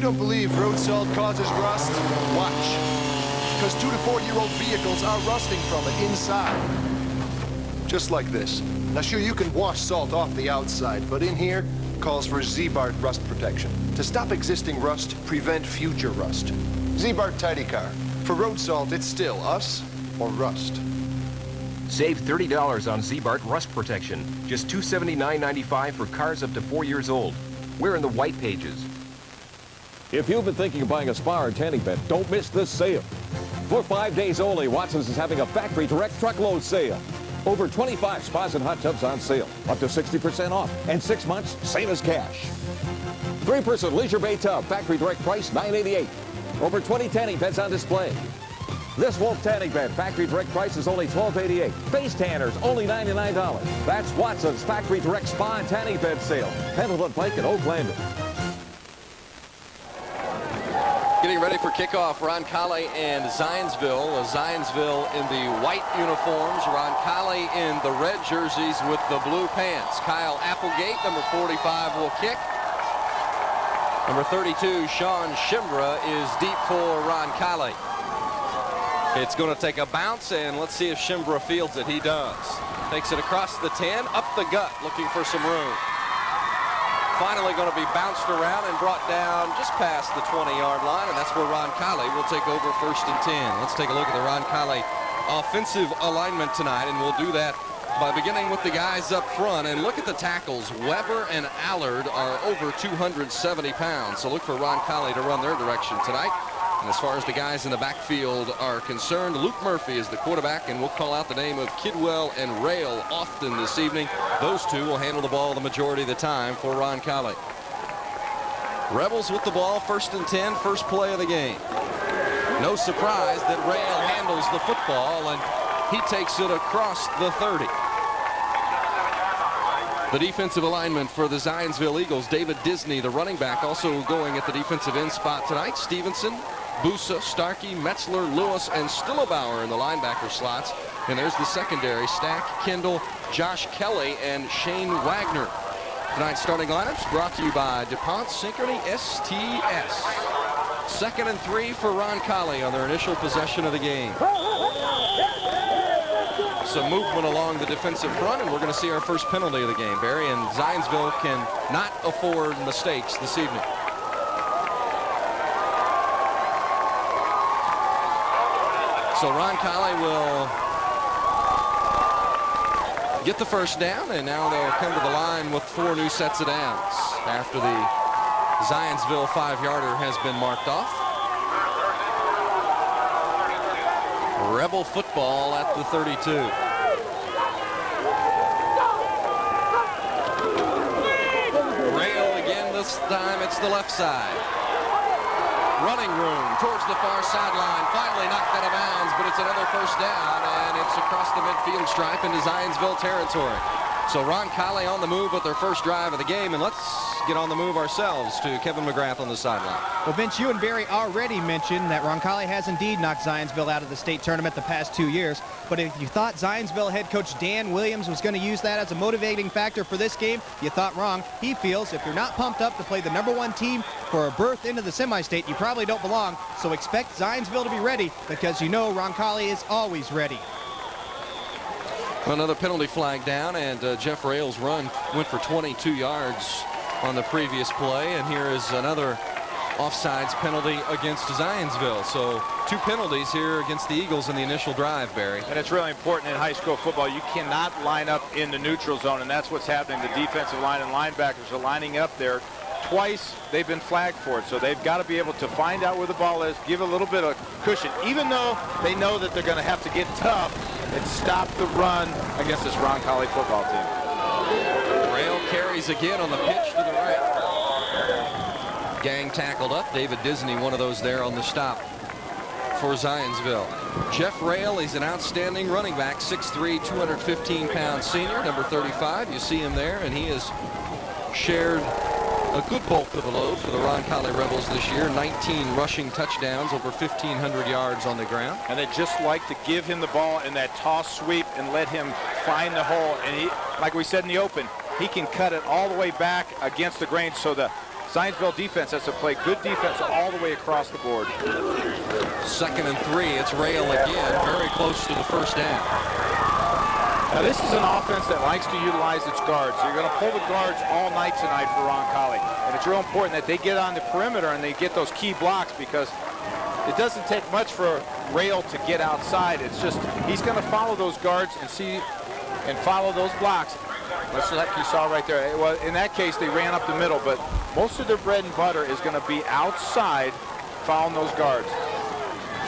You don't believe road salt causes rust? Watch. Because 2- to 4-year-old vehicles are rusting from it inside. Just like this. Now sure, you can wash salt off the outside, but in here calls for Z-Bart rust protection. To stop existing rust, prevent future rust. Z-Bart Tidy Car. For road salt, it's still us or rust. Save $30 on Z-Bart rust protection. Just $279.95 for cars up to 4 years old. We're in the white pages. If you've been thinking of buying a spa or tanning bed, don't miss this sale. For 5 days only, Watson's is having a factory direct truckload sale. Over 25 spas and hot tubs on sale, up to 60% off, and 6 months, same as cash. 3-person leisure bay tub, factory direct price, $9.88. Over 20 tanning beds on display. This Wolf tanning bed, factory direct price is only $12.88. Face tanners, only $99. That's Watson's factory direct spa and tanning bed sale. Pendleton Pike and Oak Landing. Getting ready for kickoff, Roncalli and Zionsville. Zionsville in the white uniforms, Roncalli in the red jerseys with the blue pants. Kyle Applegate, number 45, will kick. Number 32, Sean Shimbra, is deep for Roncalli. It's going to take a bounce, and let's see if Shimbra fields it. He does. Takes it across the 10, up the gut, looking for some room. Finally going to be bounced around and brought down just past the 20-yard line, and that's where Roncalli will take over 1st and 10. Let's take a look at the Roncalli offensive alignment tonight, and we'll do that by beginning with the guys up front. And look at the tackles. Weber and Allard are over 270 pounds, so look for Roncalli to run their direction tonight. And as far as the guys in the backfield are concerned, Luke Murphy is the quarterback, and we'll call out the name of Kidwell and Rail often this evening. Those two will handle the ball the majority of the time for Roncalli. Rebels with the ball, 1st and 10, first play of the game. No surprise that Rail handles the football, and he takes it across the 30. The defensive alignment for the Zionsville Eagles, David Disney, the running back, also going at the defensive end spot tonight. Stevenson, Busa, Starkey, Metzler, Lewis, and Stillebauer in the linebacker slots. And there's the secondary, Stack, Kendall, Josh Kelly, and Shane Wagner. Tonight's starting lineups brought to you by DuPont Synchrony STS. 2nd and 3 for Roncalli on their initial possession of the game. Some movement along the defensive front, and we're going to see our first penalty of the game, Barry, and Zionsville can not afford mistakes this evening. So Roncalli will get the first down, and now they'll come to the line with 4 new sets of downs after the Zionsville 5-yarder has been marked off. Rebel football at the 32. Rail again, this time it's the left side. Running room towards the far sideline, finally knocked out of bounds, but it's another first down, and it's across the midfield stripe into Zionsville territory. So Roncalli on the move with their first drive of the game, and let's get on the move ourselves to Kevin McGrath on the sideline. Well, Vince, you and Barry already mentioned that Roncalli has indeed knocked Zionsville out of the state tournament the past 2 years. But if you thought Zionsville head coach Dan Williams was going to use that as a motivating factor for this game, you thought wrong. He feels if you're not pumped up to play the #1 team for a berth into the semi-state, you probably don't belong. So expect Zionsville to be ready, because you know Roncalli is always ready. Another penalty flag down, and Jeff Rail's run went for 22 yards on the previous play, and here is another offsides penalty against Zionsville. So 2 penalties here against the Eagles in the initial drive, Barry. And it's really important in high school football. You cannot line up in the neutral zone, and that's what's happening. The defensive line and linebackers are lining up there. Twice they've been flagged for it, so they've got to be able to find out where the ball is, give a little bit of cushion, even though they know that they're going to have to get tough and stop the run against this Roncalli football team. Rail carries again on the pitch to the right. Gang tackled up. David Disney, one of those there on the stop for Zionsville. Jeff Rail is an outstanding running back, 6'3", 215-pound senior, number 35. You see him there, and he has shared a good bulk of the load for the Roncalli Rebels this year. 19 rushing touchdowns, over 1,500 yards on the ground. And they just like to give him the ball in that toss sweep and let him find the hole. And he, like we said in the open, he can cut it all the way back against the grain, so the Zionsville defense has to play good defense all the way across the board. 2nd and 3. It's Rail again, very close to the first down. Now this is an offense that likes to utilize its guards. So you're going to pull the guards all night tonight for Roncalli. And it's real important that they get on the perimeter and they get those key blocks, because it doesn't take much for Rail to get outside. It's just he's going to follow those guards and follow those blocks. Just like you saw right there. Well, in that case, they ran up the middle, but most of their bread and butter is going to be outside following those guards.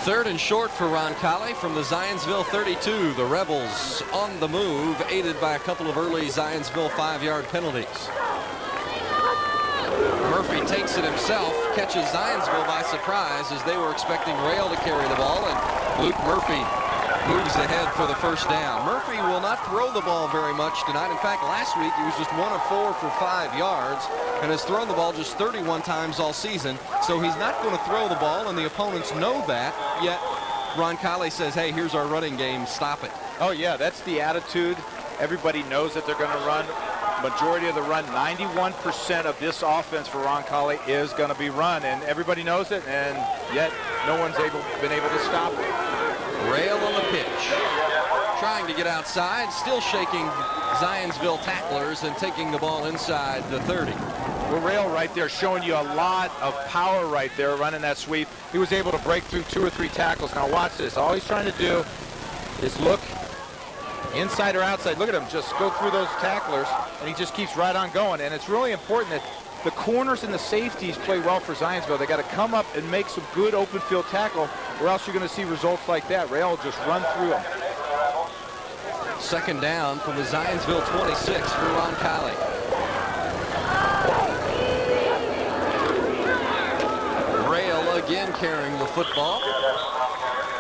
3rd and short for Roncalli from the Zionsville 32. The Rebels on the move, aided by a couple of early Zionsville 5-yard penalties. Murphy takes it himself, catches Zionsville by surprise as they were expecting Rail to carry the ball, and Luke Murphy moves ahead for the first down. Murphy will not throw the ball very much tonight. In fact, last week he was just 1 of 4 for 5 yards and has thrown the ball just 31 times all season. So he's not going to throw the ball, and the opponents know that. Yet Roncalli says, hey, here's our running game, stop it. Oh yeah, that's the attitude. Everybody knows that they're going to run. Majority of the run, 91% of this offense for Roncalli is going to be run, and everybody knows it, and yet no one's been able to stop it. Rail on the pitch, trying to get outside, still shaking Zionsville tacklers and taking the ball inside the 30. Well, Rail right there showing you a lot of power right there running that sweep. He was able to break through 2 or 3 tackles. Now watch this. All he's trying to do is look inside or outside. Look at him just go through those tacklers, and he just keeps right on going. And it's really important that the corners and the safeties play well for Zionsville. They got to come up and make some good open field tackle, or else you're going to see results like that. Rail will just run through them. 2nd down from the Zionsville 26 for Roncalli. Rail again carrying the football.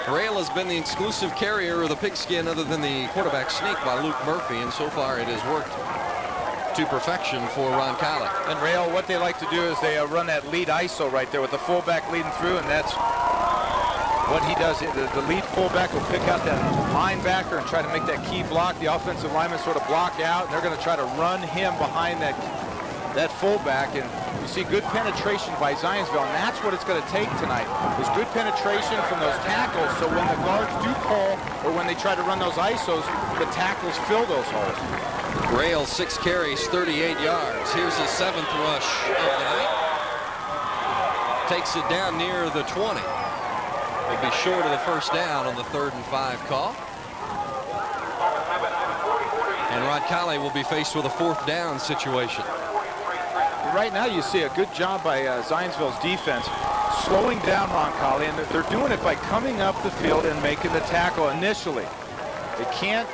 Rail has been the exclusive carrier of the pigskin other than the quarterback sneak by Luke Murphy, and so far it has worked to perfection for Roncalli. And Rail, what they like to do is they run that lead ISO right there with the fullback leading through, and that's what he does. The lead fullback will pick out that linebacker and try to make that key block. The offensive linemen sort of block out, and they're going to try to run him behind that fullback. And you see good penetration by Zionsville, and that's what it's going to take tonight, is good penetration from those tackles, so when the guards do pull or when they try to run those ISOs, the tackles fill those holes. Rail 6 carries, 38 yards. Here's his 7th rush of the night. Takes it down near the 20. Will be short of the first down on the 3rd and 5 call. And Roncalli will be faced with a 4th down situation. Right now you see a good job by Zionsville's defense slowing down Roncalli, and they're doing it by coming up the field and making the tackle initially. They can't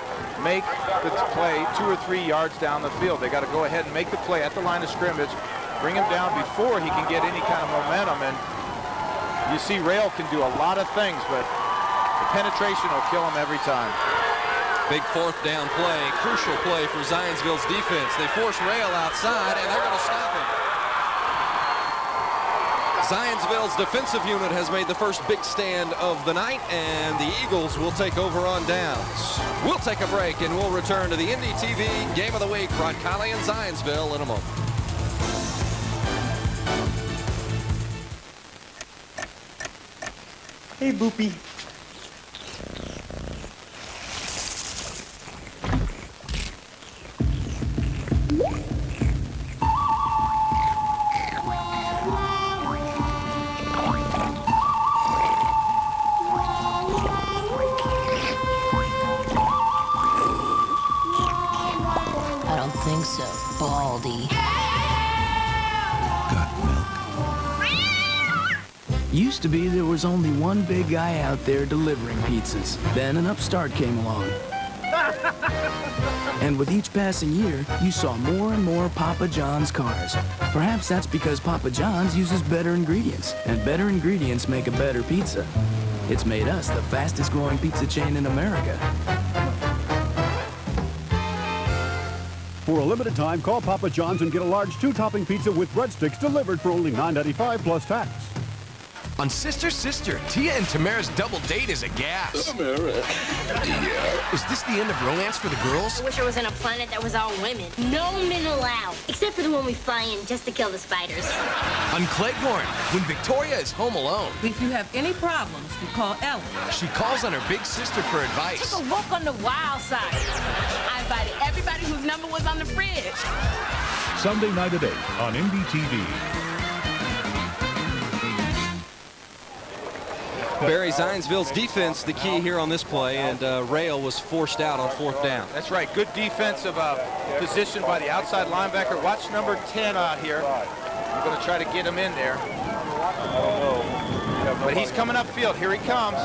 make the play 2 or 3 yards down the field. They got to go ahead and make the play at the line of scrimmage, bring him down before he can get any kind of momentum. And you see Rail can do a lot of things, but the penetration will kill him every time. Big 4th down play, crucial play for Zionsville's defense. They force Rail outside, and they're going to stop him. Zionsville's defensive unit has made the first big stand of the night, and the Eagles will take over on downs. We'll take a break, and we'll return to the Indy TV Game of the Week, Roncalli and Zionsville, in a moment. Hey, Boopy. I don't think so, Baldy. Used to be there was only one big guy out there delivering pizzas. Then an upstart came along. And with each passing year, you saw more and more Papa John's cars. Perhaps that's because Papa John's uses better ingredients, and better ingredients make a better pizza. It's made us the fastest growing pizza chain in America. For a limited time, call Papa John's and get a large 2-topping pizza with breadsticks delivered for only $9.95 plus tax. On Sister Sister, Tia and Tamara's double date is a gas. Tamara. Yeah. Is this the end of romance for the girls? I wish I was on a planet that was all women. No men allowed, except for the one we fly in just to kill the spiders. On Cleghorn, when Victoria is home alone. If you have any problems, you call Ellen. She calls on her big sister for advice. Take a walk on the wild side. I invited everybody whose number was on the fridge. Sunday night at 8 on NBTV. Barry, Zionsville's defense the key here on this play, and Rail was forced out on 4th down. That's right. Good defensive position by the outside linebacker. Watch number 10 out here. I'm going to try to get him in there. But he's coming upfield. Here he comes.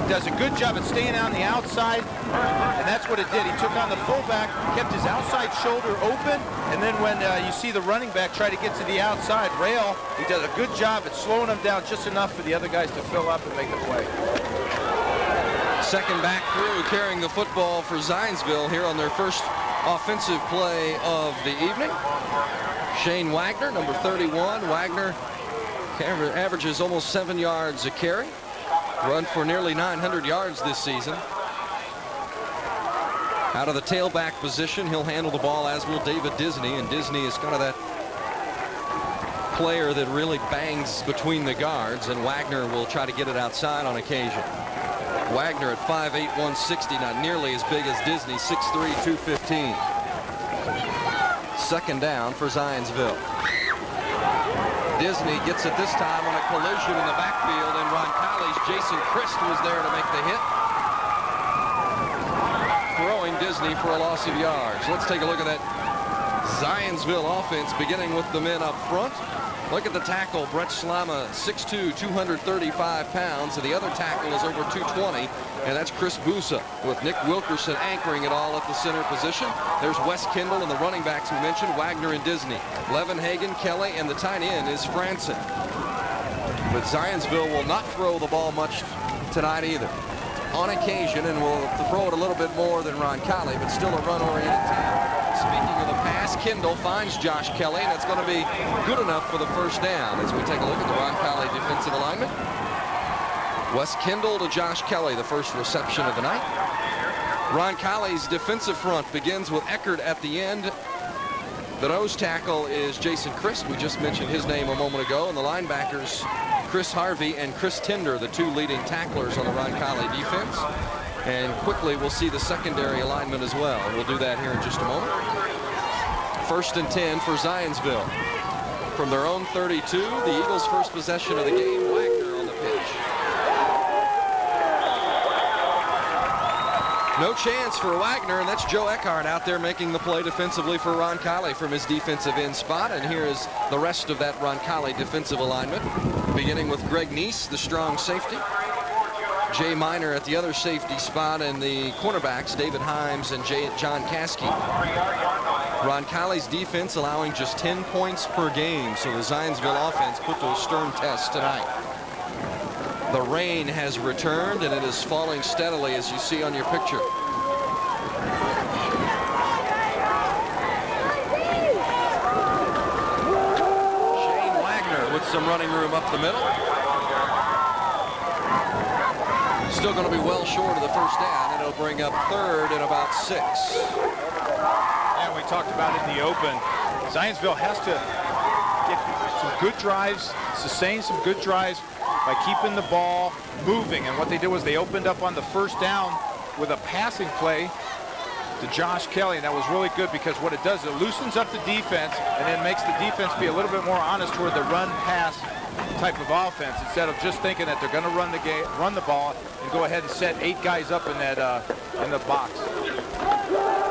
He does a good job at staying on the outside, and that's what it did. He took on the fullback, kept his outside shoulder open, and then when you see the running back try to get to the outside, Rail, he does a good job at slowing him down just enough for the other guys to fill up and make the play. Second back through, carrying the football for Zionsville here on their first offensive play of the evening. Shane Wagner, number 31. Wagner averages almost 7 yards a carry. Run for nearly 900 yards this season. Out of the tailback position, he'll handle the ball, as will David Disney. And Disney is kind of that player that really bangs between the guards, and Wagner will try to get it outside on occasion. Wagner at 5'8", 160, not nearly as big as Disney, 6'3", 215. Second down for Zionsville. Disney gets it this time on a collision in the backfield, and Roncalli's Jason Christ was there to make the hit. Throwing Disney for a loss of yards. Let's take a look at that Zionsville offense, beginning with the men up front. Look at the tackle, Brett Slama, 6'2", 235 pounds, and the other tackle is over 220, and that's Chris Busa, with Nick Wilkerson anchoring it all at the center position. There's Wes Kendall and the running backs we mentioned, Wagner and Disney. Levenhagen, Kelly, and the tight end is Franson. But Zionsville will not throw the ball much tonight either. On occasion, and will throw it a little bit more than Roncalli, but still a run-oriented team. Speaking of the pass, Kendall finds Josh Kelly, and it's going to be good enough for the first down as we take a look at the Roncalli defensive alignment. Wes Kendall to Josh Kelly, the first reception of the night. Roncalli's defensive front begins with Eckert at the end. The nose tackle is Jason Christ. We just mentioned his name a moment ago, and the linebackers Chris Harvey and Chris Tinder, the two leading tacklers on the Roncalli defense. And quickly we'll see the secondary alignment as well. We'll do that here in just a moment. 1st and 10 for Zionsville. From their own 32, the Eagles' first possession of the game. Wagner on the pitch. No chance for Wagner, and that's Joe Eckhart out there making the play defensively for Roncalli from his defensive end spot. And here is the rest of that Roncalli defensive alignment, beginning with Greg Neese, the strong safety. Jay Miner at the other safety spot, and the cornerbacks, David Himes and John Caskey. Roncalli's defense allowing just 10 points per game, so the Zionsville offense put to a stern test tonight. The rain has returned, and it is falling steadily, as you see on your picture. Shane Wagner with some running room up the middle. Still going to be well short of the first down, and it'll bring up 3rd and about 6. And we talked about it in the open. Zionsville has to get some good drives, sustain some good drives by keeping the ball moving. And what they did was they opened up on the first down with a passing play to Josh Kelly, and that was really good because what it does, it loosens up the defense and then makes the defense be a little bit more honest toward the run-pass type of offense instead of just thinking that they're going to run the ball and go ahead and set 8 guys up in that in the box.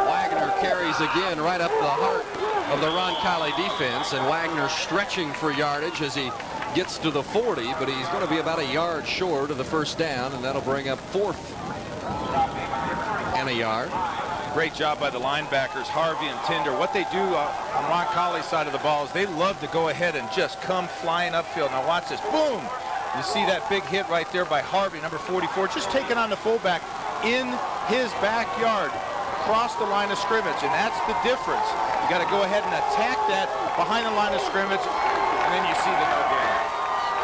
Wagner carries again right up the heart of the Roncalli defense, and Wagner stretching for yardage as he gets to the 40, but he's going to be about a yard short of the first down, and that'll bring up 4th and a yard. Great job by the linebackers, Harvey and Tinder. What they do on Roncalli's side of the ball is they love to go ahead and just come flying upfield. Now watch this, boom! You see that big hit right there by Harvey, number 44, just taking on the fullback in his backyard, across the line of scrimmage, and that's the difference. You got to go ahead and attack that behind the line of scrimmage, and then you see the no gain.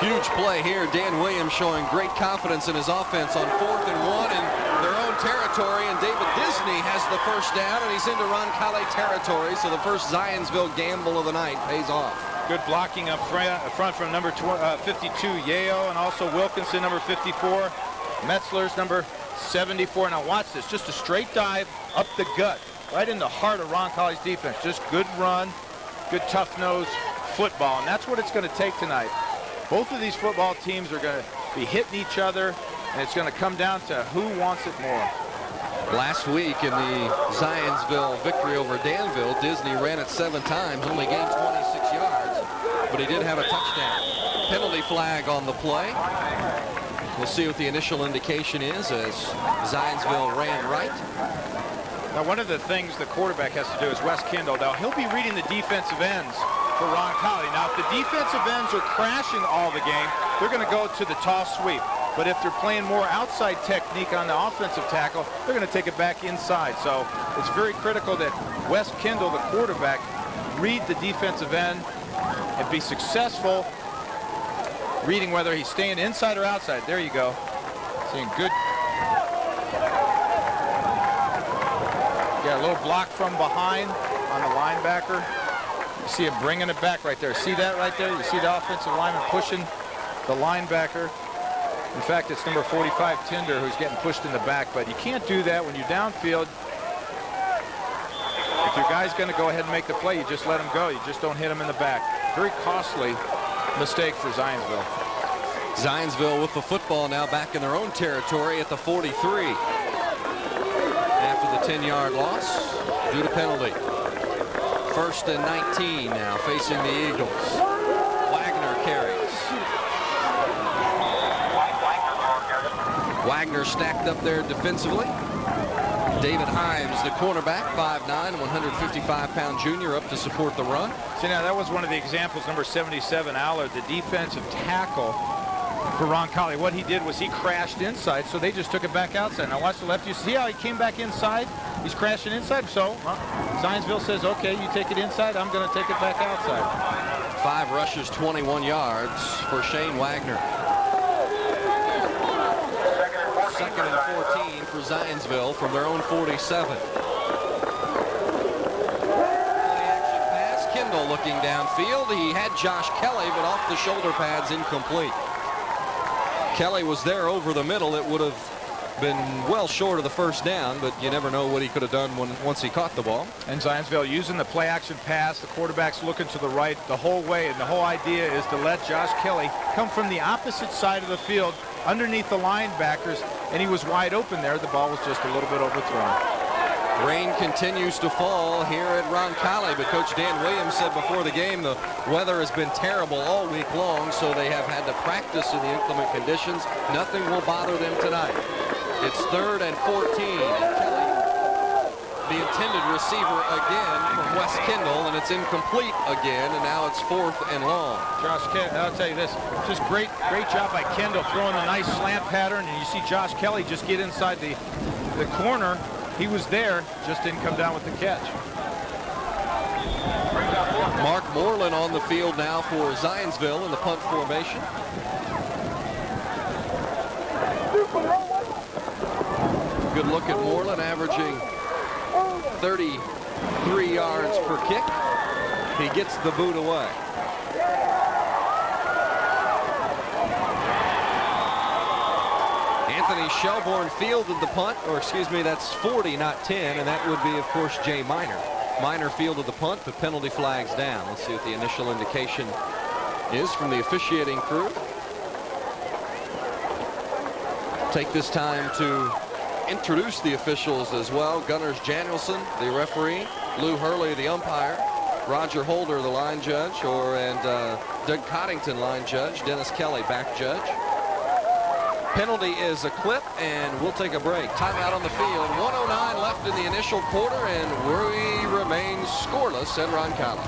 Huge play here. Dan Williams showing great confidence in his offense on 4th and 1 in their own territory, and David Disney has the first down, and he's into Roncalli territory, so the first Zionsville gamble of the night pays off. Good blocking up front from number 52, Yeo, and also Wilkinson, number 54. Metzler's number 74. Now watch this, just a straight dive up the gut, right in the heart of Roncalli's defense. Just good run, good tough-nosed football, and that's what it's going to take tonight. Both of these football teams are going to be hitting each other, and it's going to come down to who wants it more. Last week in the Zionsville victory over Danville, Disney ran it 7 times, only gained 26 yards, but he did have a touchdown. Penalty flag on the play. We'll see what the initial indication is as Zionsville ran right. Now, one of the things the quarterback has to do is Wes Kendall. Now, he'll be reading the defensive ends for Roncalli. Now, if the defensive ends are crashing all the game, they're going to go to the toss sweep. But if they're playing more outside technique on the offensive tackle, they're going to take it back inside. So it's very critical that Wes Kendall, the quarterback, read the defensive end and be successful reading whether he's staying inside or outside. There you go. Seeing good. Yeah, a little block from behind on the linebacker. You see him bringing it back right there. See that right there? You see the offensive lineman pushing the linebacker. In fact, it's number 45, Tinder, who's getting pushed in the back. But you can't do that when you're downfield. If your guy's going to go ahead and make the play, you just let him go. You just don't hit him in the back. Very costly mistake for Zionsville. Zionsville with the football now back in their own territory at the 43. After the 10-yard loss due to penalty. 1st and 19 now facing the Eagles. Wagner carries. Wagner stacked up there defensively. David Himes, the cornerback, 5'9", 155-pound junior, up to support the run. See, now that was one of the examples, number 77, Allard, the defensive tackle for Roncalli. What he did was he crashed inside, so they just took it back outside. Now watch the left. You see how he came back inside? He's crashing inside, so Zionsville says, okay, you take it inside, I'm going to take it back outside. 5 rushes, 21 yards for Shane Wagner. 2nd and 14 for Zionsville from their own 47. Play-action pass. Kendall looking downfield. He had Josh Kelly, but off the shoulder pads, incomplete. Kelly was there over the middle. It would have been well short of the first down, but you never know what he could have done once he caught the ball. And Zionsville using the play-action pass. The quarterback's looking to the right the whole way, and the whole idea is to let Josh Kelly come from the opposite side of the field underneath the linebackers, and he was wide open there. The ball was just a little bit overthrown. Rain continues to fall here at Roncalli, but Coach Dan Williams said before the game the weather has been terrible all week long, so they have had to practice in the inclement conditions. Nothing will bother them tonight. It's 3rd and 14, and Kelly, the intended receiver again from Wes Kendall, and it's incomplete again, and now it's 4th and long. Josh Kelly, I'll tell you this, just great job by Kendall throwing a nice slant pattern, and you see Josh Kelly just get inside the corner. He was there, just didn't come down with the catch. Mark Moreland on the field now for Zionsville in the punt formation. Good look at Moreland, averaging 33 yards per kick. He gets the boot away. Anthony Shelbourne fielded the punt, or excuse me, that's 40, not 10, and that would be, of course, Jay Minor. Minor fielded the punt, but penalty flags down. Let's see what the initial indication is from the officiating crew. Take this time to introduce the officials as well. Gunners Janelson, the referee. Lou Hurley, the umpire. Roger Holder, the line judge, and Doug Coddington, line judge. Dennis Kelly, back judge. Penalty is a clip, and we'll take a break. Timeout on the field. 1:09 left in the initial quarter, and we remain scoreless at Roncalli.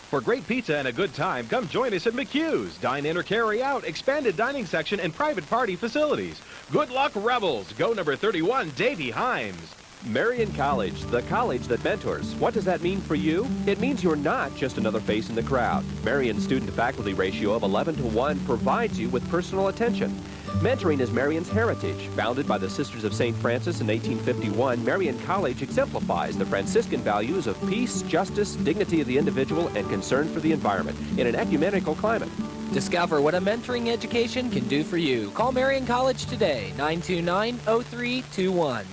For great pizza and a good time, come join us at McHugh's. Dine in or carry out, expanded dining section, and private party facilities. Good luck, Rebels. Go number 31, Davey Himes. Marion College, the college that mentors. What does that mean for you? It means you're not just another face in the crowd. Marion's student-to-faculty ratio of 11-to-1 provides you with personal attention. Mentoring is Marion's heritage. Founded by the Sisters of St. Francis in 1851, Marion College exemplifies the Franciscan values of peace, justice, dignity of the individual, and concern for the environment in an ecumenical climate. Discover what a mentoring education can do for you. Call Marion College today, 929-0321.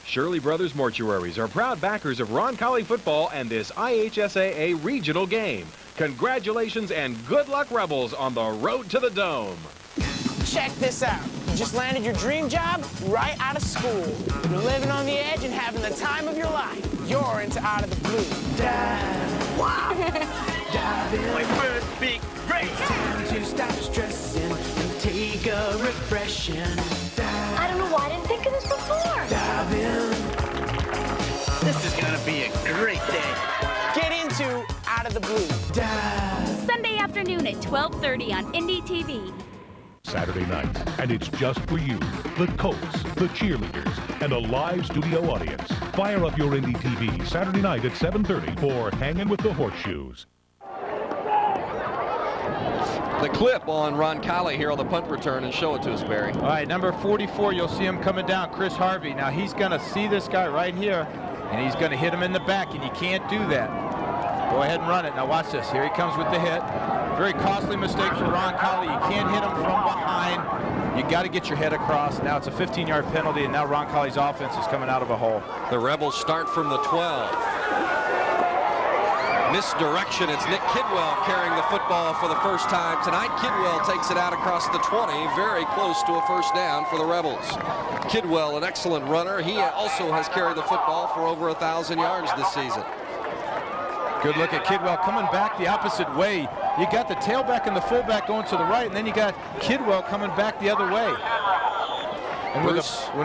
Shirley Brothers Mortuaries are proud backers of Roncalli football and this IHSAA regional game. Congratulations and good luck, Rebels, on the road to the Dome. Check this out. You just landed your dream job right out of school. You're living on the edge and having the time of your life. You're into Out of the Blue. Dive. Wow. Dive in. My first big race. Time to stop stressing and take a refreshing. Dive. I don't know why I didn't think of this before. Dive in. This is gonna be a great day. Get into Out of the Blue. Dive. Sunday afternoon at 12:30 on Indy TV. Saturday night, and it's just for you, the Colts, the cheerleaders, and a live studio audience. Fire up your Indy TV Saturday night at 7:30 for Hanging with the Horseshoes. The clip on Roncalli here on the punt return, and show it to us, Barry. All right, number 44, you'll see him coming down, Chris Harvey. Now he's going to see this guy right here, and he's going to hit him in the back, and you can't do that. Go ahead and run it. Now watch this. Here he comes with the hit. Very costly mistake for Roncalli. You can't hit him from behind. You got to get your head across. Now it's a 15-yard penalty, and now Roncalli's offense is coming out of a hole. The Rebels start from the 12. Misdirection. It's Nick Kidwell carrying the football for the first time tonight. Kidwell takes it out across the 20, very close to a first down for the Rebels. Kidwell, an excellent runner. He also has carried the football for over 1,000 yards this season. Good look at Kidwell coming back the opposite way. You got the tailback and the fullback going to the right, and then you got Kidwell coming back the other way. And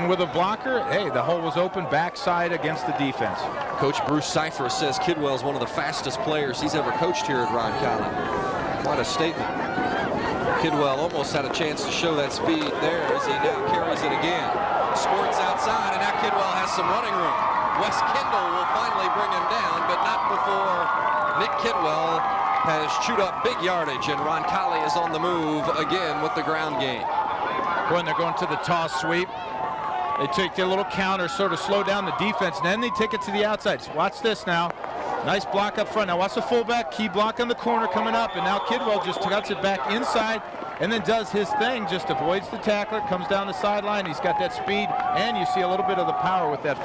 with a blocker, hey, the hole was open backside against the defense. Coach Bruce Cipher says Kidwell is one of the fastest players he's ever coached here at Roncalli. What a statement. Kidwell almost had a chance to show that speed there as he now carries it again. Squirts outside, and now Kidwell has some running room. Wes Kendall will finally bring him down, but not before Nick Kidwell has chewed up big yardage, and Roncalli is on the move again with the ground game. When they're going to the toss sweep, they take their little counter, sort of slow down the defense, and then they take it to the outside. So watch this now. Nice block up front. Now watch the fullback, key block on the corner coming up, and now Kidwell just cuts it back inside and then does his thing, just avoids the tackler, comes down the sideline. He's got that speed, and you see a little bit of the power with that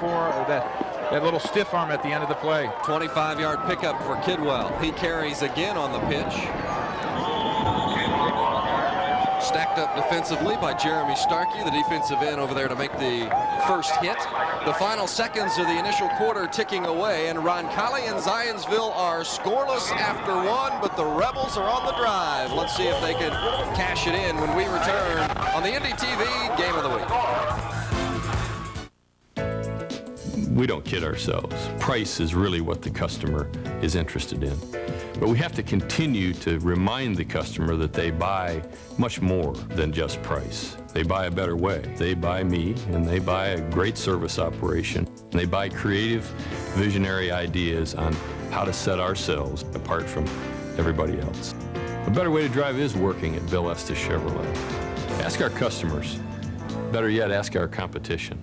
that little stiff arm at the end of the play. 25-yard pickup for Kidwell. He carries again on the pitch. Stacked up defensively by Jeremy Starkey, the defensive end over there to make the first hit. The final seconds of the initial quarter ticking away, and Roncalli and Zionsville are scoreless after one, but the Rebels are on the drive. Let's see if they can cash it in when we return on the Indy TV Game of the Week. We don't kid ourselves. Price is really what the customer is interested in. But we have to continue to remind the customer that they buy much more than just price. They buy a better way. They buy me, and they buy a great service operation. And they buy creative, visionary ideas on how to set ourselves apart from everybody else. A better way to drive is working at Bill Estes Chevrolet. Ask our customers. Better yet, ask our competition.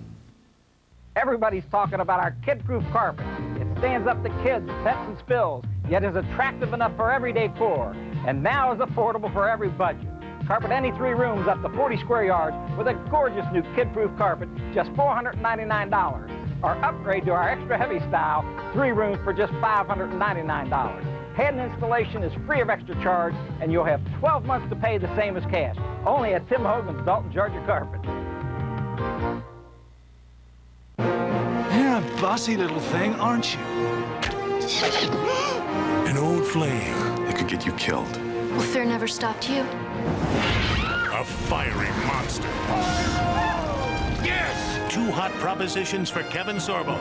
Everybody's talking about our kid-proof carpet. It stands up to kids, pets, and spills, yet is attractive enough for everyday pour, and now is affordable for every budget. Carpet any 3 rooms up to 40 square yards with a gorgeous new kid-proof carpet, just $499. Or upgrade to our extra heavy style, 3 rooms for just $599. Hand installation is free of extra charge, and you'll have 12 months to pay the same as cash. Only at Tim Hogan's Dalton, Georgia Carpet. You're a bossy little thing, aren't you? An old flame that could get you killed. Well, fear never stopped you. A fiery monster. Yes! 2 hot propositions for Kevin Sorbo.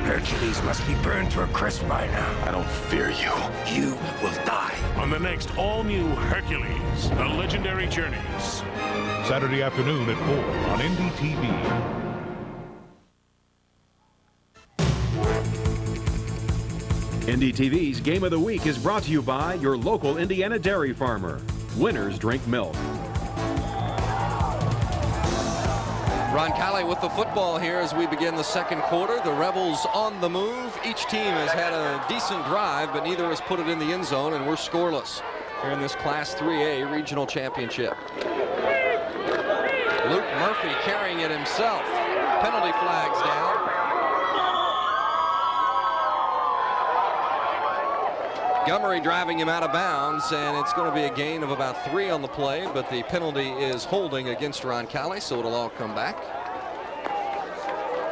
Hercules must be burned to a crisp by now. I don't fear you. You will die. On the next all-new Hercules, The Legendary Journeys. Saturday afternoon at 4 on Indy TV. NDTV's Game of the Week is brought to you by your local Indiana dairy farmer. Winners drink milk. Roncalli with the football here as we begin the second quarter. The Rebels on the move. Each team has had a decent drive, but neither has put it in the end zone, and we're scoreless here in this Class 3A regional championship. Luke Murphy carrying it himself. Penalty flags down. Montgomery driving him out of bounds, and it's going to be a gain of about 3 on the play, but the penalty is holding against Roncalli, so it'll all come back.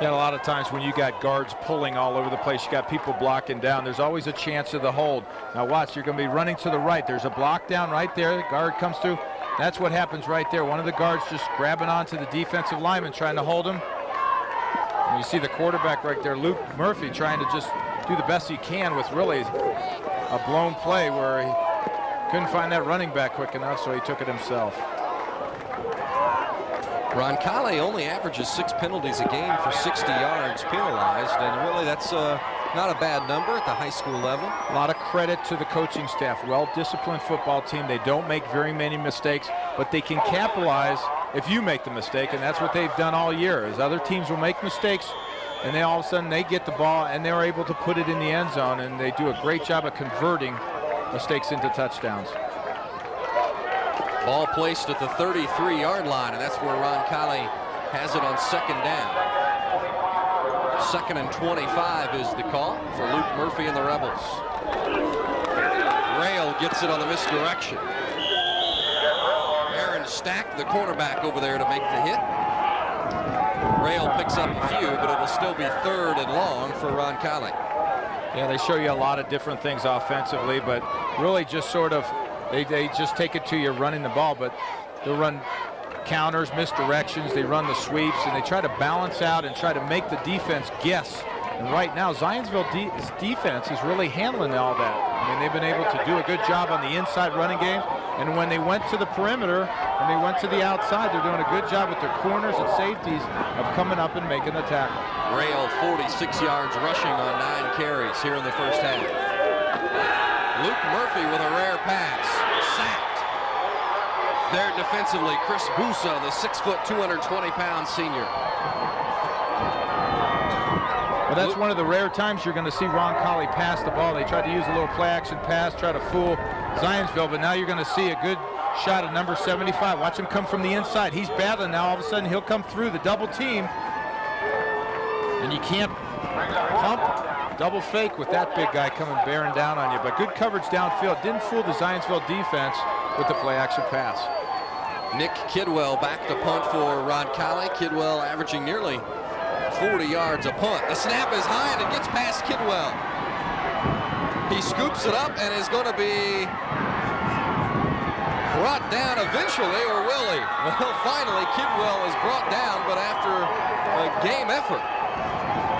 Yeah, a lot of times when you got guards pulling all over the place, you got people blocking down, there's always a chance of the hold. Now watch, you're going to be running to the right. There's a block down right there. The guard comes through. That's what happens right there. One of the guards just grabbing onto the defensive lineman, trying to hold him. And you see the quarterback right there, Luke Murphy, trying to just do the best he can with really a blown play where he couldn't find that running back quick enough, so he took it himself. Roncalli only averages 6 penalties a game for 60 yards penalized, and really that's not a bad number at the high school level. A lot of credit to the coaching staff. Well-disciplined football team. They don't make very many mistakes, but they can capitalize if you make the mistake, and that's what they've done all year. Is other teams will make mistakes, and then all of a sudden they get the ball and they're able to put it in the end zone, and they do a great job of converting mistakes into touchdowns. Ball placed at the 33-yard line, and that's where Roncalli has it on second down. 2nd and 25 is the call for Luke Murphy and the Rebels. Rail gets it on the misdirection. Aaron Stack, the cornerback over there, to make the hit. Rail picks up a few, but it'll still be 3rd and long for Roncalli. Yeah, they show you a lot of different things offensively, but really just sort of they just take it to you running the ball, but they'll run counters, misdirections, they run the sweeps, and they try to balance out and try to make the defense guess. And right now, Zionsville's defense is really handling all that. I mean, they've been able to do a good job on the inside running game, and when they went to the perimeter and they went to the outside, they're doing a good job with their corners and safeties of coming up and making the tackle. Rail 46 yards rushing on 9 carries here in the first half. Luke Murphy with a rare pass, sacked. There defensively, Chris Busa, the 6', 220-pound senior. Well, that's one of the rare times you're going to see Roncalli pass the ball. They tried to use a little play-action pass, try to fool Zionsville, but now you're going to see a good shot at number 75. Watch him come from the inside. He's battling now. All of a sudden, he'll come through the double team, and you can't pump, double fake with that big guy coming bearing down on you. But good coverage downfield. Didn't fool the Zionsville defense with the play-action pass. Nick Kidwell back to punt for Roncalli. Kidwell averaging nearly 40 yards a punt. The snap is high and it gets past Kidwell. He scoops it up and is going to be brought down eventually, or will he? Well, finally Kidwell is brought down, but after a game effort.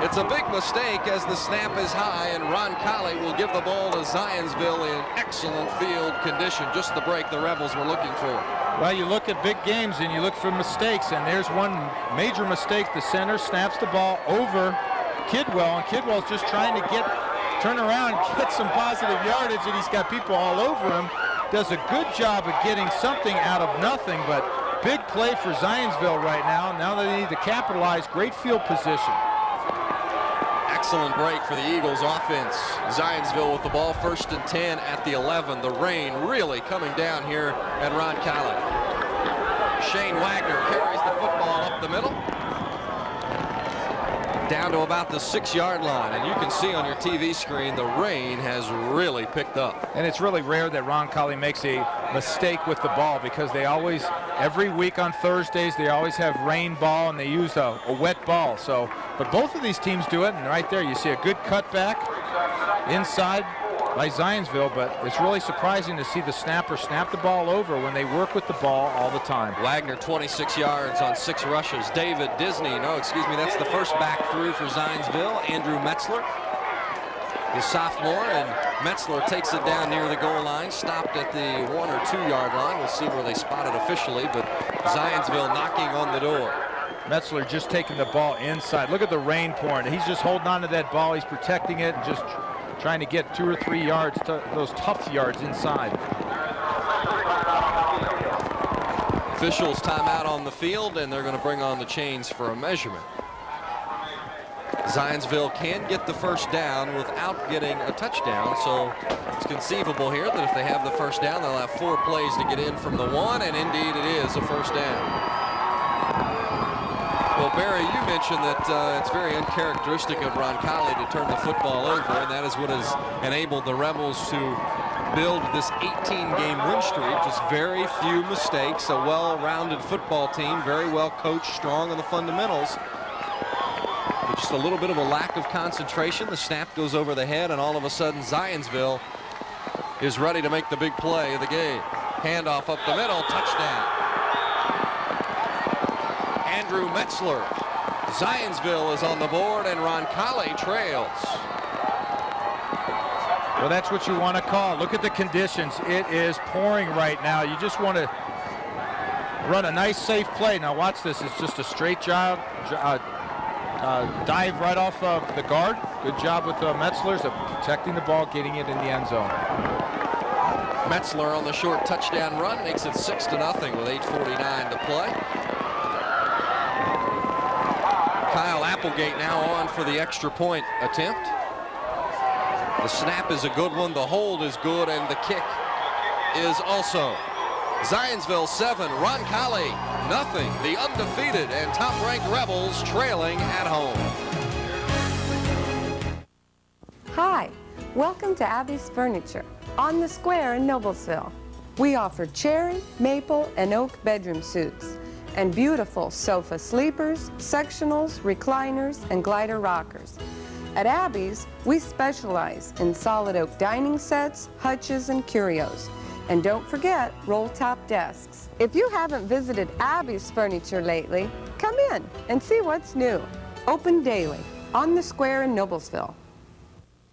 It's a big mistake as the snap is high, and Roncalli will give the ball to Zionsville in excellent field condition. Just the break the Rebels were looking for. Well, you look at big games and you look for mistakes, and there's one major mistake. The center snaps the ball over Kidwell, and Kidwell's just trying to turn around and get some positive yardage, and he's got people all over him. Does a good job of getting something out of nothing, but big play for Zionsville right now. Now they need to capitalize. Great field position. Excellent break for the Eagles offense. Zionsville with the ball, 1st and 10 at the 11. The rain really coming down here at Roncalli. Shane Wagner carries the football up the middle, down to about the 6-yard line, and you can see on your TV screen the rain has really picked up. And it's really rare that Roncalli makes a mistake with the ball, because they always, every week on Thursdays, they always have rain ball and they use a wet ball. So, but both of these teams do it, and right there you see a good cutback inside by Zionsville, but it's really surprising to see the snapper snap the ball over when they work with the ball all the time. Wagner 26 yards on 6 rushes. David Disney, that's the first back through for Zionsville. Andrew Metzler, the sophomore, and Metzler takes it down near the goal line, stopped at the 1 or 2 yard line. We'll see where they spot it officially, but Zionsville knocking on the door. Metzler just taking the ball inside. Look at the rain pouring. He's just holding on to that ball. He's protecting it and just trying to get 2 or 3 yards, those tough yards inside. Officials timeout on the field, and they're going to bring on the chains for a measurement. Zionsville can get the first down without getting a touchdown, so it's conceivable here that if they have the first down, they'll have 4 plays to get in from the 1, and indeed it is a first down. Well, Barry, you mentioned that it's very uncharacteristic of Roncalli to turn the football over, and that is what has enabled the Rebels to build this 18-game win streak. Just very few mistakes, a well-rounded football team, very well coached, strong on the fundamentals. But just a little bit of a lack of concentration. The snap goes over the head, and all of a sudden Zionsville is ready to make the big play of the game. Handoff up the middle, touchdown. Andrew Metzler. Zionsville is on the board, and Roncalli trails. Well, that's what you want to call. Look at the conditions. It is pouring right now. You just want to run a nice, safe play. Now watch this. It's just a straight dive right off of the guard. Good job with Metzler's of protecting the ball, getting it in the end zone. Metzler on the short touchdown run makes it 6-0 with 8:49 to play. Kyle Applegate now on for the extra point attempt. The snap is a good one, the hold is good, and the kick is also. Zionsville 7, Roncalli nothing. The undefeated and top-ranked Rebels trailing at home. Hi, welcome to Abby's Furniture on the square in Noblesville. We offer cherry, maple, and oak bedroom suites and beautiful sofa sleepers, sectionals, recliners, and glider rockers. At Abby's, we specialize in solid oak dining sets, hutches, and curios. And don't forget roll-top desks. If you haven't visited Abby's Furniture lately, come in and see what's new. Open daily on the square in Noblesville.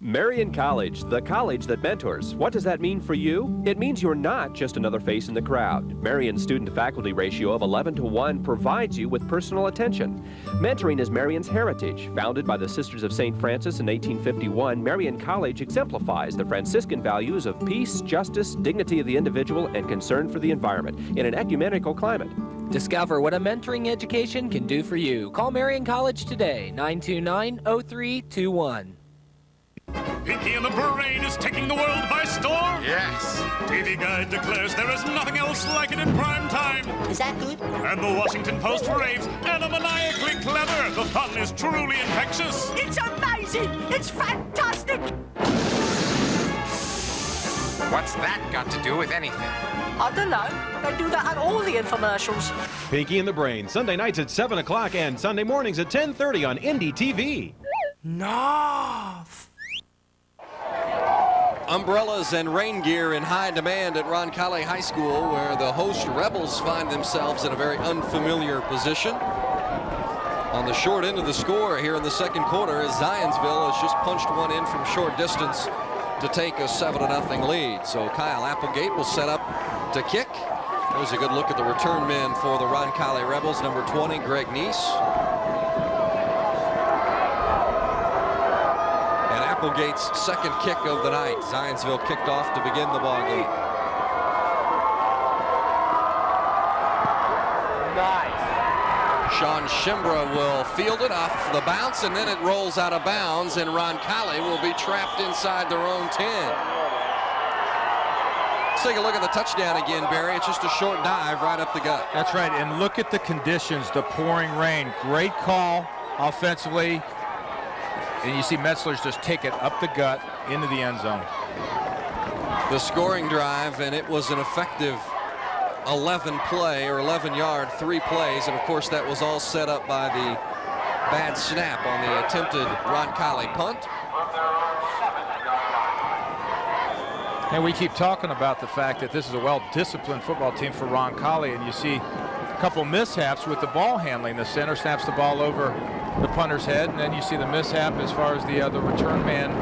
Marion College, the college that mentors. What does that mean for you? It means you're not just another face in the crowd. Marion's student-to-faculty ratio of 11-to-1 provides you with personal attention. Mentoring is Marion's heritage. Founded by the Sisters of St. Francis in 1851, Marion College exemplifies the Franciscan values of peace, justice, dignity of the individual, and concern for the environment in an ecumenical climate. Discover what a mentoring education can do for you. Call Marion College today, 929-0321. Pinky and the Brain is taking the world by storm. Yes. TV Guide declares there is nothing else like it in prime time. Is that good? And the Washington Post raves animaniacally clever. The fun is truly infectious. It's amazing! It's fantastic! What's that got to do with anything? I don't know. They do that on all the infomercials. Pinky and the Brain, Sunday nights at 7 o'clock and Sunday mornings at 10:30 on Indy TV. North. Umbrellas and rain gear in high demand at Roncalli High School, where the host Rebels find themselves in a very unfamiliar position. On the short end of the score here in the second quarter, as Zionsville has just punched one in from short distance to take a 7-0 lead. So Kyle Applegate will set up to kick. There's a good look at the return men for the Roncalli Rebels. Number 20, Greg Neese. Applegate's second kick of the night. Zionsville kicked off to begin the ball game. Nice. Sean Shimbra will field it off the bounce, and then it rolls out of bounds, and Roncalli will be trapped inside their own 10. Let's take a look at the touchdown again, Barry. It's just a short dive right up the gut. That's right, and look at the conditions, the pouring rain. Great call offensively. And you see Metzler's just take it up the gut into the end zone. The scoring drive, and it was an effective 11-play or 11-yard, 3 plays. And, of course, that was all set up by the bad snap on the attempted Roncalli punt. And we keep talking about the fact that this is a well-disciplined football team for Roncalli, and you see a couple mishaps with the ball handling. The center snaps the ball over the punter's head, and then you see the mishap as far as the return man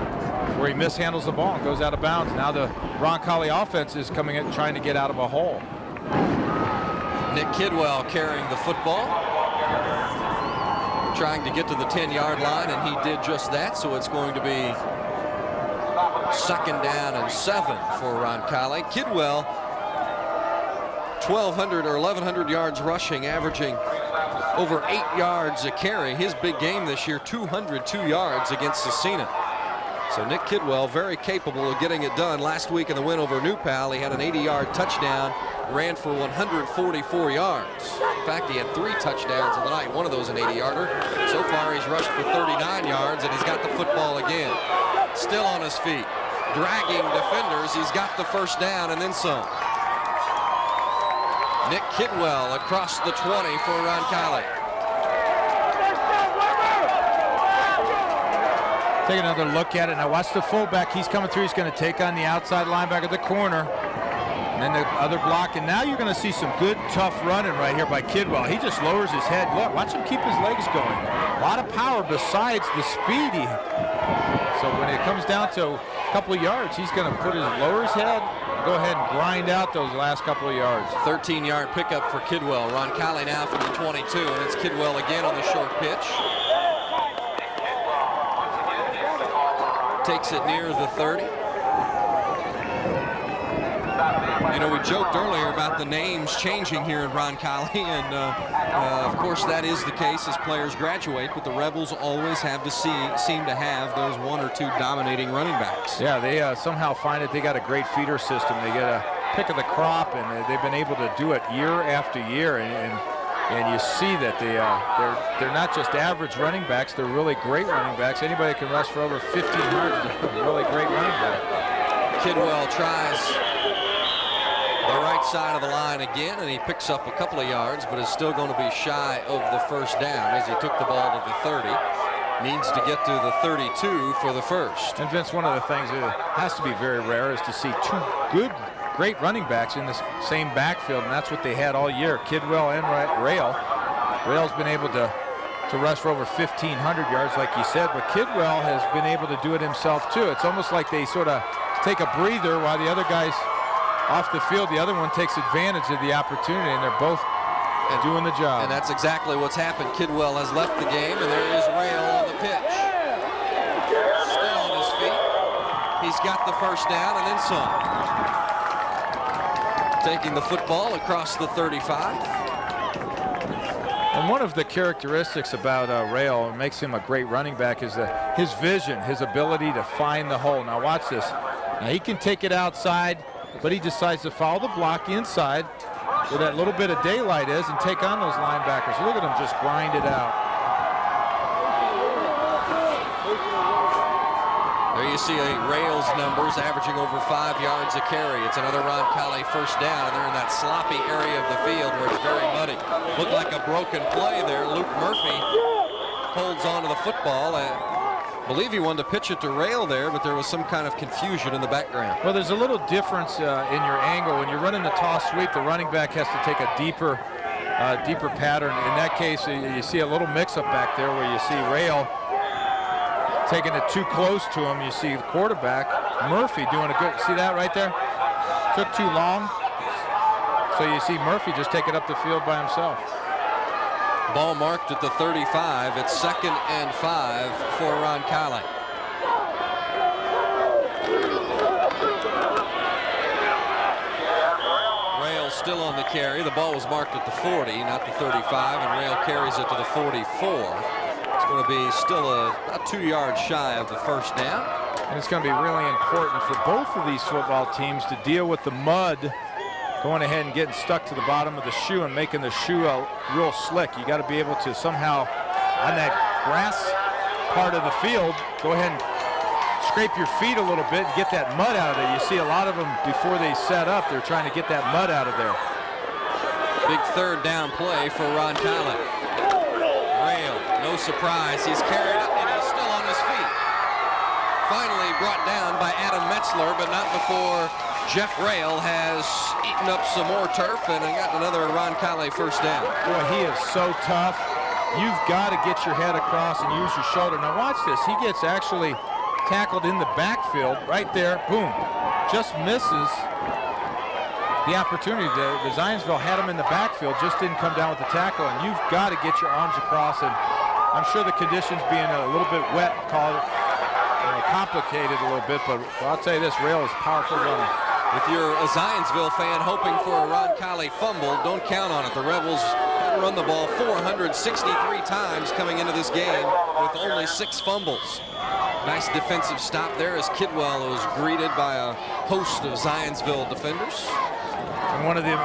where he mishandles the ball and goes out of bounds. Now the Roncalli offense is coming in trying to get out of a hole. Nick Kidwell carrying the football, trying to get to the 10-yard line, and he did just that. So it's going to be 2nd down and 7 for Roncalli. Kidwell, 1,200 or 1,100 yards rushing, averaging over 8 yards a carry. His big game this year, 202 yards against Cecina. So Nick Kidwell very capable of getting it done. Last week in the win over New Pal, he had an 80-yard touchdown, ran for 144 yards. In fact, he had 3 touchdowns in the night, one of those an 80-yarder. So far, he's rushed for 39 yards, and he's got the football again. Still on his feet, dragging defenders. He's got the 1st down and then some. Nick Kidwell across the 20 for Roncalli. Take another look at it. Now watch the fullback. He's coming through. He's going to take on the outside linebacker, the corner. And then the other block. And now you're going to see some good, tough running right here by Kidwell. He just lowers his head. Look, watch him keep his legs going. A lot of power besides the speed. So when it comes down to a couple of yards, he's going to lower his head, go ahead and grind out those last couple of yards. 13-yard pickup for Kidwell. Roncalli now from the 22, and it's Kidwell again on the short pitch. Takes it near the 30. You know, we joked earlier about the names changing here in Roncalli, and of course that is the case as players graduate, but the Rebels always have to seem to have those 1 or 2 dominating running backs. Yeah, they somehow find it. They got a great feeder system. They get a pick of the crop, and they've been able to do it year after year, and you see that they're not just average running backs, they're really great running backs. Anybody can rush for over 1,500 is a really great running back. Kidwell tries the right side of the line again, and he picks up a couple of yards, but is still going to be shy of the 1st down as he took the ball to the 30. Needs to get to the 32 for the 1st. And Vince, one of the things that has to be very rare is to see 2 great running backs in the same backfield, and that's what they had all year, Kidwell and Rail. Rail's been able to rush for over 1,500 yards, like you said, but Kidwell has been able to do it himself, too. It's almost like they sort of take a breather while the other guy's off the field. The other one takes advantage of the opportunity, and they're both doing the job. And that's exactly what's happened. Kidwell has left the game, and there is Rail on the pitch. Still on his feet. He's got the 1st down and then some. Taking the football across the 35. And one of the characteristics about Rail and makes him a great running back is his vision, his ability to find the hole. Now watch this. Now he can take it outside, but he decides to follow the block inside where that little bit of daylight is and take on those linebackers. Look at him just grind it out. There you see Rail's numbers averaging over 5 yards a carry. It's another Roncalli 1st down, and they're in that sloppy area of the field where it's very muddy. Looked like a broken play there. Luke Murphy holds on to the football. I believe he wanted to pitch it to Rail there, but there was some kind of confusion in the background. Well, there's a little difference in your angle. When you're running the toss sweep, the running back has to take a deeper pattern. In that case, you see a little mix-up back there where you see Rail taking it too close to him. You see the quarterback, Murphy, doing a good, see that right there? Took too long. So you see Murphy just take it up the field by himself. Ball marked at the 35. It's 2nd and 5 for Roncalli. Rail still on the carry. The ball was marked at the 40, not the 35, and Rail carries it to the 44. It's going to be still about 2 yards shy of the 1st down. And it's going to be really important for both of these football teams to deal with the mud going ahead and getting stuck to the bottom of the shoe and making the shoe real slick. You got to be able to somehow, on that grass part of the field, go ahead and scrape your feet a little bit and get that mud out of there. You see a lot of them before they set up, they're trying to get that mud out of there. Big 3rd down play for Roncalli. Rail, no surprise, he's carried up and he's still on his feet. Finally brought down by Adam Metzler, but not before Jeff Rail has eaten up some more turf and got another Roncalli 1st down. Boy, he is so tough. You've got to get your head across and use your shoulder. Now watch this. He gets actually tackled in the backfield right there. Boom. Just misses the opportunity. The Zionsville had him in the backfield, just didn't come down with the tackle, and you've got to get your arms across. And I'm sure the conditions being a little bit wet complicated a little bit, but I'll tell you this, Rail is a powerful runner. If you're a Zionsville fan hoping for a Roncalli fumble, don't count on it. The Rebels run the ball 463 times coming into this game with only 6 fumbles. Nice defensive stop there as Kidwell was greeted by a host of Zionsville defenders. And one of the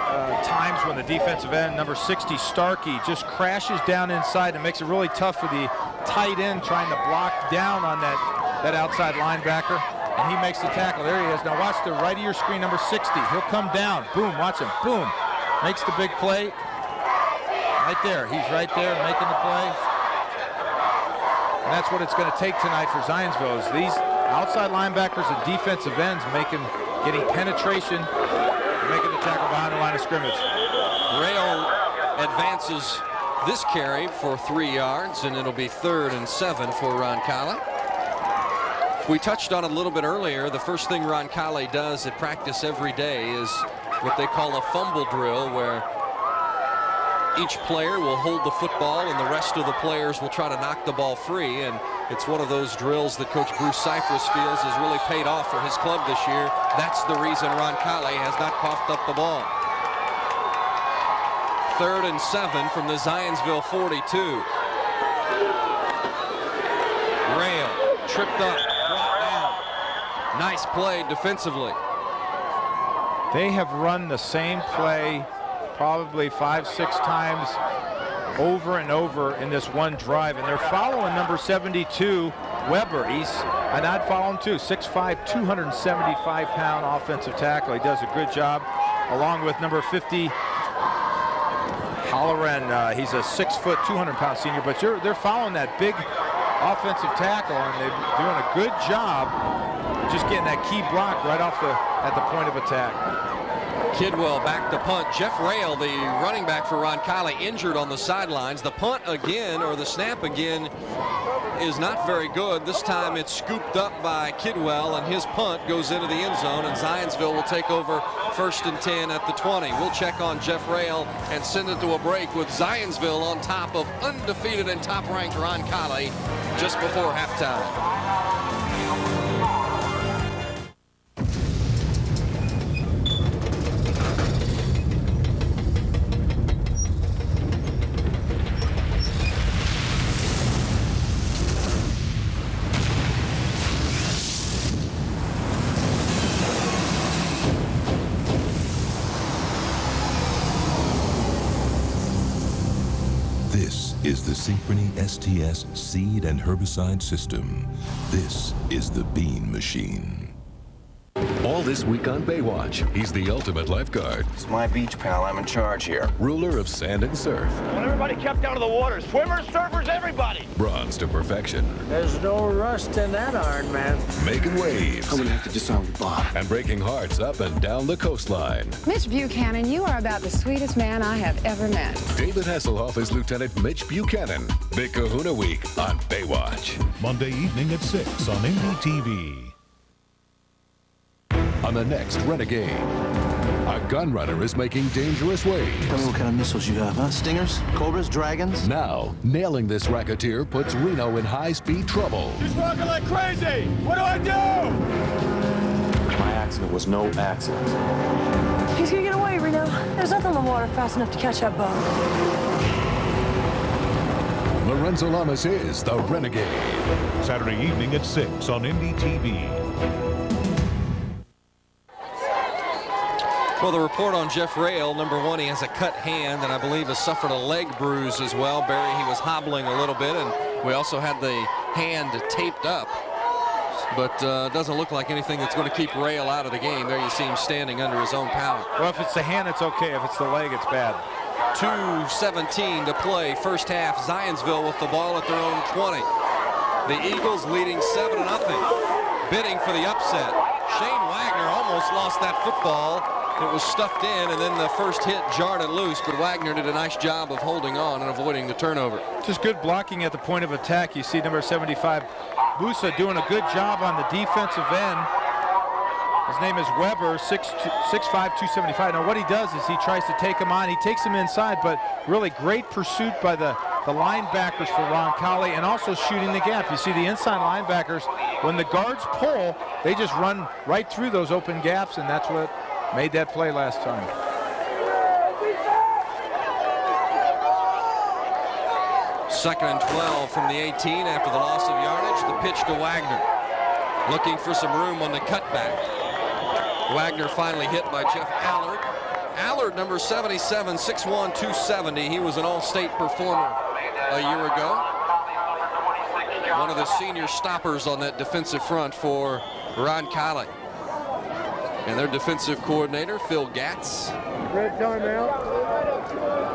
times when the defensive end, number 60, Starkey, just crashes down inside and makes it really tough for the tight end trying to block down on that outside linebacker. And he makes the tackle. There he is. Now watch the right of your screen, number 60. He'll come down. Boom, watch him. Boom. Makes the big play. Right there. He's right there making the play. And that's what it's going to take tonight for Zionsville, is these outside linebackers and defensive ends getting penetration, making the tackle behind the line of scrimmage. Rail advances this carry for 3 yards, and it'll be 3rd and 7 for Roncalli. We touched on it a little bit earlier. The first thing Roncalli does at practice every day is what they call a fumble drill, where each player will hold the football and the rest of the players will try to knock the ball free. And it's one of those drills that Coach Bruce Cyphers feels has really paid off for his club this year. That's the reason Roncalli has not coughed up the ball. 3rd and 7 from the Zionsville 42. Rail tripped up. Nice play defensively. They have run the same play probably 5-6 times over and over in this one drive, and they're following number 72, Weber. And I'd follow him too. 6'5", 275-pound offensive tackle. He does a good job, along with number 50, Halloran. He's a 6 foot, 200-pound senior, but they're following that big offensive tackle, and they're doing a good job just getting that key block right off at the point of attack. Kidwell back to punt. Jeff Rail, the running back for Roncalli, injured on the sidelines. The punt again, or the snap again, is not very good. This time it's scooped up by Kidwell, and his punt goes into the end zone, and Zionsville will take over 1st and 10 at the 20. We'll check on Jeff Rail and send it to a break with Zionsville on top of undefeated and top-ranked Roncalli just before halftime. Is the Synchrony STS seed and herbicide system. This is the Bean Machine. All this week on Baywatch, he's the ultimate lifeguard. It's my beach, pal. I'm in charge here. Ruler of sand and surf. When everybody kept out of the water. Swimmers, surfers, everybody. Bronze to perfection. There's no rust in that iron, man. Making waves. I'm gonna have to disarm the bomb. And breaking hearts up and down the coastline. Mitch Buchanan, you are about the sweetest man I have ever met. David Hasselhoff is Lieutenant Mitch Buchanan. Big Kahuna Week on Baywatch. Monday evening at 6 on NDTV. On the next Renegade, a gun runner is making dangerous waves. Tell me what kind of missiles you have, huh? Stingers? Cobras? Dragons? Now, nailing this racketeer puts Reno in high-speed trouble. He's walking like crazy! What do I do? My accident was no accident. He's gonna get away, Reno. There's nothing in the water fast enough to catch that boat. Lorenzo Lamas is the Renegade. Saturday evening at 6 on NDTV. Well, the report on Jeff Rail, number 1, he has a cut hand and I believe has suffered a leg bruise as well. Barry, he was hobbling a little bit, and we also had the hand taped up. But doesn't look like anything that's going to keep Rail out of the game. There you see him standing under his own power. Well, if it's the hand, it's okay. If it's the leg, it's bad. 2:17 to play, first half. Zionsville with the ball at their own 20. The Eagles leading 7-0, bidding for the upset. Shane Wagner almost lost that football. It was stuffed in, and then the first hit jarred it loose, but Wagner did a nice job of holding on and avoiding the turnover. Just good blocking at the point of attack. You see number 75, Busa, doing a good job on the defensive end. His name is Weber, 6'5", 275. Now what he does is he tries to take him on. He takes him inside, but really great pursuit by the the linebackers for Roncalli and also shooting the gap. You see the inside linebackers, when the guards pull, they just run right through those open gaps, and that's what made that play last time. Second and 12 from the 18 after the loss of yardage. The pitch to Wagner. Looking for some room on the cutback. Wagner finally hit by Jeff Allard. Allard, number 77, 6'1", 270. He was an all-state performer a year ago. One of the senior stoppers on that defensive front for Roncalli. And their defensive coordinator, Phil Gatz. Red timeout.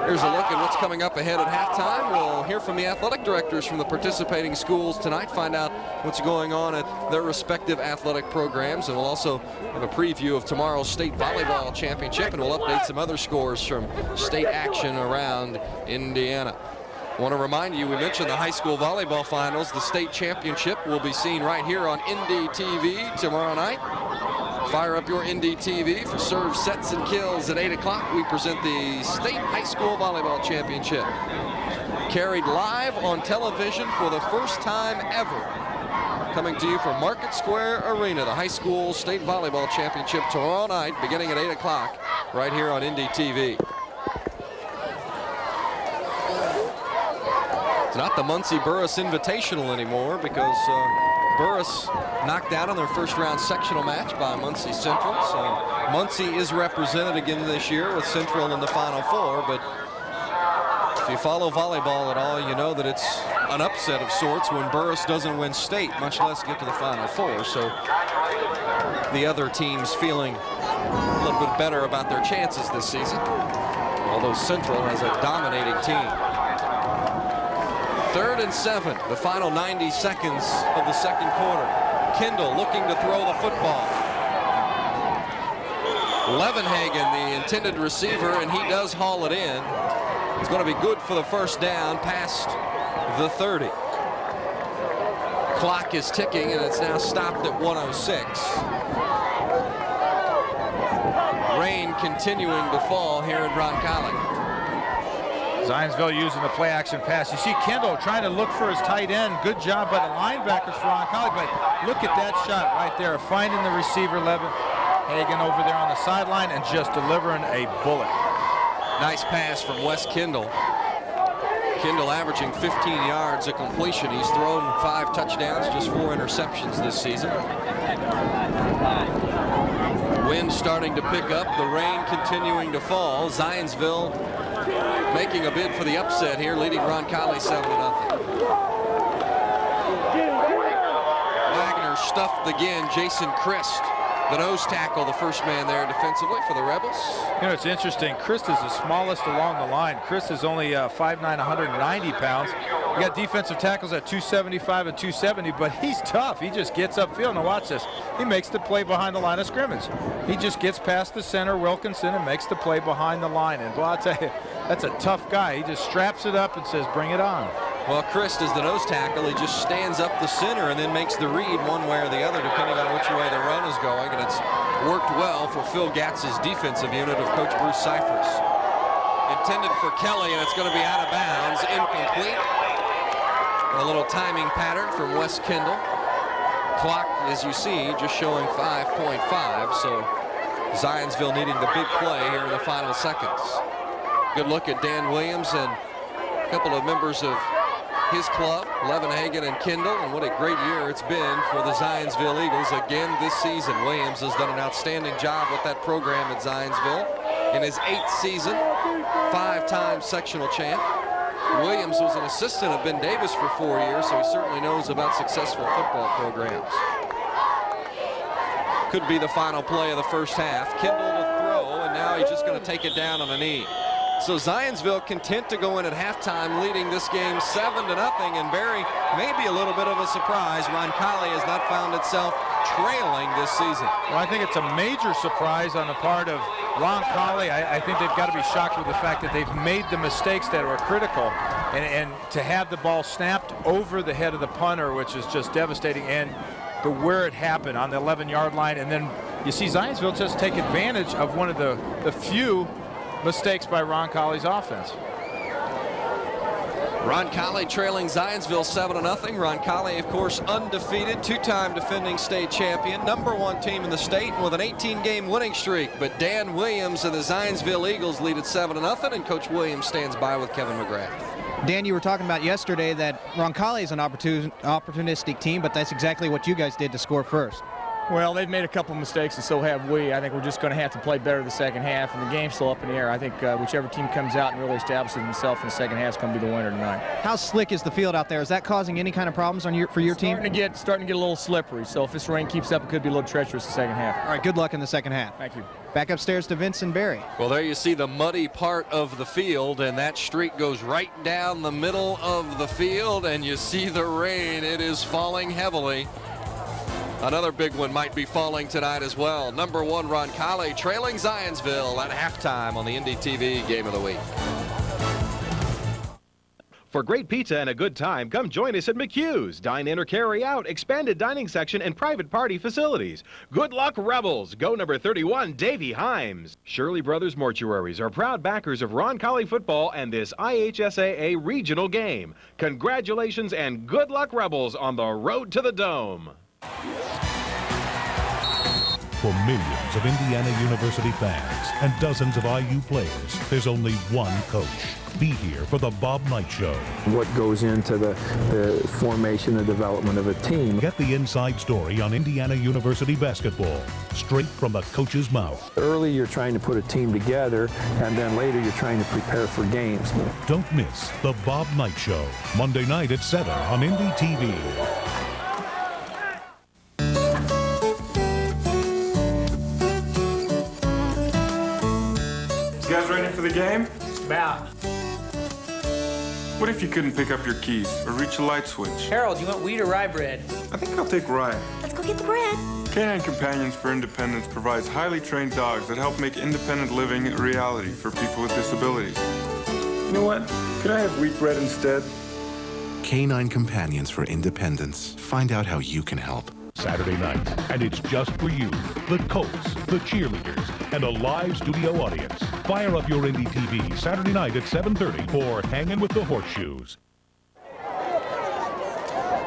Here's a look at what's coming up ahead at halftime. We'll hear from the athletic directors from the participating schools tonight, find out what's going on at their respective athletic programs, and we'll also have a preview of tomorrow's state volleyball championship, and we'll update some other scores from state action around Indiana. I want to remind you, we mentioned the high school volleyball finals. The state championship will be seen right here on Indy TV tomorrow night. Fire up your Indy TV for serve sets and kills at 8 o'clock. We present the State High School Volleyball Championship. Carried live on television for the first time ever. Coming to you from Market Square Arena, the High School State Volleyball Championship tomorrow night, beginning at 8 o'clock, right here on Indy TV. It's not the Muncie-Burris Invitational anymore because Burris knocked out on their first round sectional match by Muncie Central. So Muncie is represented again this year with Central in the Final Four. But if you follow volleyball at all, you know that it's an upset of sorts when Burris doesn't win state, much less get to the Final Four. So the other team's feeling a little bit better about their chances this season, although Central has a dominating team. 3rd and 7, the final 90 seconds of the second quarter. Kendall looking to throw the football. Levenhagen, the intended receiver, and he does haul it in. It's going to be good for the first down past the 30. Clock is ticking, and it's now stopped at 1:06. Rain continuing to fall here in Roncalli. Zionsville using the play action pass. You see Kendall trying to look for his tight end. Good job by the linebackers for Roncalli, but look at that shot right there, finding the receiver, Levenhagen, over there on the sideline and just delivering a bullet. Nice pass from Wes Kendall. Kendall averaging 15 yards a completion. He's thrown 5 touchdowns, just 4 interceptions this season. Wind starting to pick up, the rain continuing to fall. Zionsville making a bid for the upset here, leading Roncalli 7-0. Wagner stuffed again. Jason Christ, the nose tackle, the first man there defensively for the Rebels. You know, it's interesting. Christ is the smallest along the line. Christ is only 5'9", 190 pounds. You got defensive tackles at 275 and 270, but he's tough. He just gets upfield. Now watch this. He makes the play behind the line of scrimmage. He just gets past the center, Wilkinson, and makes the play behind the line. And boy, I'll tell you, that's a tough guy. He just straps it up and says, bring it on. Well, Christ is the nose tackle. He just stands up the center and then makes the read one way or the other, depending on which way the run is going. And it's worked well for Phil Gatz's defensive unit of Coach Bruce Cyphers. Intended for Kelly, and it's going to be out of bounds. Incomplete. A little timing pattern from Wes Kendall. Clock, as you see, just showing 5.5. So Zionsville needing the big play here in the final seconds. Good look at Dan Williams and a couple of members of his club, Levenhagen and Kendall, and what a great year it's been for the Zionsville Eagles again this season. Williams has done an outstanding job with that program at Zionsville. In his 8th season, 5-time sectional champ. Williams was an assistant of Ben Davis for 4 years, so he certainly knows about successful football programs. Could be the final play of the first half. Kendall to throw, and now he's just going to take it down on a knee. So Zionsville content to go in at halftime, leading this game 7-0, and Barry, maybe a little bit of a surprise. Roncalli has not found itself trailing this season. Well, I think it's a major surprise on the part of Roncalli. I think they've got to be shocked with the fact that they've made the mistakes that were critical, and to have the ball snapped over the head of the punter, which is just devastating, and where it happened on the 11-yard line. And then you see Zionsville just take advantage of one of the few mistakes by Roncalli's offense. Roncalli trailing Zionsville 7-0. Roncalli, of course, undefeated, two-time defending state champion, #1 team in the state, and with an 18-game winning streak. But Dan Williams and the Zionsville Eagles lead at 7-0, and Coach Williams stands by with Kevin McGrath. Dan, you were talking about yesterday that Roncalli is an opportunistic team, but that's exactly what you guys did to score first. Well, they've made a couple mistakes, and so have we. I think we're just going to have to play better the second half, and the game's still up in the air. I think whichever team comes out and really establishes themselves in the second half is going to be the winner tonight. How slick is the field out there? Is that causing any kind of problems for your team? Starting to get a little slippery, so if this rain keeps up, it could be a little treacherous the second half. All right, good luck in the second half. Thank you. Back upstairs to Vincent Berry. Well, there you see the muddy part of the field, and that streak goes right down the middle of the field, and you see the rain. It is falling heavily. Another big one might be falling tonight as well. #1 Roncalli trailing Zionsville at halftime on the NDTV Game of the Week. For great pizza and a good time, come join us at McHugh's. Dine in or carry out, expanded dining section, and private party facilities. Good luck, Rebels. Go number 31, Davey Himes. Shirley Brothers Mortuaries are proud backers of Roncalli football and this IHSAA regional game. Congratulations and good luck, Rebels, on the road to the Dome. For millions of Indiana University fans and dozens of IU players, there's only one coach. Be here for the Bob Knight Show. What goes into the formation and development of a team. Get the inside story on Indiana University basketball, straight from the coach's mouth. Early you're trying to put a team together, and then later you're trying to prepare for games. Don't miss the Bob Knight Show, Monday night at 7 on NDTV. You guys ready for the game? About. What if you couldn't pick up your keys or reach a light switch? Harold, you want wheat or rye bread? I think I'll take rye. Let's go get the bread. Canine Companions for Independence provides highly trained dogs that help make independent living a reality for people with disabilities. You know what? Could I have wheat bread instead? Canine Companions for Independence. Find out how you can help. Saturday night, and it's just for you, the Colts, the cheerleaders, and a live studio audience. Fire up your NDTV Saturday night at 7:30 for Hanging with the Horseshoes.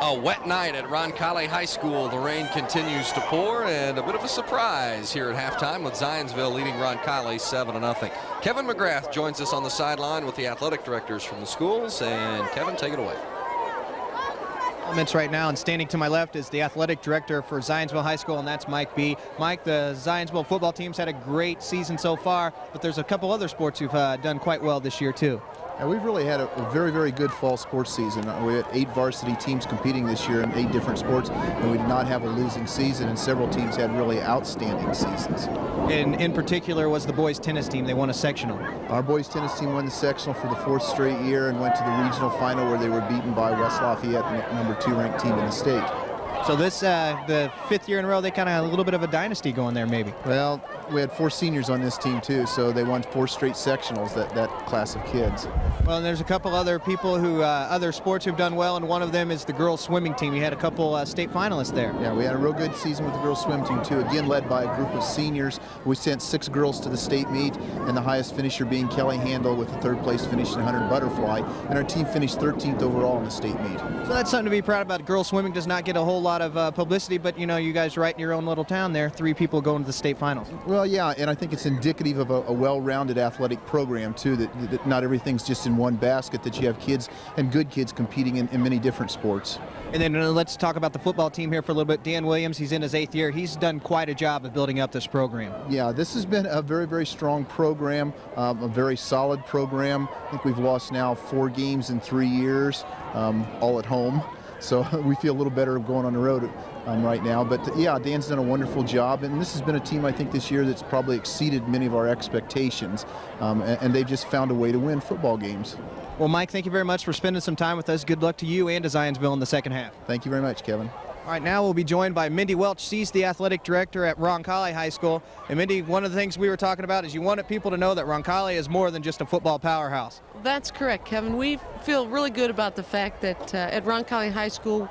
A wet night at Roncalli High School. The rain continues to pour, and a bit of a surprise here at halftime with Zionsville leading Roncalli 7-0. Kevin McGrath joins us on the sideline with the athletic directors from the schools, and Kevin, take it away. Right now, and standing to my left is the athletic director for Zionsville High School, and that's Mike B. Mike, the Zionsville football team's had a great season so far, but there's a couple other sports who've done quite well this year too. And we've really had a very, very good fall sports season. We had 8 varsity teams competing this year in 8 different sports, and we did not have a losing season, and several teams had really outstanding seasons. And in particular was the boys tennis team. They won a sectional. Our boys tennis team won the sectional for the 4th straight year and went to the regional final where they were beaten by West Lafayette, the #2 ranked team in the state. So this, the 5th year in a row, they kind of had a little bit of a dynasty going there, maybe. Well, we had 4 seniors on this team too, so they won 4 straight sectionals, that class of kids. Well, and there's a couple other people who, other sports who've done well, and one of them is the girls swimming team. You had a couple state finalists there. Yeah, we had a real good season with the girls swim team too, again led by a group of seniors. We sent 6 girls to the state meet, and the highest finisher being Kelly Handel with the 3rd place finish in 100 butterfly, and our team finished 13th overall in the state meet. So that's something to be proud about. Girls swimming does not get a whole lot of publicity, but you know, you guys right in your own little town there, 3 people going to the state finals. Well, yeah, and I think it's indicative of a well-rounded athletic program too, that not everything's just in one basket, that you have kids and good kids competing in many different sports. And then let's talk about the football team here for a little bit. Dan Williams, he's in his 8th year. He's done quite a job of building up this program. Yeah, this has been a very, very strong program, a very solid program. I think we've lost now 4 games in 3 years, all at home. So we feel a little better going on the road right now. But yeah, Dan's done a wonderful job, and this has been a team I think this year that's probably exceeded many of our expectations, and they've just found a way to win football games. Well, Mike, thank you very much for spending some time with us. Good luck to you and to Zionsville in the second half. Thank you very much, Kevin. All right, now we'll be joined by Mindy Welch. She's the athletic director at Roncalli High School. And Mindy, one of the things we were talking about is you wanted people to know that Roncalli is more than just a football powerhouse. That's correct, Kevin. We feel really good about the fact that at Roncalli High School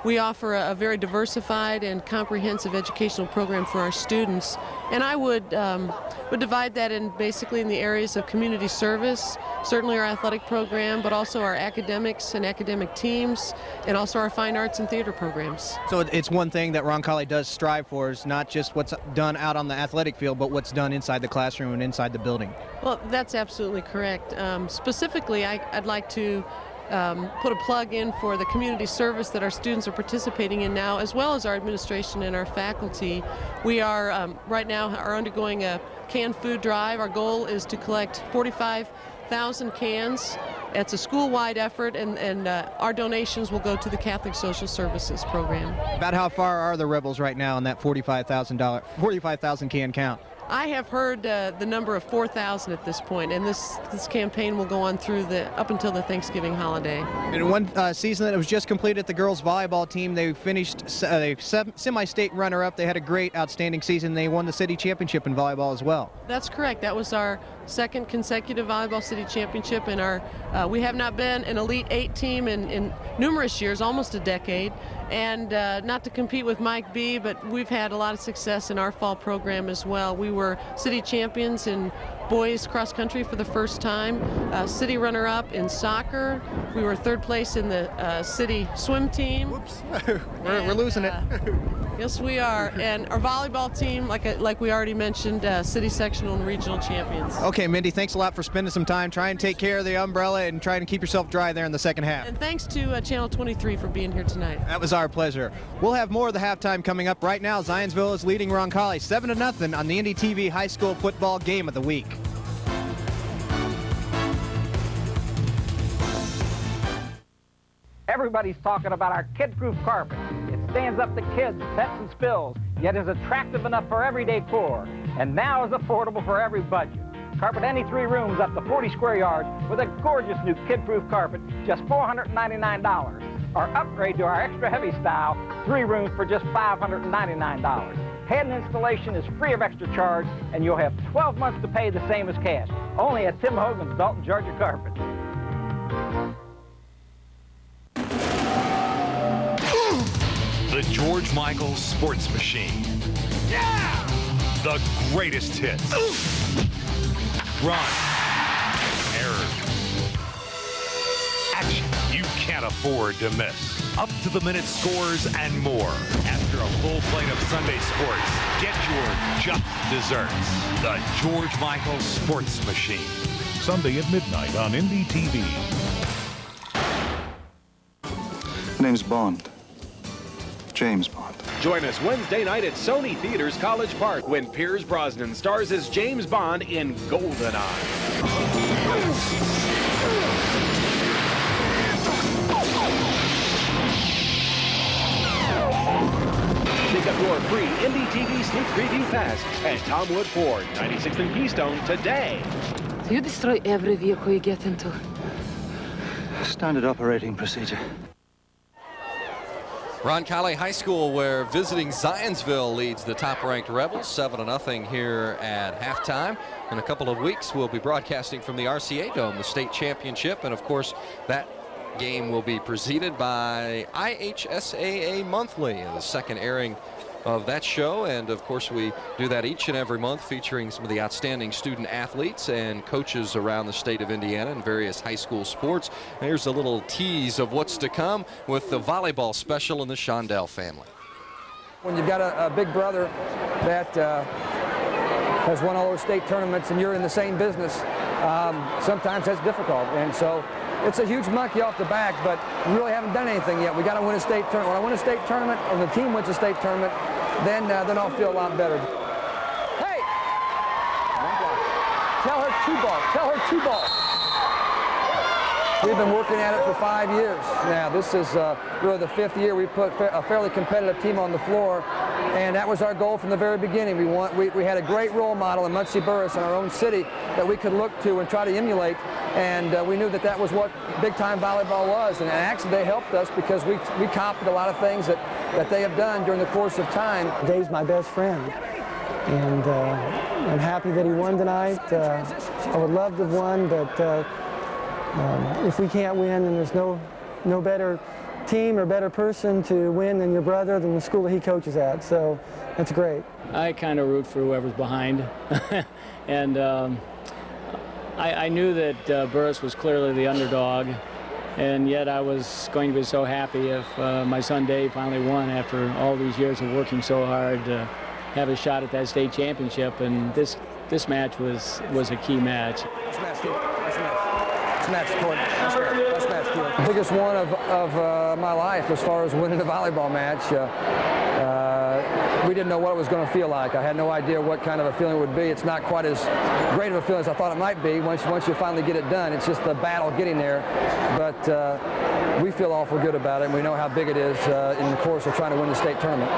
we offer a very diversified and comprehensive educational program for our students. And I would divide that in basically in the areas of community service, certainly our athletic program, but also our academics and academic teams, and also our fine arts and theater programs. So it's one thing that Roncalli does strive for is not just what's done out on the athletic field, but what's done inside the classroom and inside the building. Well, that's absolutely correct. Specifically, I'd like to put a plug in for the community service that our students are participating in now, as well as our administration and our faculty. We are right now are undergoing a canned food drive. Our goal is to collect 45,000 cans. It's a school-wide effort, and our donations will go to the Catholic Social Services program. About how far are the Rebels right now on that $45,000 can count? I have heard the number of 4,000 at this point, and this campaign will go on through up until the Thanksgiving holiday. In one season that was just completed, the girls volleyball team, they finished semi-state runner-up. They had a great, outstanding season. They won the city championship in volleyball as well. That's correct. That was our second consecutive volleyball city championship, and we have not been an Elite 8 team in numerous years, almost a decade. And not to compete with Mike B, but we've had a lot of success in our fall program as well. We were city champions in boys cross country for the first time, city runner-up in soccer. We were third place in the city swim team. Whoops, we're losing it. Yes, we are. And our volleyball team, like we already mentioned, city sectional and regional champions. Okay, Mindy, thanks a lot for spending some time. Try and take care of the umbrella and try and keep yourself dry there in the second half. And thanks to Channel 23 for being here tonight. That was our pleasure. We'll have more of the halftime coming up. Right now, Zionsville is leading Roncalli 7-0 on the Indy TV High School Football Game of the Week. Everybody's talking about our kid-proof carpet. It stands up to kids, pets, and spills, yet is attractive enough for everyday decor, and now is affordable for every budget. Carpet any 3 rooms up to 40 square yards with a gorgeous new kid-proof carpet, just $499. Or upgrade to our extra heavy style, 3 rooms for just $599. Hand installation is free of extra charge, and you'll have 12 months to pay the same as cash. Only at Tim Hogan's Dalton, Georgia Carpets. The George Michael Sports Machine. Yeah! The greatest hits. Run. Error. Action you can't afford to miss. Up-to-the-minute scores and more. After a full plate of Sunday sports, get your just desserts. The George Michael Sports Machine. Sunday at midnight on Indy TV. My name's Bond. James Bond. Join us Wednesday night at Sony Theaters College Park when Pierce Brosnan stars as James Bond in GoldenEye. Pick up your free Indy TV sneak preview pass at Tom Wood Ford, 96th and Keystone today. Do you destroy every vehicle you get into? Standard operating procedure. Roncalli High School, where visiting Zionsville leads the top-ranked Rebels 7-0 here at halftime. In a couple of weeks, we'll be broadcasting from the RCA Dome, the state championship, and of course, that game will be preceded by IHSAA Monthly, the second airing of that show. And of course, we do that each and every month, featuring some of the outstanding student athletes and coaches around the state of Indiana in various high school sports. Here's a little tease of what's to come with the volleyball special in the Shondell family. When you've got a big brother that has won all those state tournaments and you're in the same business, sometimes that's difficult. And so it's a huge monkey off the back, but we really haven't done anything yet. We got to win a state tournament. When I win a state tournament, or the team wins a state tournament, then I'll feel a lot better. Hey! Tell her 2 ball. Tell her 2 ball. We've been working at it for 5 years now. This is really the 5th year we put a fairly competitive team on the floor, and that was our goal from the very beginning. We had a great role model in Muncie Burris in our own city that we could look to and try to emulate, and we knew that was what big-time volleyball was. And actually they helped us because we copied a lot of things that they have done during the course of time. Dave's my best friend, and I'm happy that he won tonight. I would love to have won, but if we can't win, then there's no better team or better person to win than your brother than the school that he coaches at. So that's great. I kind of root for whoever's behind. And I knew that Burris was clearly the underdog. And yet I was going to be so happy if my son Dave finally won after all these years of working so hard to have a shot at that state championship. And this match was a key match. The biggest one of my life as far as winning a volleyball match. We didn't know what it was going to feel like. I had no idea what kind of a feeling it would be. It's not quite as great of a feeling as I thought it might be once you finally get it done. It's just the battle getting there. But we feel awful good about it, and we know how big it is in the course of trying to win the state tournament.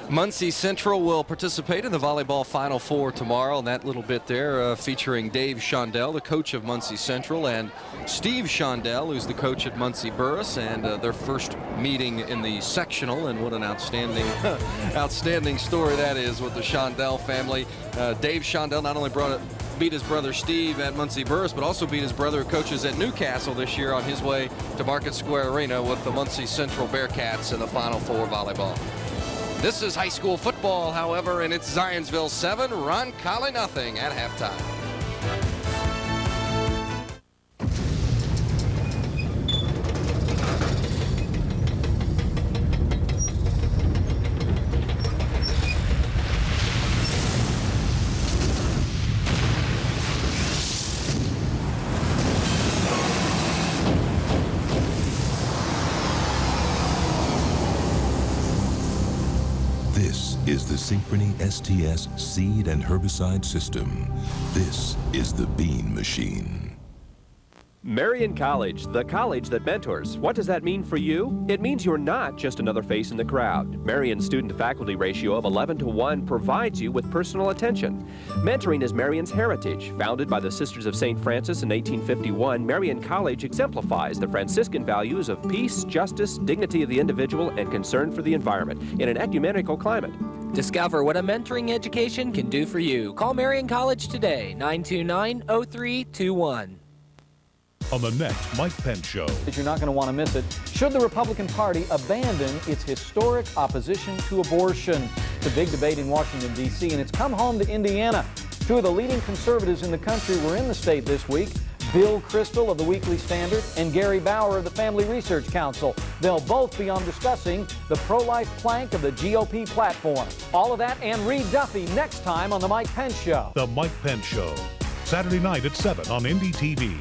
Muncie Central will participate in the volleyball Final Four tomorrow, and that little bit there featuring Dave Shondell, the coach of Muncie Central, and Steve Shondell, who's the coach at Muncie Burris, and their first meeting in the sectional. And what an outstanding story that is with the Shondell family. Dave Shondell not only beat his brother Steve at Muncie Burris, but also beat his brother who coaches at Newcastle this year on his way to Market Square Arena with the Muncie Central Bearcats in the Final Four volleyball. This is high school football, however, and it's Zionsville 7, Roncalli nothing at halftime. This is the Synchrony STS seed and herbicide system. This is the Bean Machine. Marion College, the college that mentors. What does that mean for you? It means you're not just another face in the crowd. Marion's student-to-faculty ratio of 11:1 provides you with personal attention. Mentoring is Marion's heritage. Founded by the Sisters of St. Francis in 1851, Marion College exemplifies the Franciscan values of peace, justice, dignity of the individual, and concern for the environment in an ecumenical climate. Discover what a mentoring education can do for you. Call Marion College today, 929-0321. On the next Mike Pence Show. You're not going to want to miss it. Should the Republican Party abandon its historic opposition to abortion? It's a big debate in Washington, D.C., and it's come home to Indiana. Two of the leading conservatives in the country were in the state this week. Bill Kristol of the Weekly Standard and Gary Bauer of the Family Research Council. They'll both be on discussing the pro-life plank of the GOP platform. All of that and Reed Duffy next time on The Mike Pence Show. The Mike Pence Show, Saturday night at 7 on NDTV.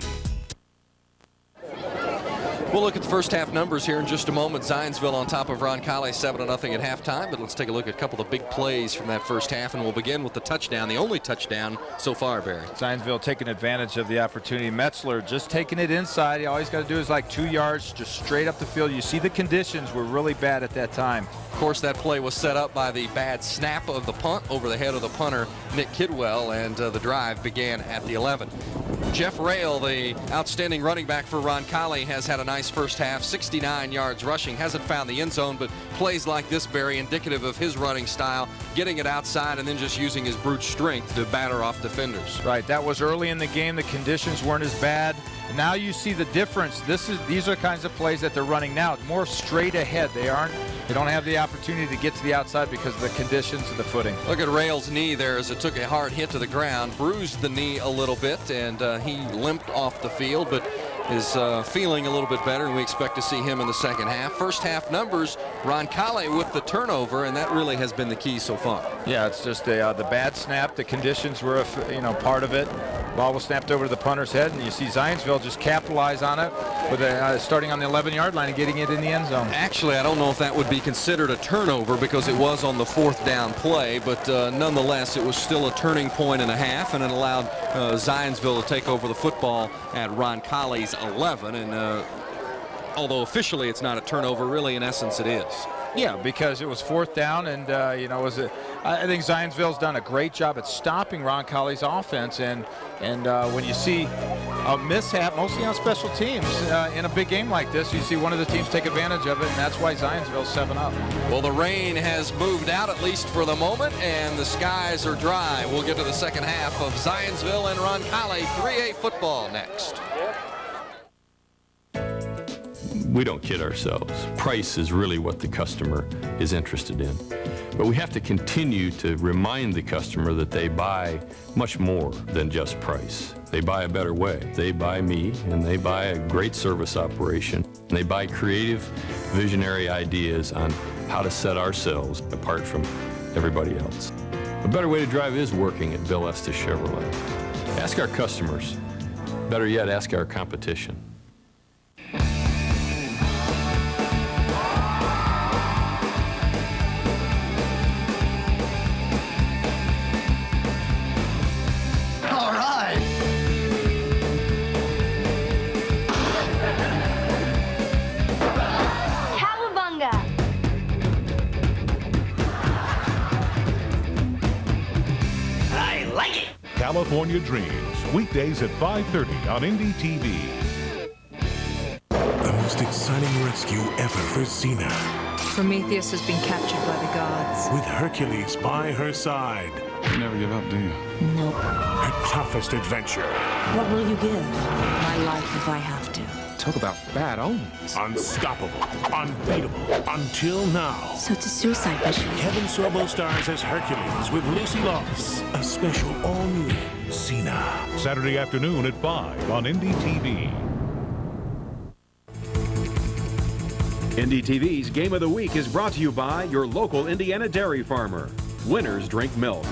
We'll look at the first half numbers here in just a moment. Zionsville on top of Roncalli 7-0 at halftime, but let's take a look at a couple of big plays from that first half, and we'll begin with the touchdown, the only touchdown so far, Barry. Zionsville taking advantage of the opportunity. Metzler just taking it inside. All he's got to do is like 2 yards, just straight up the field. You see the conditions were really bad at that time. Of course, that play was set up by the bad snap of the punt over the head of the punter, Nick Kidwell, and the drive began at the 11. Jeff Rail, the outstanding running back for Roncalli, has had a nice first half, 69 yards rushing, hasn't found the end zone, but plays like this, Barry, indicative of his running style, getting it outside and then just using his brute strength to batter off defenders. Right, that was early in the game. The conditions weren't as bad. Now you see the difference. These are kinds of plays that they're running now. More straight ahead. They don't have the opportunity to get to the outside because of the conditions of the footing. Look at Rail's knee there as it took a hard hit to the ground, bruised the knee a little bit, and he limped off the field, but is feeling a little bit better, and we expect to see him in the second half. First half numbers, Roncalli with the turnover, and that really has been the key so far. Yeah, it's just the bad snap. The conditions were part of it. Ball was snapped over to the punter's head, and you see Zionsville just capitalize on it with starting on the 11-yard line and getting it in the end zone. Actually, I don't know if that would be considered a turnover because it was on the fourth down play, but nonetheless, it was still a turning point and a half, and it allowed Zionsville to take over the football at Roncalli's 11. And although officially it's not a turnover, really in essence it is. Yeah, because it was fourth down, and I think Zionsville's done a great job at stopping Roncalli's offense, and when you see a mishap, mostly on special teams, in a big game like this, you see one of the teams take advantage of it, and that's why Zionsville's 7-up. Well, the rain has moved out, at least for the moment, and the skies are dry. We'll get to the second half of Zionsville and Roncalli 3A football next. We don't kid ourselves. Price is really what the customer is interested in. But we have to continue to remind the customer that they buy much more than just price. They buy a better way. They buy me, and they buy a great service operation. And they buy creative, visionary ideas on how to set ourselves apart from everybody else. A better way to drive is working at Bill Estes Chevrolet. Ask our customers. Better yet, ask our competition. California Dreams, weekdays at 5:30 on Indy TV. The most exciting rescue ever for Xena. Prometheus has been captured by the gods. With Hercules by her side. You never give up, do you? Nope. Her toughest adventure. What will you give? My life if I have to. Talk about bad omens. Unstoppable, unbeatable, until now. So it's a suicide mission. Kevin Sorbo stars as Hercules with Lucy Lawless. A special all-new Xena. Saturday afternoon at 5 on Indy TV. Indy TV's Game of the Week is brought to you by your local Indiana dairy farmer. Winners drink milk.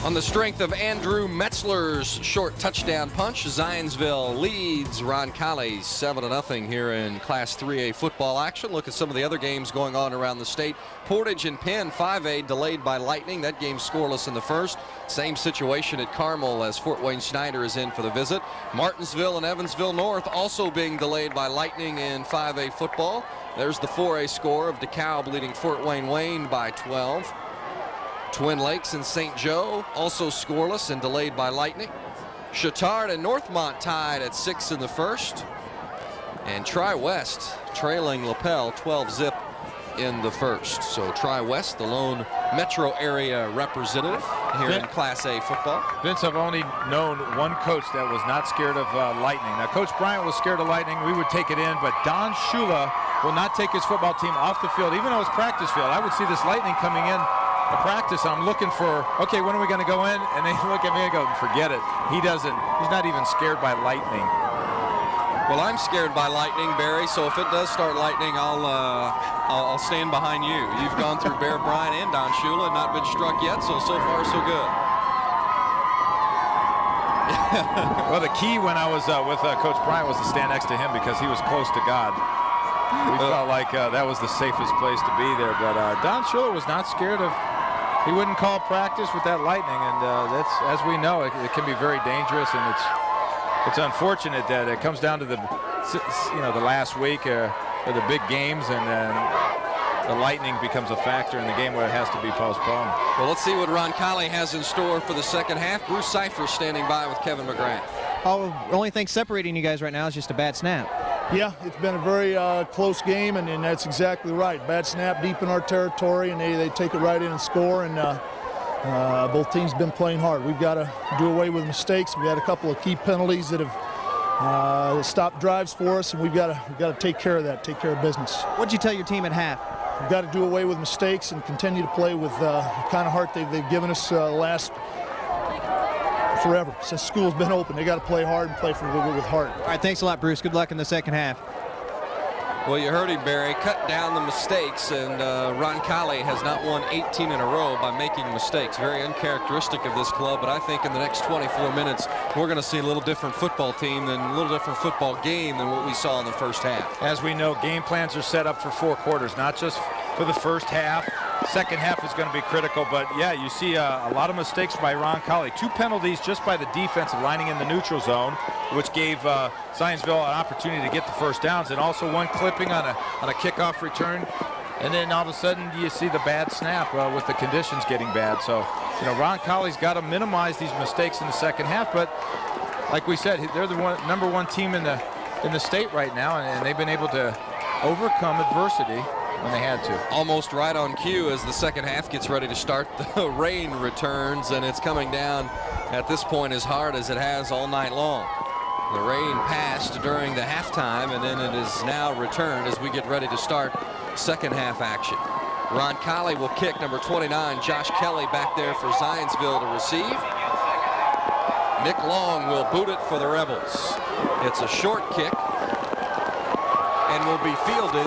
On the strength of Andrew Metzler's short touchdown punch, Zionsville leads Roncalli 7-0 here in Class 3A football action. Look at some of the other games going on around the state. Portage and Penn 5A delayed by lightning. That game scoreless in the first. Same situation at Carmel as Fort Wayne Schneider is in for the visit. Martinsville and Evansville North also being delayed by lightning in 5A football. There's the 4A score of DeKalb leading Fort Wayne by 12. Twin Lakes and St. Joe also scoreless and delayed by lightning. Chatard and Northmont tied at 6 in the first. And Tri-West trailing Lapel 12-zip in the first. So Tri-West, the lone metro area representative here in Class A football. Vince, I've only known one coach that was not scared of lightning. Now, Coach Bryant was scared of lightning. We would take it in, but Don Shula will not take his football team off the field, even though it's practice field. I would see this lightning coming in a practice. I'm looking for, okay, when are we going to go in? And they look at me and go, forget it. He's not even scared by lightning. Well, I'm scared by lightning, Barry, so if it does start lightning, I'll stand behind you. You've gone through Bear Bryant and Don Shula and not been struck yet, so far so good. Well, the key when I was with Coach Bryant was to stand next to him because he was close to God. We felt like that was the safest place to be there, but Don Shula was not scared of. He wouldn't call practice with that lightning, and that's, as we know, it can be very dangerous, and it's unfortunate that it comes down to the last week or the big games, and then the lightning becomes a factor in the game where it has to be postponed. Well, let's see what Roncalli has in store for the second half. Bruce Cipher standing by with Kevin McGrath. The only thing separating you guys right now is just a bad snap. Yeah, it's been a very close game, and that's exactly right. Bad snap deep in our territory, and they take it right in and score, and both teams have been playing hard. We've got to do away with mistakes. We had a couple of key penalties that have stopped drives for us, and we've got to take care of that, take care of business. What'd you tell your team at half? We've got to do away with mistakes and continue to play with the kind of heart they've given us last forever. Since school's been open, they got to play hard and play with heart. All right, thanks a lot, Bruce. Good luck in the second half. Well, you heard him, Barry. Cut down the mistakes, and Roncalli has not won 18 in a row by making mistakes. Very uncharacteristic of this club, but I think in the next 24 minutes, we're going to see a little different football team and a little different football game than what we saw in the first half. As we know, game plans are set up for 4 quarters, not just for the first half. Second half is going to be critical, but yeah, you see a lot of mistakes by Roncalli. 2 penalties just by the defensive lining in the neutral zone, which gave Zionsville an opportunity to get the first downs, and also 1 clipping on a kickoff return. And then all of a sudden you see the bad snap with the conditions getting bad. So, Roncalli's got to minimize these mistakes in the second half, but like we said, they're the number 1 team in the state right now, and they've been able to overcome adversity when they had to. Almost right on cue as the second half gets ready to start. The rain returns, and it's coming down at this point as hard as it has all night long. The rain passed during the halftime, and then it is now returned as we get ready to start second half action. Roncalli will kick. Number 29, Josh Kelly, back there for Zionsville to receive. Nick Long will boot it for the Rebels. It's a short kick and will be fielded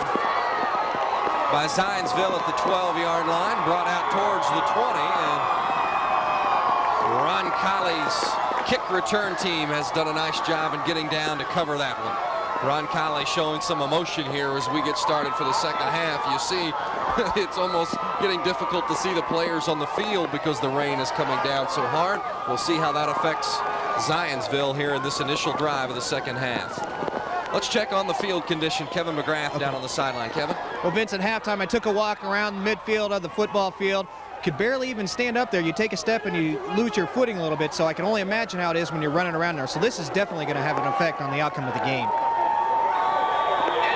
by Zionsville at the 12-yard line, brought out towards the 20, and Roncalli's kick return team has done a nice job in getting down to cover that one. Roncalli showing some emotion here as we get started for the second half. You see, it's almost getting difficult to see the players on the field because the rain is coming down so hard. We'll see how that affects Zionsville here in this initial drive of the second half. Let's check on the field condition. Kevin McGrath down on the sideline. Kevin? Well, Vince, at halftime, I took a walk around the midfield of the football field. Could barely even stand up there. You take a step and you lose your footing a little bit, so I can only imagine how it is when you're running around there. So this is definitely going to have an effect on the outcome of the game.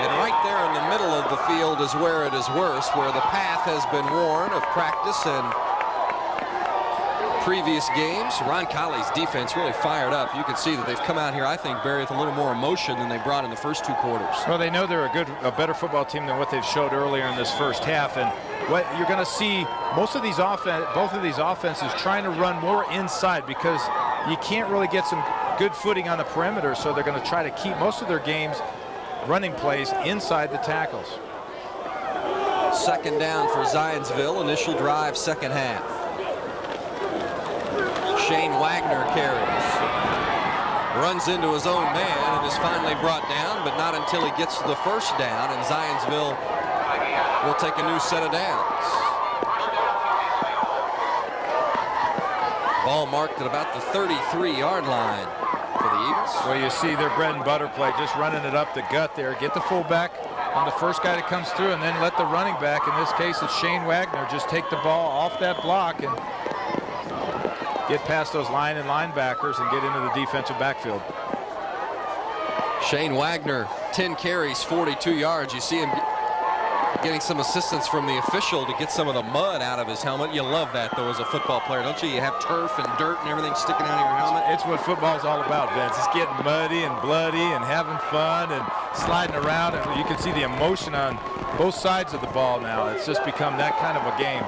And right there in the middle of the field is where it is worse, where the path has been worn of practice and previous games. Roncalli's defense really fired up. You can see that they've come out here, I think, Barry, with a little more emotion than they brought in the first two quarters. Well, they know they're a better football team than what they've showed earlier in this first half. And what you're going to see, both of these offenses trying to run more inside because you can't really get some good footing on the perimeter. So they're going to try to keep most of their games running plays inside the tackles. Second down for Zionsville. Initial drive, second half. Shane Wagner carries. Runs into his own man and is finally brought down, but not until he gets to the first down, and Zionsville will take a new set of downs. Ball marked at about the 33-yard line for the Eagles. Well, you see their bread and butter play, just running it up the gut there. Get the fullback on the first guy that comes through, and then let the running back, in this case it's Shane Wagner, just take the ball off that block and get past those line and linebackers and get into the defensive backfield. Shane Wagner, 10 carries, 42 yards. You see him getting some assistance from the official to get some of the mud out of his helmet. You love that, though, as a football player, don't you? You have turf and dirt and everything sticking out of your helmet. It's what football's all about, Vince. It's getting muddy and bloody and having fun and sliding around. And you can see the emotion on both sides of the ball now. It's just become that kind of a game.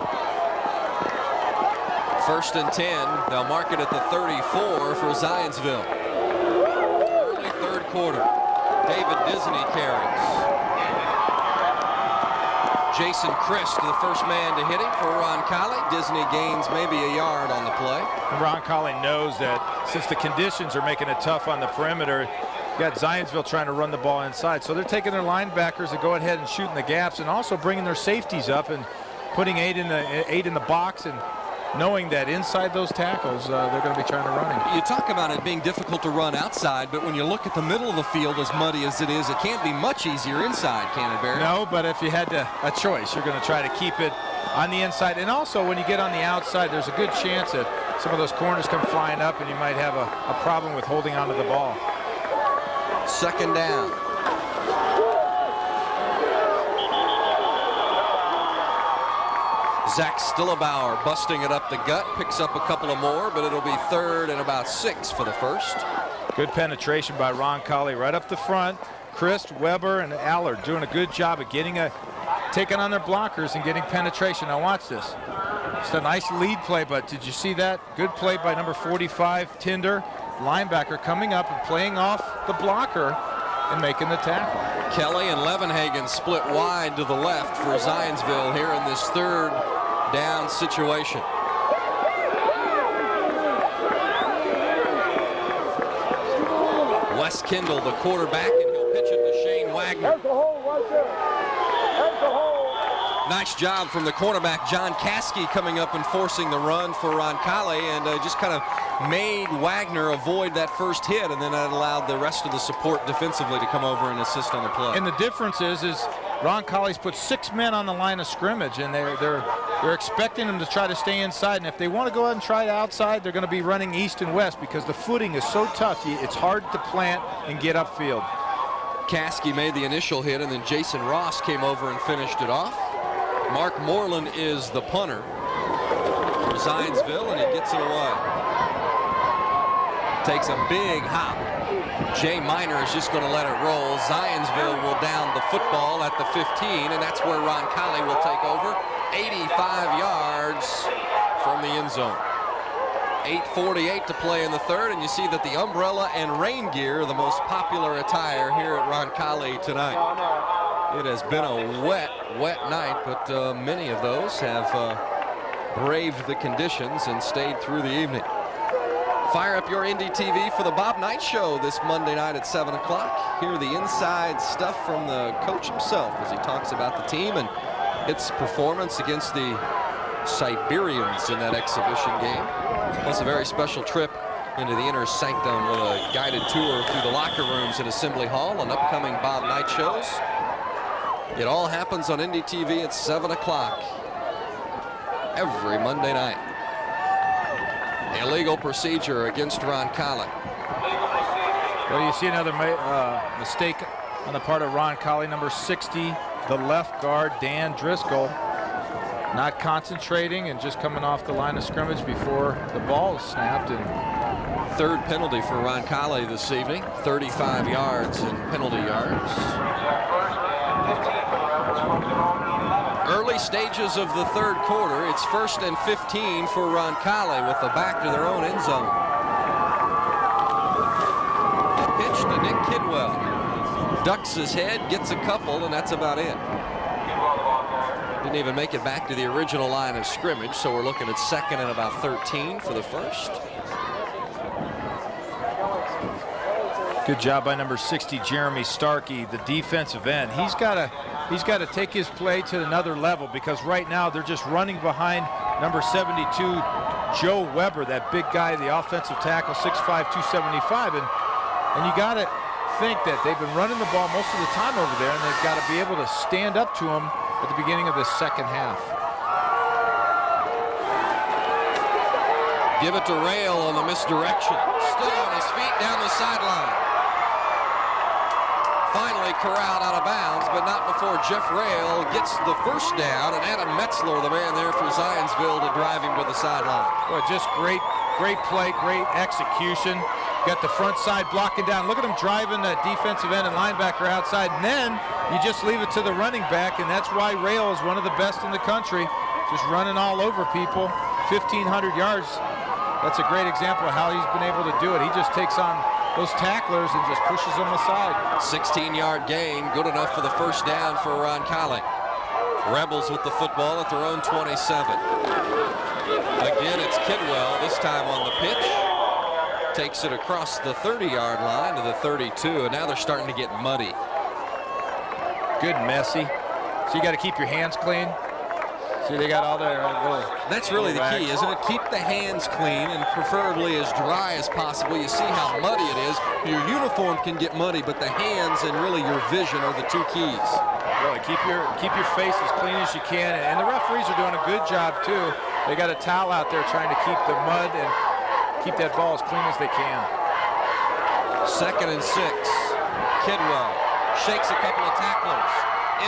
First and 10. They'll mark it at the 34 for Zionsville. Early third quarter. David Disney carries. Jason Christ, the first man to hit him for Roncalli. Disney gains maybe a yard on the play. And Roncalli knows that since the conditions are making it tough on the perimeter, you got Zionsville trying to run the ball inside. So they're taking their linebackers to go ahead and shoot in the gaps, and also bringing their safeties up and putting eight in the box, and knowing that inside those tackles, they're going to be trying to run him. You talk about it being difficult to run outside, but when you look at the middle of the field, as muddy as it is, it can't be much easier inside, can it, Barry? No, but if you had a choice, you're going to try to keep it on the inside. And also, when you get on the outside, there's a good chance that some of those corners come flying up, and you might have a problem with holding onto the ball. Second down. Zach Stillebauer busting it up the gut, picks up a couple of more, but it'll be third and about 6 for the first. Good penetration by Roncalli right up the front. Christ, Weber, and Allard doing a good job of taking on their blockers and getting penetration. Now watch this. It's a nice lead play, but did you see that? Good play by number 45, Tinder, linebacker, coming up and playing off the blocker and making the tackle. Kelly and Levenhagen split wide to the left for Zionsville here in this third down situation. Wes Kendall, the quarterback, and he'll pitch it to Shane Wagner. Nice job from the cornerback, John Caskey, coming up and forcing the run for Roncalli, and just kind of made Wagner avoid that first hit, and then that allowed the rest of the support defensively to come over and assist on the play. And the difference is Roncalli's put 6 men on the line of scrimmage, and they're expecting them to try to stay inside. And if they want to go out and try it outside, they're going to be running east and west because the footing is so tough. It's hard to plant and get upfield. Caskey made the initial hit, and then Jason Ross came over and finished it off. Mark Moreland is the punter for Zionsville, and he gets it away. takes a big hop. Jay Miner is just going to let it roll. Zionsville will down the football at the 15, and that's where Ron Colley will take over. 85 yards from the end zone. 8:48 to play in the third, and you see that the umbrella and rain gear are the most popular attire here at Ron Colley tonight. It has been a wet night, but many of those have braved the conditions and stayed through the evening. Fire up your Indy TV for the Bob Knight Show this Monday night at 7 o'clock. Hear the inside stuff from the coach himself as he talks about the team and its performance against the Siberians in that exhibition game. Plus a very special trip into the inner sanctum with a guided tour through the locker rooms at Assembly Hall and upcoming Bob Knight shows. It all happens on Indy TV at 7 o'clock every Monday night. Illegal procedure against Ron Colley. Well, you see another mistake on the part of Ron Colley, number 60, the left guard, Dan Driscoll. Not concentrating and just coming off the line of scrimmage before the ball is snapped. And third penalty for Ron Colley this evening, 35 yards in penalty yards. Early stages of the third quarter, it's 1st and 15 for Ron Colley with the back to their own end zone. Pitch to Nick Kidwell. Ducks his head, gets a couple, and that's about it. Didn't even make it back to the original line of scrimmage, so we're looking at 2nd and about 13 for the first. Good job by number 60, Jeremy Starkey, the defensive end. He's got to take his play to another level because right now they're just running behind number 72, Joe Weber, that big guy, the offensive tackle, 6'5", 275, and you got to think that they've been running the ball most of the time over there, and they've got to be able to stand up to him at the beginning of the second half. Give it to Rail on the misdirection. Still on his feet down the sideline. Finally corralled out of bounds, but not before Jeff Rail gets the first down, and Adam Metzler, the man there for Zionsville, to drive him to the sideline. Well, just great play, great execution. Got the front side blocking down. Look at him driving that defensive end and linebacker outside, and then you just leave it to the running back, and that's why Rail is one of the best in the country, just running all over people. 1,500 yards. That's a great example of how he's been able to do it. He just takes on those tacklers and just pushes them aside. 16-yard gain, good enough for the first down for Ron Colley. Rebels with the football at their own 27. Again, it's Kidwell, this time on the pitch. Takes it across the 30-yard line to the 32, and now they're starting to get muddy. Good messy. So you got to keep your hands clean. See, they got all their little... That's really the key, isn't it? Keep the hands clean and preferably as dry as possible. You see how muddy it is. Your uniform can get muddy, but the hands and really your vision are the two keys. Really, keep your face as clean as you can, and the referees are doing a good job too. They got a towel out there trying to keep the mud and keep that ball as clean as they can. 2nd and 6. Kidwell shakes a couple of tacklers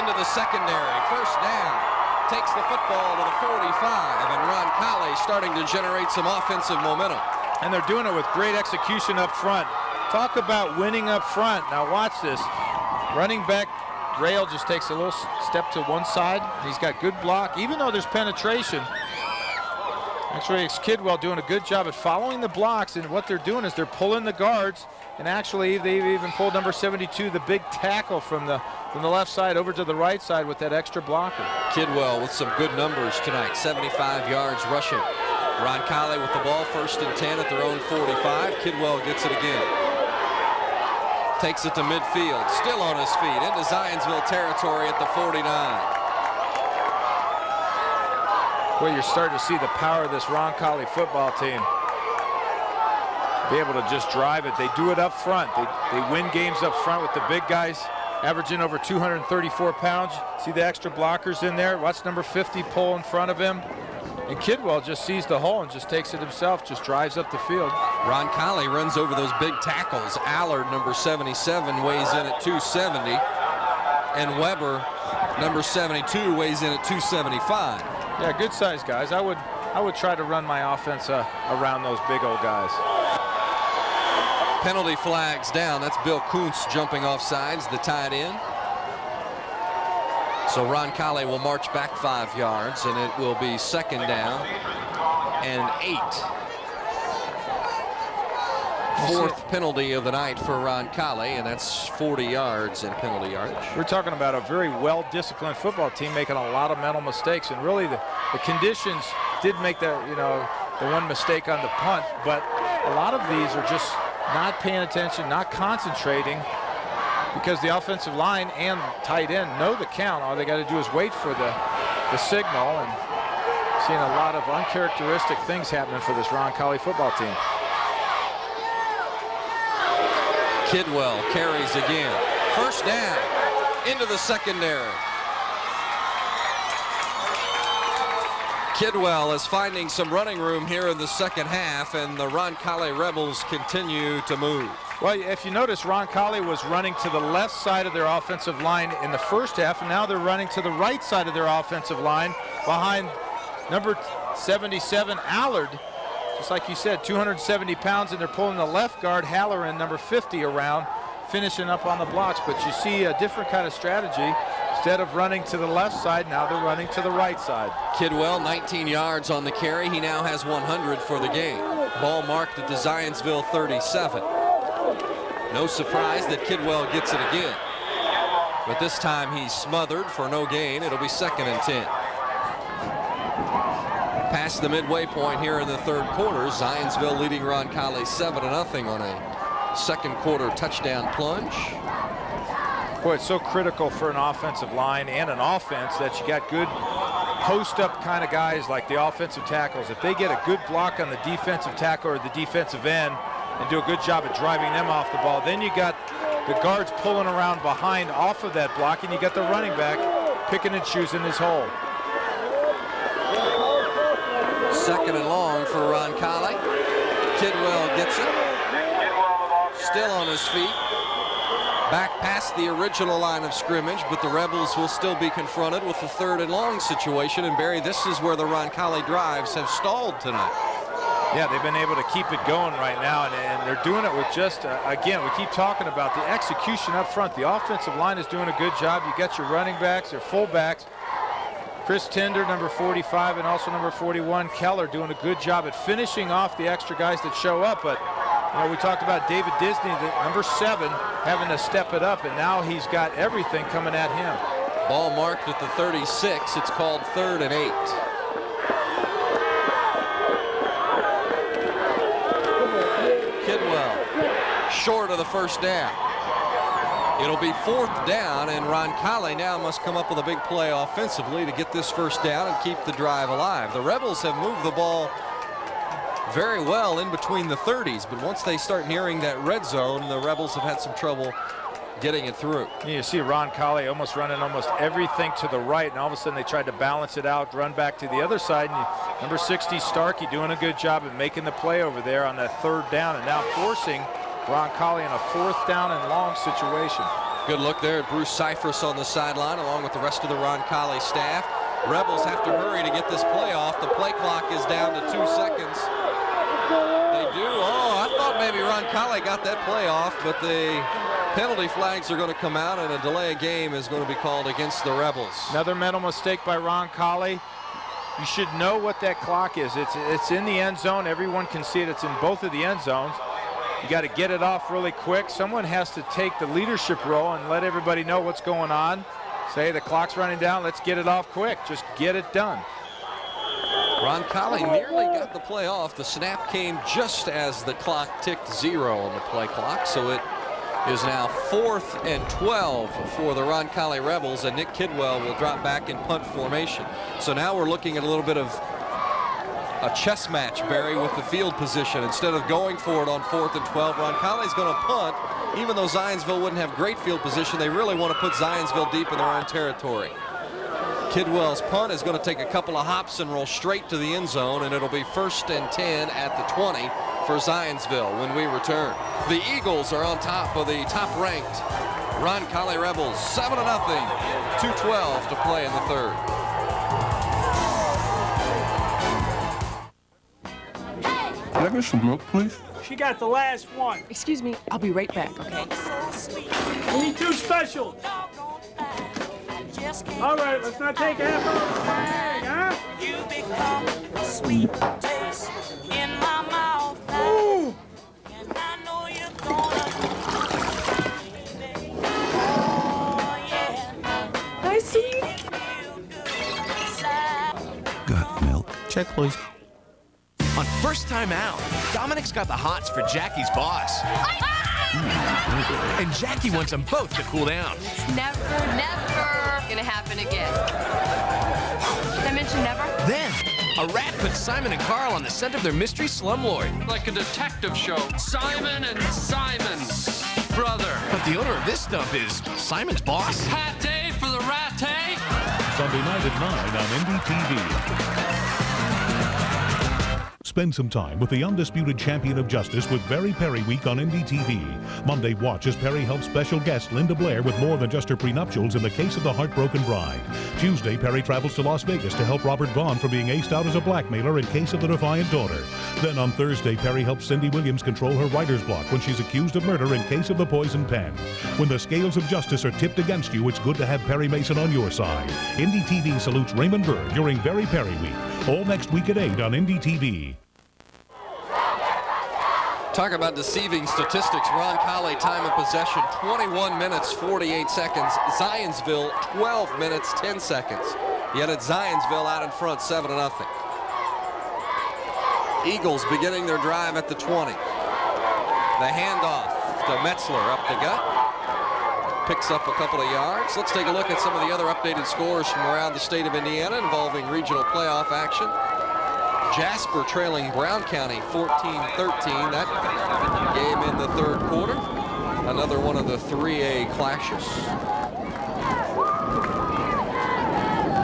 into the secondary. First down. Takes the football to the 45, and Ron Colley starting to generate some offensive momentum. And they're doing it with great execution up front. Talk about winning up front. Now watch this. Running back Rail just takes a little step to one side. He's got good block, even though there's penetration. Actually, it's Kidwell doing a good job at following the blocks, and what they're doing is they're pulling the guards, and actually they've even pulled number 72, the big tackle from the left side over to the right side with that extra blocker. Kidwell with some good numbers tonight, 75 yards rushing. Ron Colley with the ball, 1st and 10 at their own 45. Kidwell gets it again. Takes it to midfield, still on his feet, into Zionsville territory at the 49. Well, you're starting to see the power of this Ron Colley football team. Be able to just drive it. They do it up front. They win games up front with the big guys, averaging over 234 pounds. See the extra blockers in there? Watch number 50 pull in front of him. And Kidwell just sees the hole and just takes it himself, just drives up the field. Ron Colley runs over those big tackles. Allard, number 77, weighs in at 270. And Weber, number 72, weighs in at 275. Yeah, good size guys. I would try to run my offense around those big old guys. Penalty flags down. That's Bill Kuntz jumping off sides, the tight end. So Roncalli will march back 5 yards, and it will be 2nd down and 8. 4th penalty of the night for Roncalli, and that's 40 yards in penalty yardage. We're talking about a very well-disciplined football team making a lot of mental mistakes, and really the conditions did make the one mistake on the punt, but a lot of these are just not paying attention, not concentrating, because the offensive line and tight end know the count. All they got to do is wait for the signal, and seeing a lot of uncharacteristic things happening for this Roncalli football team. Kidwell carries again. 1st down into the secondary. Kidwell is finding some running room here in the 2nd half, and the Roncalli Rebels continue to move. Well, if you notice, Roncalli was running to the left side of their offensive line in the 1st half, and now they're running to the right side of their offensive line behind number 77, Allard. Just like you said, 270 pounds, and they're pulling the left guard, Halloran, number 50, around, finishing up on the blocks. But you see a different kind of strategy. Instead of running to the left side, now they're running to the right side. Kidwell, 19 yards on the carry. He now has 100 for the game. Ball marked at the Zionsville 37. No surprise that Kidwell gets it again. But this time he's smothered for no gain. It'll be 2nd and 10. Past the midway point here in the 3rd quarter, Zionsville leading Roncalli 7-0 on a 2nd quarter touchdown plunge. Boy, it's so critical for an offensive line and an offense that you got good post-up kind of guys like the offensive tackles. If they get a good block on the defensive tackle or the defensive end and do a good job at driving them off the ball, then you got the guards pulling around behind off of that block, and you got the running back picking and choosing his hole. 2nd and long for Roncalli. Kidwell gets it. Still on his feet. Back past the original line of scrimmage, but the Rebels will still be confronted with the 3rd and long situation. And Barry, this is where the Roncalli drives have stalled tonight. Yeah, they've been able to keep it going right now, and they're doing it with just, again, we keep talking about the execution up front. The offensive line is doing a good job. You got your running backs, your fullbacks. Chris Tender, number 45, and also number 41, Keller, doing a good job at finishing off the extra guys that show up. But we talked about David Disney, number 7, having to step it up, and now he's got everything coming at him. Ball marked at the 36. It's called 3rd and 8. Kidwell short of the 1st down. It'll be 4th down, and Roncalli now must come up with a big play offensively to get this 1st down and keep the drive alive. The Rebels have moved the ball very well in between the 30s, but once they start nearing that red zone, the Rebels have had some trouble getting it through. You see Roncalli almost running almost everything to the right, and all of a sudden they tried to balance it out, run back to the other side, and number 60, Starkey, doing a good job of making the play over there on that 3rd down, and now forcing Roncalli in a 4th down and long situation. Good look there at Bruce Cyphers on the sideline, along with the rest of the Roncalli staff. Rebels have to hurry to get this play off. The play clock is down to 2 seconds. They do. Oh, I thought maybe Roncalli got that play off, but the penalty flags are going to come out, and a delay of game is going to be called against the Rebels. Another mental mistake by Roncalli. You should know what that clock is. It's in the end zone. Everyone can see it. It's in both of the end zones. You got to get it off really quick. Someone has to take the leadership role and let everybody know what's going on. Say the clock's running down. Let's get it off quick. Just get it done. Roncalli nearly got the play off. The snap came just as the clock ticked 0 on the play clock. So it is now 4th and 12 for the Roncalli Rebels, and Nick Kidwell will drop back in punt formation. So now we're looking at a little bit of a chess match, Barry, with the field position. Instead of going for it on 4th and 12, Roncalli's going to punt. Even though Zionsville wouldn't have great field position, they really want to put Zionsville deep in their own territory. Kidwell's punt is going to take a couple of hops and roll straight to the end zone, and it'll be 1st and 10 at the 20 for Zionsville when we return. The Eagles are on top of the top-ranked Roncalli Rebels, 7-0, 2:12 to play in the 3rd. Can I get some milk, please? She got the last one. Excuse me, I'll be right back, okay? We need 2 special. All right, let's not take half of the bag, huh? You become a sweet taste in my mouth. Ooh. And I know you're gonna. Hi, sweetie. Got milk? Check, please. On First Time Out, Dominic's got the hots for Jackie's boss. And Jackie wants them both to cool down. It's never gonna happen again. Did I mention never? Then, a rat puts Simon and Carl on the scent of their mystery slumlord. Like a detective show. Simon and Simon's brother. But the owner of this stump is Simon's boss. Pate for the rat, Sunday night at 9 on NDTV. Spend some time with the undisputed champion of justice with Very Perry Week on NDTV. Monday, watch as Perry helps special guest Linda Blair with more than just her prenuptials in the case of the heartbroken bride. Tuesday, Perry travels to Las Vegas to help Robert Vaughn from being aced out as a blackmailer in case of the defiant daughter. Then on Thursday, Perry helps Cindy Williams control her writer's block when she's accused of murder in case of the poison pen. When the scales of justice are tipped against you, it's good to have Perry Mason on your side. NDTV salutes Raymond Burr during Very Perry Week. All next week at 8 on NDTV. Talk about deceiving statistics. Ron Colley, time of possession, 21 minutes, 48 seconds. Zionsville, 12 minutes, 10 seconds. Yet it's Zionsville out in front, 7-0. Eagles beginning their drive at the 20. The handoff to Metzler up the gut. Picks up a couple of yards. Let's take a look at some of the other updated scores from around the state of Indiana involving regional playoff action. Jasper trailing Brown County 14-13. That game in the third quarter. Another one of the 3A clashes.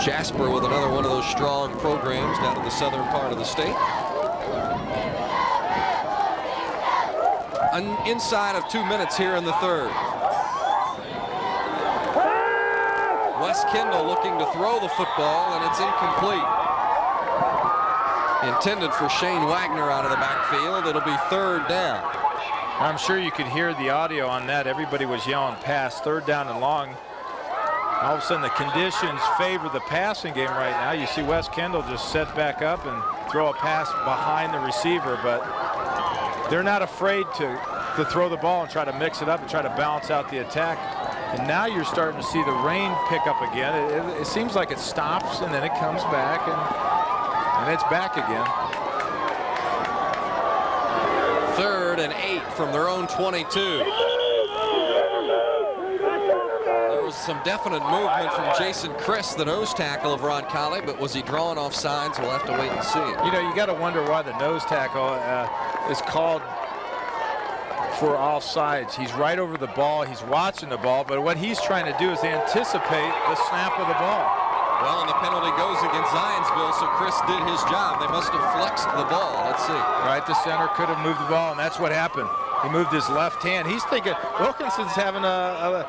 Jasper with another one of those strong programs down in the southern part of the state. Inside of 2 minutes here in the third. Wes Kendall looking to throw the football, and it's incomplete. Intended for Shane Wagner out of the backfield. It'll be third down. I'm sure you could hear the audio on that. Everybody was yelling pass, third down and long. All of a sudden the conditions favor the passing game right now. You see Wes Kendall just set back up and throw a pass behind the receiver, but they're not afraid to throw the ball and try to mix it up and try to balance out the attack. And now you're starting to see the rain pick up again. It seems like it stops and then it comes back and it's back again. 3rd and 8 from their own 22. There was some definite movement from Jason Chris, the nose tackle of Ron Colley, but was he drawing off signs? We'll have to wait and see. You know, you got to wonder why the nose tackle is called for offsides. He's right over the ball. He's watching the ball, but what he's trying to do is anticipate the snap of the ball. Well, and the penalty goes against Zionsville, so Chris did his job. They must have flexed the ball. Let's see. Right, the center could have moved the ball, and that's what happened. He moved his left hand. He's thinking Wilkinson's having a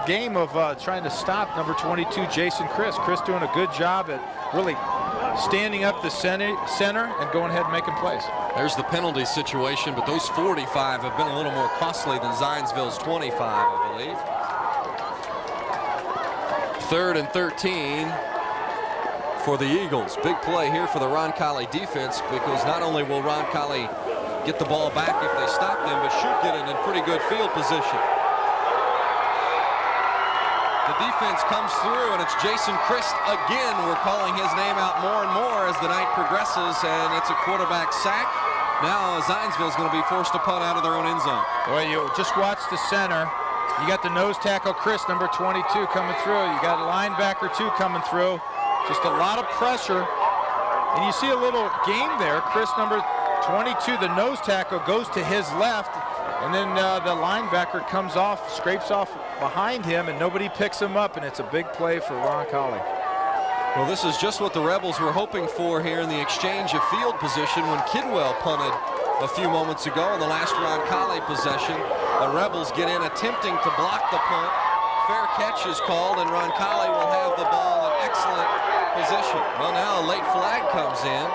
game of trying to stop number 22, Jason Chris. Chris doing a good job at really standing up the center and going ahead and making plays. There's the penalty situation, but those 45 have been a little more costly than Zionsville's 25, I believe. 3rd and 13 for the Eagles. Big play here for the Ron Colley defense, because not only will Ron Colley get the ball back if they stop them, but should get it in pretty good field position. The defense comes through, and it's Jason Christ again. We're calling his name out more and more as the night progresses, and it's a quarterback sack. Now Zionsville's going to be forced to punt out of their own end zone. Well, you just watch the center. You got the nose tackle, Chris, number 22, coming through. You got a linebacker, 2, coming through. Just a lot of pressure. And you see a little game there. Chris, number 22, the nose tackle, goes to his left. And then the linebacker comes off, scrapes off behind him, and nobody picks him up. And it's a big play for Ron Colley. Well, this is just what the Rebels were hoping for here in the exchange of field position when Kidwell punted a few moments ago in the last Ron Colley possession. The Rebels get in attempting to block the punt. Fair catch is called, and Ron Colley will have the ball in excellent position. Well, now a late flag comes in.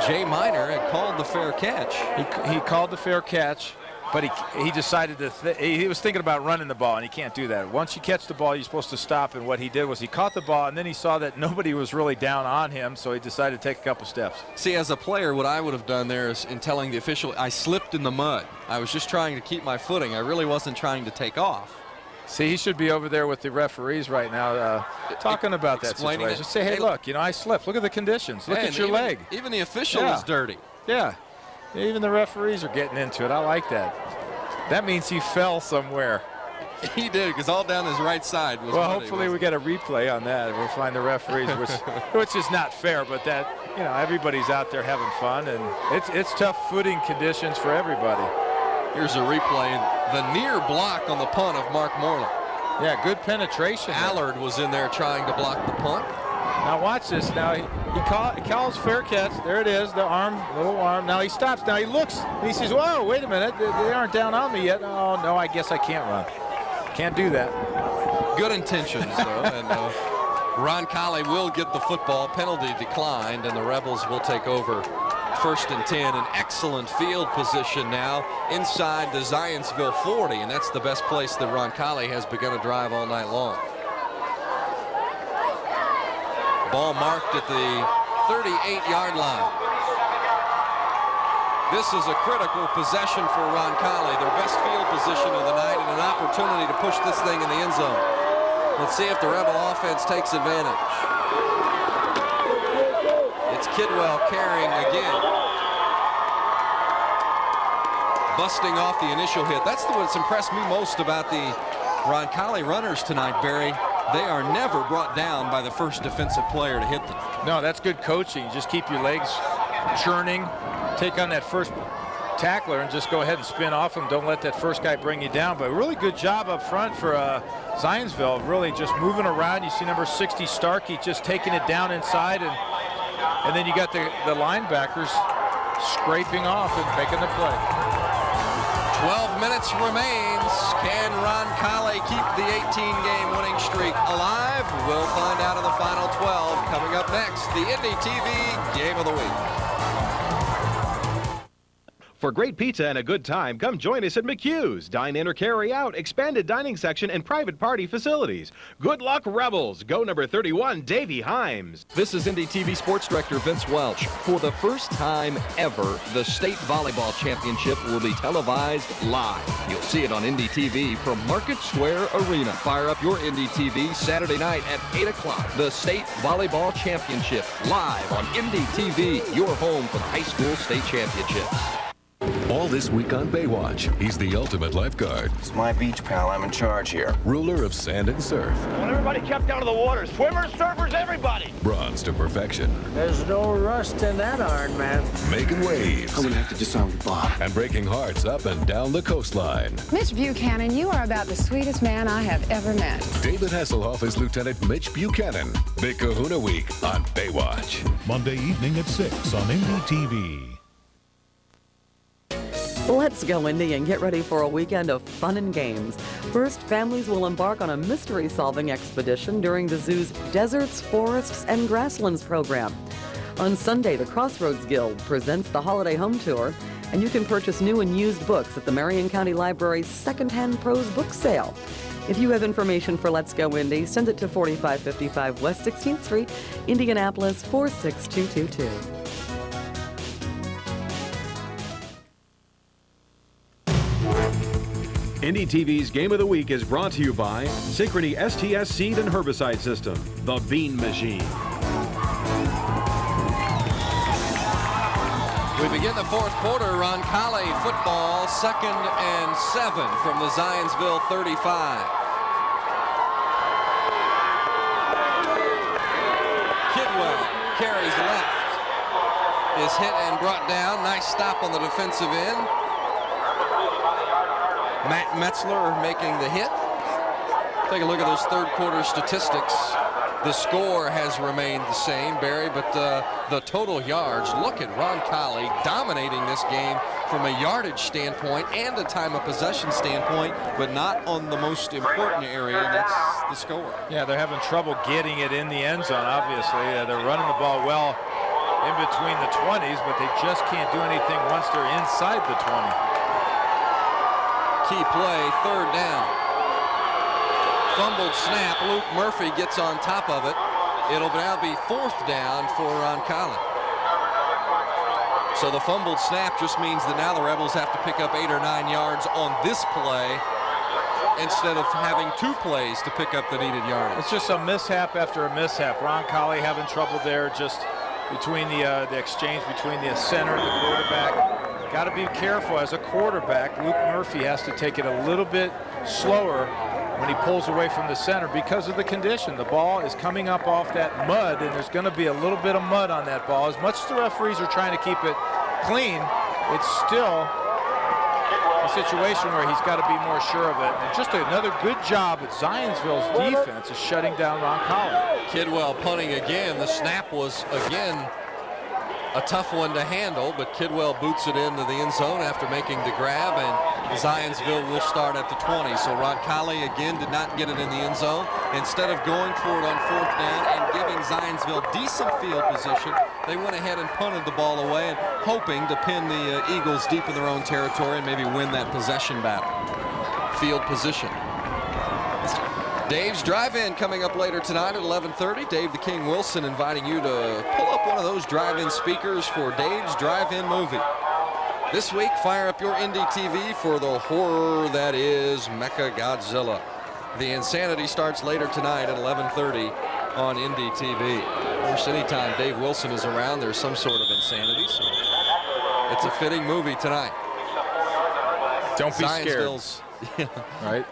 Jay Miner had called the fair catch. He called the fair catch, but he decided to, he was thinking about running the ball, and he can't do that. Once you catch the ball, you're supposed to stop, and what he did was he caught the ball, and then he saw that nobody was really down on him, so he decided to take a couple steps. See, as a player, what I would have done there is in telling the official, I slipped in the mud. I was just trying to keep my footing. I really wasn't trying to take off. See, he should be over there with the referees right now talking about that situation. Say, hey, look, you know, I slipped. Look at the conditions. Look at your leg. Even the official is dirty. Yeah. Even the referees are getting into it. I like that. That means he fell somewhere. He did, because all down his right side was well, hopefully we get a replay on that. We'll find the referees, which is not fair, but that, you know, everybody's out there having fun, and it's tough footing conditions for everybody. Here's a replay. The near block on the punt of Mark Moreland. Yeah, good penetration. Allard was in there trying to block the punt. Now watch this. Now he calls fair catch. There it is, the arm, little arm. Now he stops. Now he looks, and he says, whoa, wait a minute. They aren't down on me yet. Oh, no, I guess I can't run. Can't do that. Good intentions, though. And Ron Colley will get the football. Penalty declined, and the Rebels will take over 1st and 10. An excellent field position now inside the Zionsville 40, and that's the best place that Ron Colley has begun to drive all night long. Ball marked at the 38-yard line. This is a critical possession for Ron Colley, their best field position of the night, and an opportunity to push this thing in the end zone. Let's see if the Rebel offense takes advantage. It's Kidwell carrying again. Busting off the initial hit. That's what's impressed me most about the Ron Colley runners tonight, Barry. They are never brought down by the first defensive player to hit them. No, that's good coaching. Just keep your legs churning, take on that first tackler, and just go ahead and spin off him. Don't let that first guy bring you down. But really good job up front for Zionsville, really just moving around. You see number 60 Starkey just taking it down inside, and then you got the linebackers scraping off and making the play. 12 minutes remains. Can Ron Colley keep the 18-game winning streak alive? We'll find out in the final 12. Coming up next, the Indy TV Game of the Week. For great pizza and a good time, come join us at McHugh's. Dine in or carry out, expanded dining section, and private party facilities. Good luck, Rebels. Go number 31, Davey Himes. This is Indy TV Sports Director Vince Welch. For the first time ever, the State Volleyball Championship will be televised live. You'll see it on Indy TV from Market Square Arena. Fire up your Indy TV Saturday night at 8 o'clock. The State Volleyball Championship live on Indy TV, your home for the high school state championships. All this week on Baywatch, he's the ultimate lifeguard. It's my beach, pal. I'm in charge here. Ruler of sand and surf. I want everybody kept out of the water. Swimmers, surfers, everybody. Bronze to perfection. There's no rust in that iron, man. Making waves. I'm gonna have to disarm the bomb. And breaking hearts up and down the coastline. Mitch Buchanan, you are about the sweetest man I have ever met. David Hasselhoff is Lieutenant Mitch Buchanan. Big Kahuna Week on Baywatch. Monday evening at 6 on Indy TV. Let's go, Indy, and get ready for a weekend of fun and games. First, families will embark on a mystery-solving expedition during the zoo's Deserts, Forests, and Grasslands program. On Sunday, the Crossroads Guild presents the Holiday Home Tour, and you can purchase new and used books at the Marion County Library's Secondhand Prose Book Sale. If you have information for Let's Go Indy, send it to 4555 West 16th Street, Indianapolis 46222. Indy TV's Game of the Week is brought to you by Synchrony STS Seed and Herbicide System, the Bean Machine. We begin the fourth quarter. Ron Colley football, 2nd and 7 from the Zionsville 35. Kidwell carries left. Is hit and brought down. Nice stop on the defensive end. Matt Metzler making the hit. Take a look at those third quarter statistics. The score has remained the same, Barry, but the total yards, look at Ron Colley dominating this game from a yardage standpoint and a time of possession standpoint, but not on the most important area, and that's the score. Yeah, they're having trouble getting it in the end zone, obviously. They're running the ball well in between the 20s, but they just can't do anything once they're inside the 20. Key play, third down. Fumbled snap. Luke Murphy gets on top of it. It'll now be fourth down for Roncalli. So the fumbled snap just means that now the Rebels have to pick up 8 or 9 yards on this play instead of having 2 plays to pick up the needed yardage. It's just a mishap after a mishap. Roncalli having trouble there just between the exchange between the center and the quarterback. Got to be careful as a quarterback. Luke Murphy has to take it a little bit slower when he pulls away from the center because of the condition. The ball is coming up off that mud, and there's going to be a little bit of mud on that ball. As much as the referees are trying to keep it clean, it's still a situation where he's got to be more sure of it. And just another good job at Zionsville's defense is shutting down Roncalli. Kidwell punting again. The snap was again a tough one to handle, but Kidwell boots it into the end zone after making the grab, and Zionsville will start at the 20. So Roncalli again did not get it in the end zone. Instead of going for it on fourth down and giving Zionsville decent field position, they went ahead and punted the ball away and hoping to pin the Eagles deep in their own territory and maybe win that possession battle. Field position. Dave's Drive-In coming up later tonight at 11:30. Dave the King Wilson inviting you to pull up one of those drive-in speakers for Dave's Drive-In movie. This week, fire up your Indy TV for the horror that is Mechagodzilla. The insanity starts later tonight at 11:30 on Indy TV. Of course, anytime Dave Wilson is around, there's some sort of insanity, so it's a fitting movie tonight. Don't be scared. Right?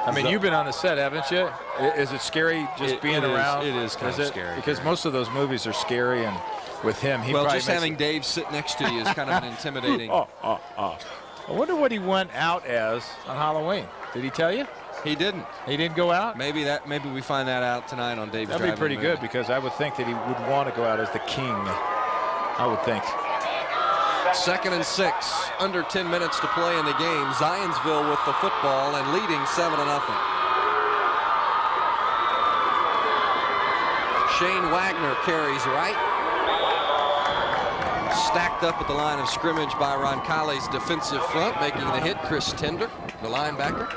I mean, you've been on the set, haven't you? Is it scary just being around? It is kind of scary. Because most of those movies are scary, and with him, he probably just having Dave sit next to you is kind of an intimidating. I wonder what he went out as on Halloween. Did he tell you? He didn't. He didn't go out? Maybe we find that out tonight on Dave's Drive-In. That'd be pretty good, because I would think that he would want to go out as the king. I would think. 2nd and 6, under 10 minutes to play in the game. Zionsville with the football and leading 7-0. Shane Wagner carries right. Stacked up at the line of scrimmage by Roncalli's defensive front, making the hit. Chris Tender, the linebacker.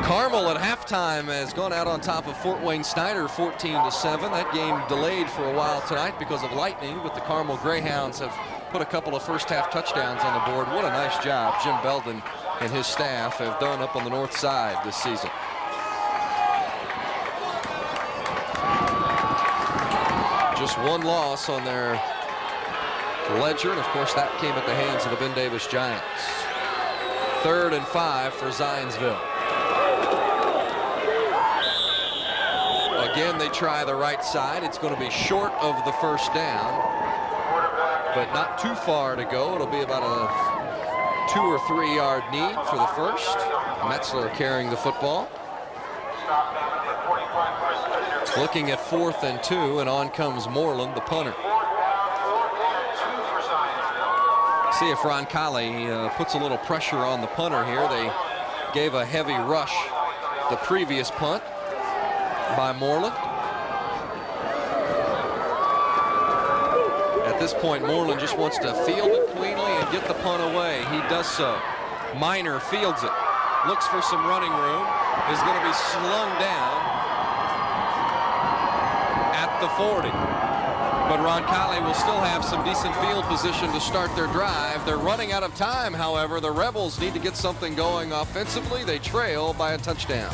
Carmel at halftime has gone out on top of Fort Wayne Snyder 14-7. That game delayed for a while tonight because of lightning, but the Carmel Greyhounds have put a couple of first-half touchdowns on the board. What a nice job Jim Belden and his staff have done up on the north side this season. Just one loss on their ledger, and of course that came at the hands of the Ben Davis Giants. 3rd and 5 for Zionsville. Again, they try the right side. It's going to be short of the first down, but not too far to go. It'll be about a 2 or 3 yard need for the first. Metzler carrying the football. Looking at 4th and 2, and on comes Moreland, the punter. See if Roncalli puts a little pressure on the punter here. They gave a heavy rush the previous punt by Moreland. At this point, Moreland just wants to field it cleanly and get the punt away. He does so. Minor fields it. Looks for some running room. Is going to be slung down at the 40. But Roncalli will still have some decent field position to start their drive. They're running out of time, however. The Rebels need to get something going offensively. They trail by a touchdown.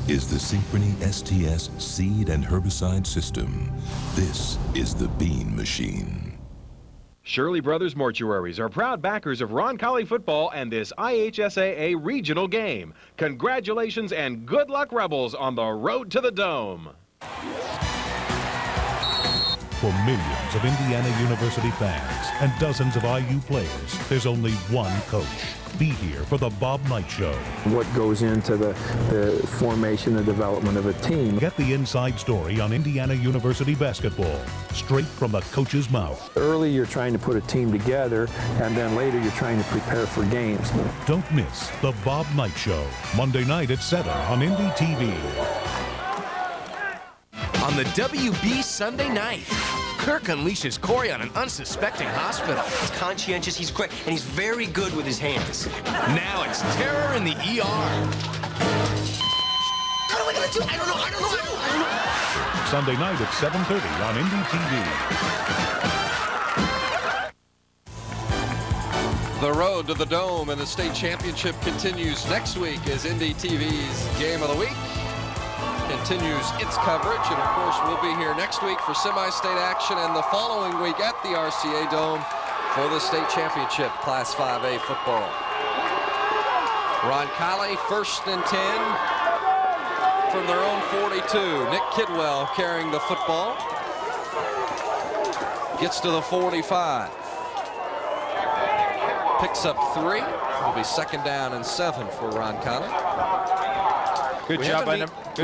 Is the Synchrony STS seed and herbicide system. This is the Bean Machine. Shirley Brothers Mortuaries are proud backers of Roncalli football and this IHSAA regional game. Congratulations and good luck, Rebels, on the road to the Dome. For millions of Indiana University fans and dozens of IU players, there's only one coach. Be here for the Bob Knight Show. What goes into the formation and development of a team. Get the inside story on Indiana University basketball, straight from the coach's mouth. Early, you're trying to put a team together, and then later, you're trying to prepare for games. Don't miss the Bob Knight Show, Monday night at 7 on Indy TV. On the WB Sunday night, Kirk unleashes Corey on an unsuspecting hospital. He's conscientious, he's quick, and he's very good with his hands. Now it's terror in the ER. What are we gonna do? I don't know. Sunday night at 7:30 on Indy TV. The road to the Dome and the state championship continues next week as Indy TV's Game of the Week continues its coverage, and of course we'll be here next week for semi-state action and the following week at the RCA Dome for the state championship Class 5A football. Roncalli 1st and 10 from their own 42. Nick Kidwell carrying the football. Gets to the 45. Picks up 3. It'll be 2nd down and 7 for Roncalli. Good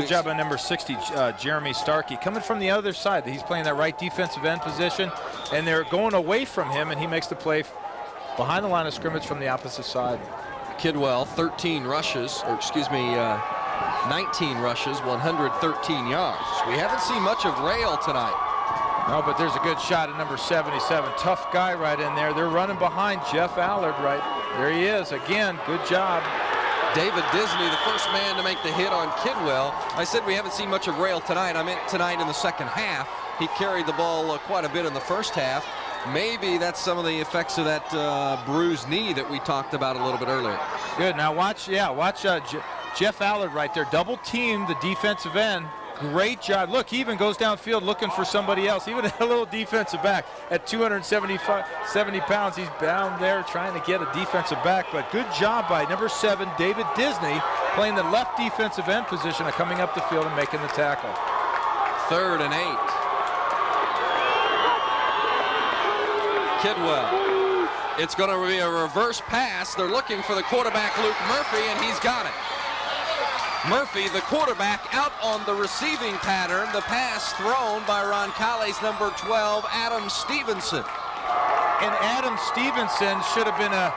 job by number 60, Jeremy Starkey, coming from the other side. He's playing that right defensive end position, and they're going away from him, and he makes the play behind the line of scrimmage from the opposite side. Kidwell, 19 rushes, 113 yards. We haven't seen much of Rail tonight. No, but there's a good shot at number 77. Tough guy right in there. They're running behind Jeff Allard right. There he is again. Good job. David Disney, the first man to make the hit on Kidwell. I said we haven't seen much of Rail tonight. I meant tonight in the second half. He carried the ball quite a bit in the first half. Maybe that's some of the effects of that bruised knee that we talked about a little bit earlier. Good. Now watch Jeff Allard right there. Double team the defensive end. Great job. Look, he even goes downfield looking for somebody else. Even a little defensive back at 70 pounds. He's down there trying to get a defensive back. But good job by number 7, David Disney, playing the left defensive end position, coming up the field and making the tackle. 3rd and 8. Kidwell. It's going to be a reverse pass. They're looking for the quarterback, Luke Murphy, and he's got it. Murphy, the quarterback, out on the receiving pattern. The pass thrown by Roncalli's number 12, Adam Stevenson. And Adam Stevenson should have been an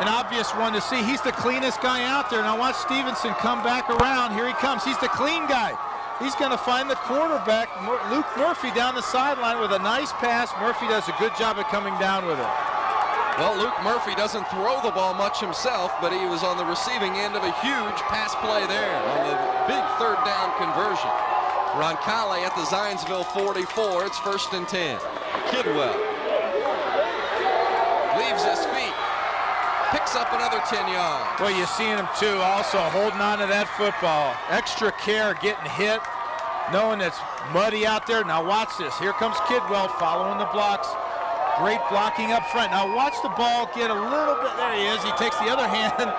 obvious one to see. He's the cleanest guy out there. Now watch Stevenson come back around. Here he comes. He's the clean guy. He's going to find the quarterback, Luke Murphy, down the sideline with a nice pass. Murphy does a good job at coming down with it. Well, Luke Murphy doesn't throw the ball much himself, but he was on the receiving end of a huge pass play there on the big 3rd down conversion. Roncalli at the Zionsville 44. It's 1st and 10. Kidwell leaves his feet. Picks up another 10 yards. Well, you're seeing him, too, also holding on to that football. Extra care getting hit, knowing it's muddy out there. Now watch this. Here comes Kidwell following the blocks. Great blocking up front. Now watch the ball get a little bit. There he is. He takes the other hand and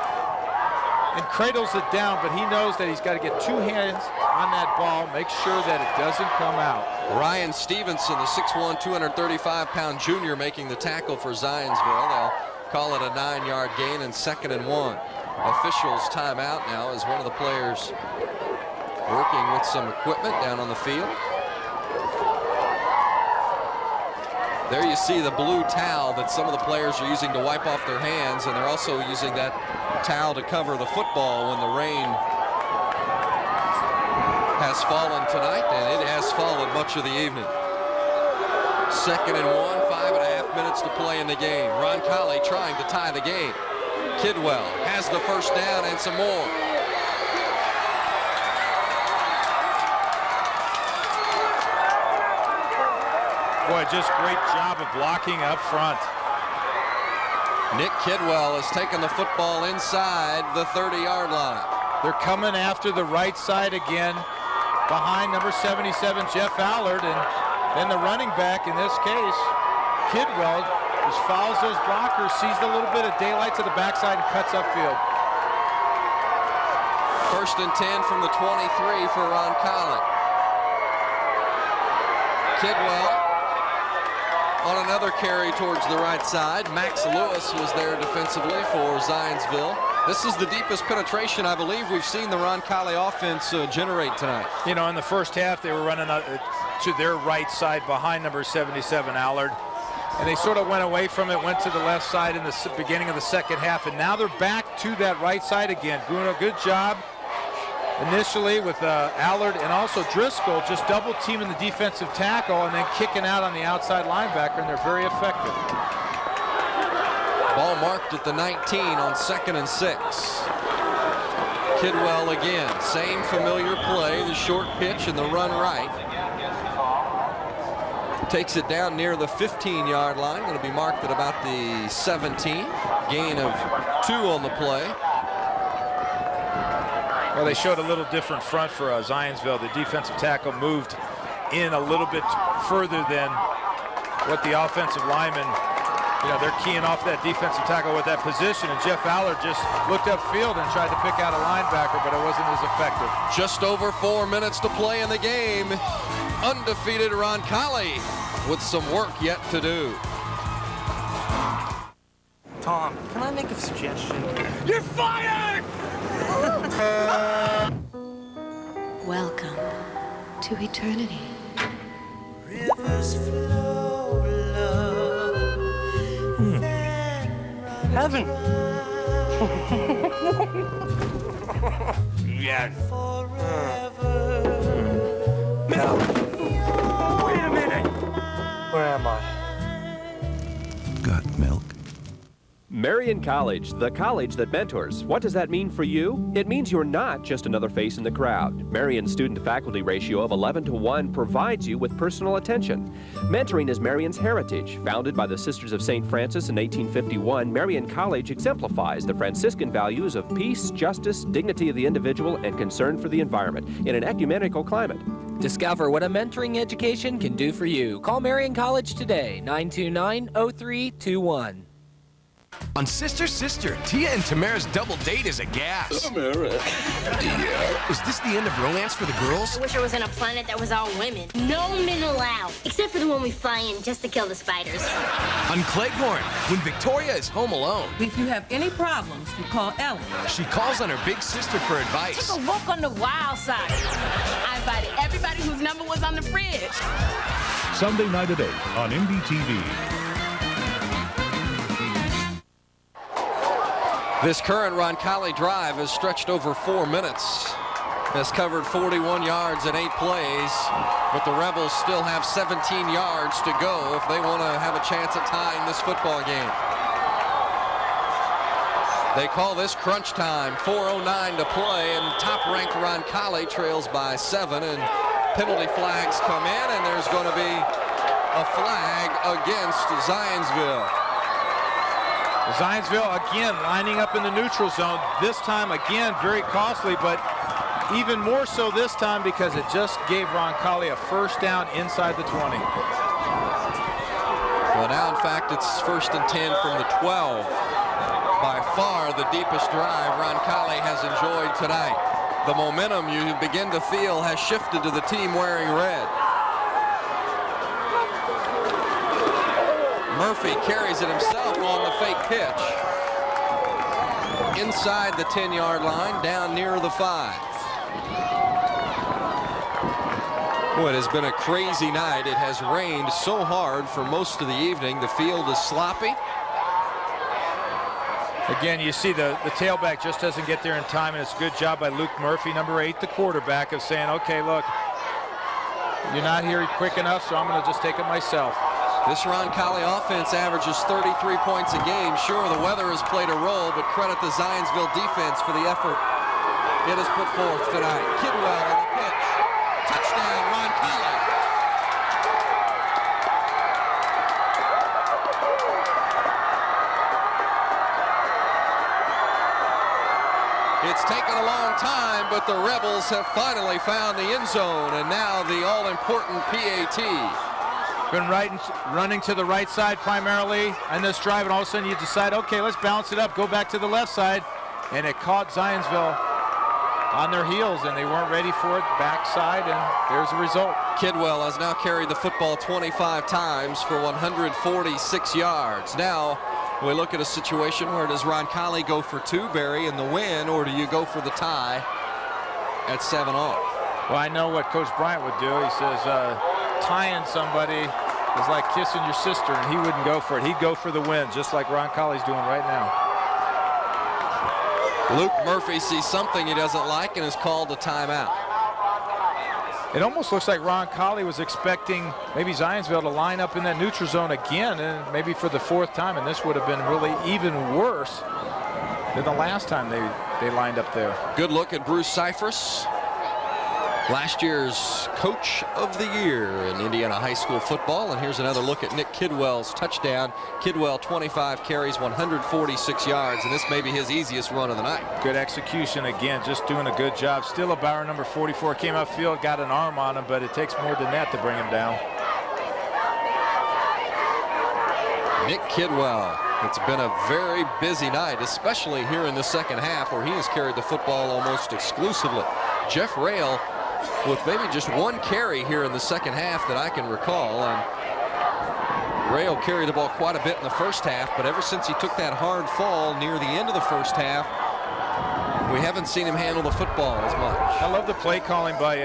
cradles it down, but he knows that he's got to get 2 hands on that ball, make sure that it doesn't come out. Ryan Stevenson, the 6'1", 235-pound junior, making the tackle for Zionsville. They'll call it a 9-yard gain and 2nd and 1. Officials timeout now as one of the players working with some equipment down on the field. There you see the blue towel that some of the players are using to wipe off their hands, and they're also using that towel to cover the football when the rain has fallen tonight, and it has fallen much of the evening. 2nd and 1, 5.5 minutes to play in the game. Roncalli trying to tie the game. Kidwell has the 1st down and some more. Boy, just great job of blocking up front. Nick Kidwell has taken the football inside the 30-yard line. They're coming after the right side again, behind number 77, Jeff Allard, and then the running back, in this case, Kidwell, just follows those blockers, sees a little bit of daylight to the backside and cuts upfield. 1st and 10 from the 23 for Roncalli. Kidwell on another carry towards the right side. Max Lewis was there defensively for Zionsville. This is the deepest penetration I believe we've seen the Roncalli offense generate tonight. You know, in the first half, they were running to their right side behind number 77, Allard. And they sort of went away from it, went to the left side in the beginning of the second half, and now they're back to that right side again. Doing a good job initially with Allard and also Driscoll just double teaming the defensive tackle and then kicking out on the outside linebacker, and they're very effective. Ball marked at the 19 on 2nd and 6. Kidwell again, same familiar play, the short pitch and the run right. Takes it down near the 15-yard line. Going to be marked at about the 17. Gain of 2 on the play. Well, they showed a little different front for Zionsville. The defensive tackle moved in a little bit further than what the offensive linemen, you know, they're keying off that defensive tackle with that position, and Jeff Allard just looked upfield and tried to pick out a linebacker, but it wasn't as effective. Just over 4 minutes to play in the game. Undefeated Roncalli with some work yet to do. Tom, can I make a suggestion? You're fired! Welcome to eternity. Rivers flow, love. Heaven. Yeah. Now, wait a minute. Where am I? Got milk? Marion College, the college that mentors. What does that mean for you? It means you're not just another face in the crowd. Marion's student-to-faculty ratio of 11-to-1 provides you with personal attention. Mentoring is Marion's heritage. Founded by the Sisters of St. Francis in 1851, Marion College exemplifies the Franciscan values of peace, justice, dignity of the individual, and concern for the environment in an ecumenical climate. Discover what a mentoring education can do for you. Call Marion College today, 929-0321. On Sister Sister, Tia and Tamara's double date is a gas. Tamara. Yeah. Is this the end of romance for the girls? I wish I was on a planet that was all women. No men allowed, except for the one we fly in just to kill the spiders. On Cleghorn, when Victoria is home alone. If you have any problems, you call Ellen. She calls on her big sister for advice. Take a walk on the wild side. I invited everybody whose number was on the fridge. Sunday night at 8 on NDTV. This current Roncalli drive has stretched over 4 minutes. Has covered 41 yards in 8 plays, but the Rebels still have 17 yards to go if they want to have a chance at tying this football game. They call this crunch time, 4:09 to play, and top-ranked Roncalli trails by 7, and penalty flags come in, and there's going to be a flag against Zionsville. Zionsville again lining up in the neutral zone. This time again very costly, but even more so this time because it just gave Roncalli a first down inside the 20. Well, now in fact it's 1st and 10 from the 12. By far the deepest drive Roncalli has enjoyed tonight. The momentum you begin to feel has shifted to the team wearing red. Murphy carries it himself on the fake pitch. Inside the 10-yard line, down near the 5. Well, it has been a crazy night. It has rained so hard for most of the evening. The field is sloppy. Again, you see the tailback just doesn't get there in time, and it's a good job by Luke Murphy, number 8, the quarterback, of saying, okay, look, you're not here quick enough, so I'm going to just take it myself. This Roncalli offense averages 33 points a game. Sure, the weather has played a role, but credit the Zionsville defense for the effort it has put forth tonight. Kidwell on the pitch. Touchdown, Roncalli. It's taken a long time, but the Rebels have finally found the end zone, and now the all-important PAT. Been running to the right side primarily on this drive, and all of a sudden you decide, okay, let's bounce it up, go back to the left side, and it caught Zionsville on their heels, and they weren't ready for it. Backside, and there's the result. Kidwell has now carried the football 25 times for 146 yards. Now we look at a situation where does Roncalli go for 2, Barry, in the win, or do you go for the tie at 7 all? Well, I know what Coach Bryant would do. He says tying somebody is like kissing your sister, and he wouldn't go for it. He'd go for the win, just like Roncalli's doing right now. Luke Murphy sees something he doesn't like and is called a timeout. It almost looks like Roncalli was expecting maybe Zionsville to line up in that neutral zone again, and maybe for the 4th time, and this would have been really even worse than the last time they lined up there. Good look at Bruce Cyphers, last year's Coach of the Year in Indiana high school football. And here's another look at Nick Kidwell's touchdown. Kidwell, 25 carries, 146 yards, and this may be his easiest run of the night. Good execution again, just doing a good job. Still a Bauer number 44 came upfield, got an arm on him, but it takes more than that to bring him down. Nick Kidwell. It's been a very busy night, especially here in the second half, where he has carried the football almost exclusively. Jeff Rail with maybe just 1 carry here in the second half that I can recall. And Rail carried the ball quite a bit in the first half, but ever since he took that hard fall near the end of the first half, we haven't seen him handle the football as much. I love the play calling by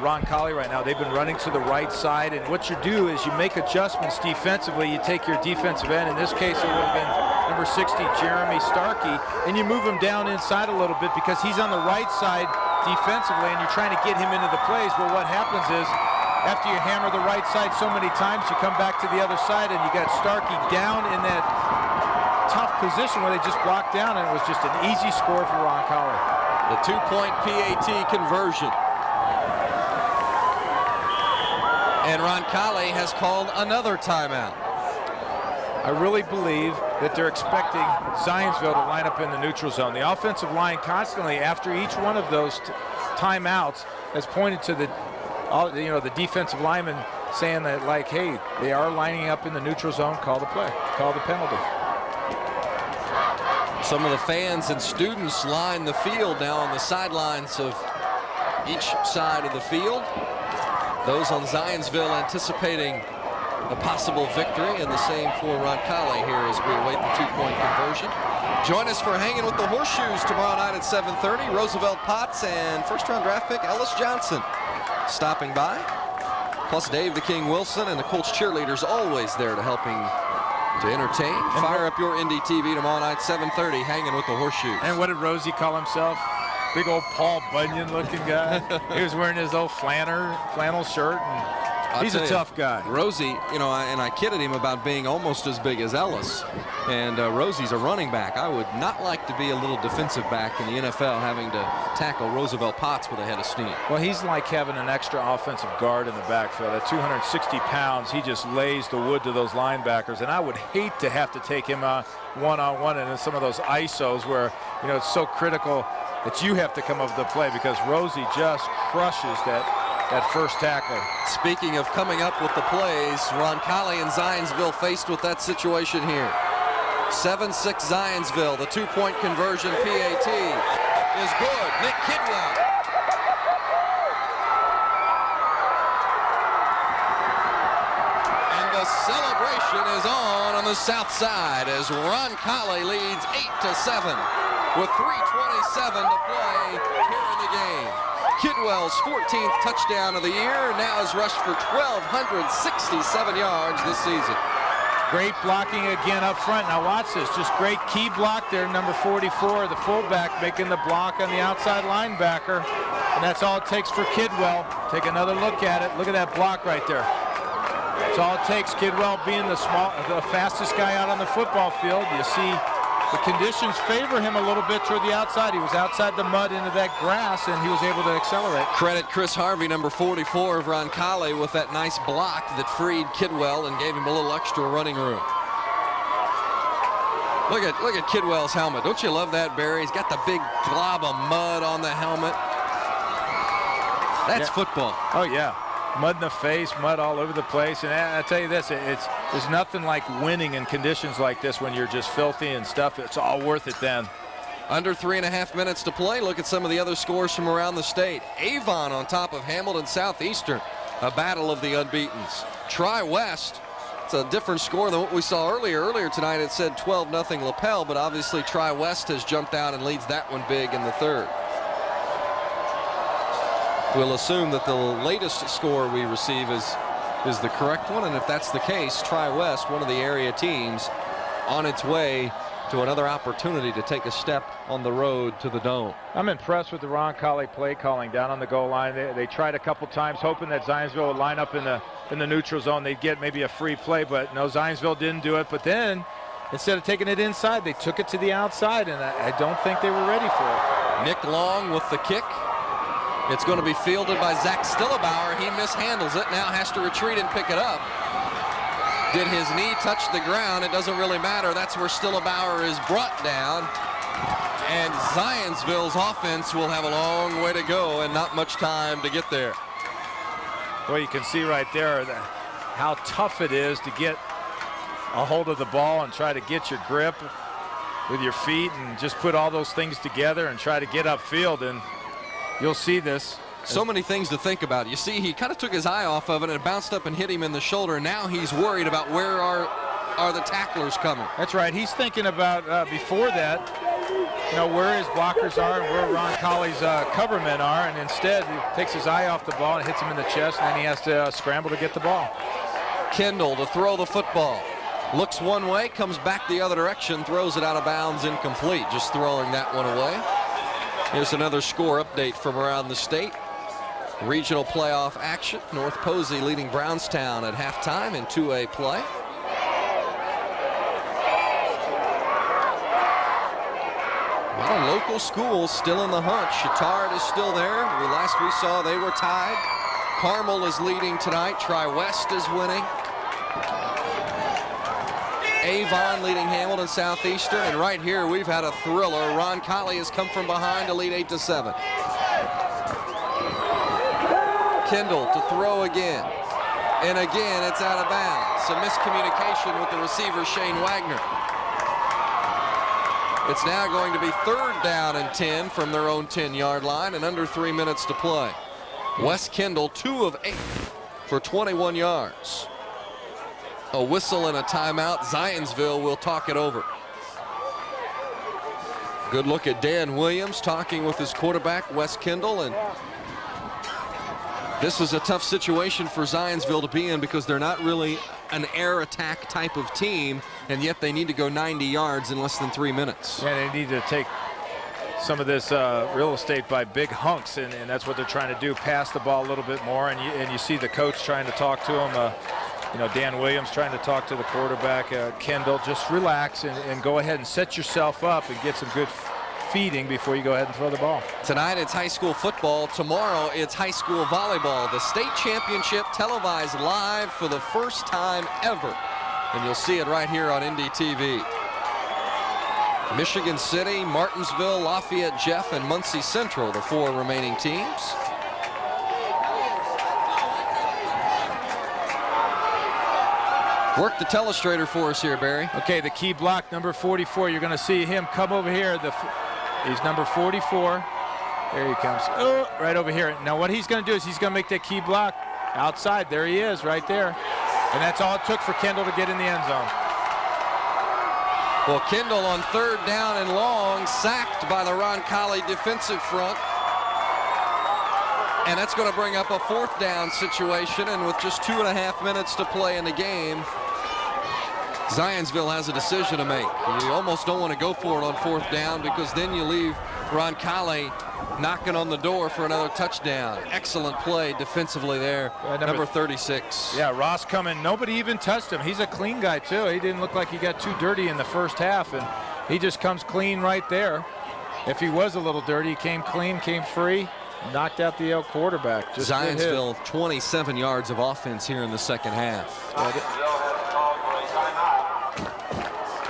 Roncalli right now. They've been running to the right side, and what you do is you make adjustments defensively. You take your defensive end. In this case, it would have been number 60, Jeremy Starkey, and you move him down inside a little bit because he's on the right side defensively, and you're trying to get him into the plays. Well, what happens is after you hammer the right side so many times, you come back to the other side, and you got Starkey down in that tough position where they just blocked down, and it was just an easy score for Roncalli. The 2-point PAT conversion. And Roncalli has called another timeout. I really believe that they're expecting Zionsville to line up in the neutral zone. The offensive line constantly, after each one of those timeouts, has pointed to the defensive lineman saying that, like, hey, they are lining up in the neutral zone. Call the play, call the penalty. Some of the fans and students line the field now on the sidelines of each side of the field. Those on Zionsville anticipating a possible victory, and the same for Roncalli here as we await the 2-point conversion. Join us for Hanging with the Horseshoes tomorrow night at 7:30. Roosevelt Potts and first-round draft pick Ellis Johnson stopping by. Plus Dave the King Wilson and the Colts cheerleaders always there to helping to entertain. Fire up your Indy TV tomorrow night, 7:30, Hanging with the Horseshoes. And what did Rosie call himself? Big old Paul Bunyan looking guy. He was wearing his old flannel shirt, and he's a tough guy. Rosie, and I kidded him about being almost as big as Ellis. And Rosie's a running back. I would not like to be a little defensive back in the NFL having to tackle Roosevelt Potts with a head of steam. Well, he's like having an extra offensive guard in the backfield. At 260 pounds, he just lays the wood to those linebackers. And I would hate to have to take him one-on-one and in some of those ISOs where, it's so critical that you have to come up with the play, because Rosie just crushes that first tackler. Speaking of coming up with the plays, Roncalli and Zionsville faced with that situation here. 7-6 Zionsville. The 2-point conversion PAT is good. Nick Kidwell. And the celebration is on the south side as Roncalli leads 8-7 with 3:27 to play here in the game. Kidwell's 14th touchdown of the year, now has rushed for 1,267 yards this season. Great blocking again up front. Now watch this, just great key block there, number 44, the fullback making the block on the outside linebacker. And that's all it takes for Kidwell. Take another look at it. Look at that block right there. That's all it takes. Kidwell being the fastest guy out on the football field. You see the conditions favor him a little bit toward the outside. He was outside the mud into that grass, and he was able to accelerate. Credit Chris Harvey, number 44 of Roncalli, with that nice block that freed Kidwell and gave him a little extra running room. Look at Kidwell's helmet. Don't you love that, Barry? He's got the big glob of mud on the helmet. That's football. Oh, yeah. Mud in the face, mud all over the place. And I tell you this, there's nothing like winning in conditions like this when you're just filthy and stuff. It's all worth it then. Under 3.5 minutes to play. Look at some of the other scores from around the state. Avon on top of Hamilton Southeastern. A battle of the unbeatens. Tri-West, it's a different score than what we saw earlier. Earlier tonight it said 12-0 Lapel, but obviously Tri-West has jumped out and leads that one big in the third. We'll assume that the latest score we receive is the correct one, and if that's the case, Tri-West, one of the area teams, on its way to another opportunity to take a step on the road to the Dome. I'm impressed with the Roncalli play calling down on the goal line. They tried a couple times, hoping that Zionsville would line up in the neutral zone. They'd get maybe a free play, but no, Zionsville didn't do it. But then, instead of taking it inside, they took it to the outside, and I don't think they were ready for it. Nick Long with the kick. It's going to be fielded by Zach Stillebauer. He mishandles it, now has to retreat and pick it up. Did his knee touch the ground? It doesn't really matter. That's where Stillebauer is brought down. And Zionsville's offense will have a long way to go and not much time to get there. Well, you can see right there how tough it is to get a hold of the ball and try to get your grip with your feet and just put all those things together and try to get upfield. And you'll see this. So many things to think about. You see, he kind of took his eye off of it and it bounced up and hit him in the shoulder. Now he's worried about where are the tacklers coming. That's right. He's thinking about before that, where his blockers are and where Roncalli's covermen are, and instead he takes his eye off the ball and hits him in the chest, and then he has to scramble to get the ball. Kendall to throw the football. Looks one way, comes back the other direction, throws it out of bounds, incomplete. Just throwing that one away. Here's another score update from around the state. Regional playoff action. North Posey leading Brownstown at halftime in 2A play. Well, local schools still in the hunt. Chittard is still there. Last we saw they were tied. Carmel is leading tonight. Tri-West is winning. Avon leading Hamilton Southeastern, and right here we've had a thriller. Roncalli has come from behind to lead 8-7. Kendall to throw again, and again it's out of bounds. Some miscommunication with the receiver Shane Wagner. It's now going to be 3rd down and 10 from their own 10-yard line, and under 3 minutes to play. Wes Kendall 2 of 8 for 21 yards. A whistle and a timeout. Zionsville will talk it over. Good look at Dan Williams talking with his quarterback, Wes Kendall. And this is a tough situation for Zionsville to be in because they're not really an air attack type of team, and yet they need to go 90 yards in less than 3 minutes. Yeah, they need to take some of this real estate by big hunks, and that's what they're trying to do, pass the ball a little bit more. And you see the coach trying to talk to him. Dan Williams trying to talk to the quarterback, Kendall. Just relax and go ahead and set yourself up and get some good feeding before you go ahead and throw the ball. Tonight it's high school football. Tomorrow it's high school volleyball. The state championship televised live for the first time ever. And you'll see it right here on NDTV. Michigan City, Martinsville, Lafayette, Jeff, and Muncie Central, the 4 remaining teams. Work the telestrator for us here, Barry. Okay, the key block, number 44. You're going to see him come over here. He's number 44. There he comes. Oh, right over here. Now what he's going to do is he's going to make that key block outside. There he is, right there. And that's all it took for Kendall to get in the end zone. Well, Kendall on 3rd down and long, sacked by the Roncalli defensive front. And that's going to bring up a 4th down situation, and with just 2.5 minutes to play in the game, Zionsville has a decision to make. You almost don't want to go for it on 4th down because then you leave Roncalli knocking on the door for another touchdown. Excellent play defensively there, number 36. Yeah, Ross coming. Nobody even touched him. He's a clean guy, too. He didn't look like he got too dirty in the first half, and he just comes clean right there. If he was a little dirty, he came clean, came free, knocked out the Yale quarterback. Just Zionsville, 27 yards of offense here in the second half.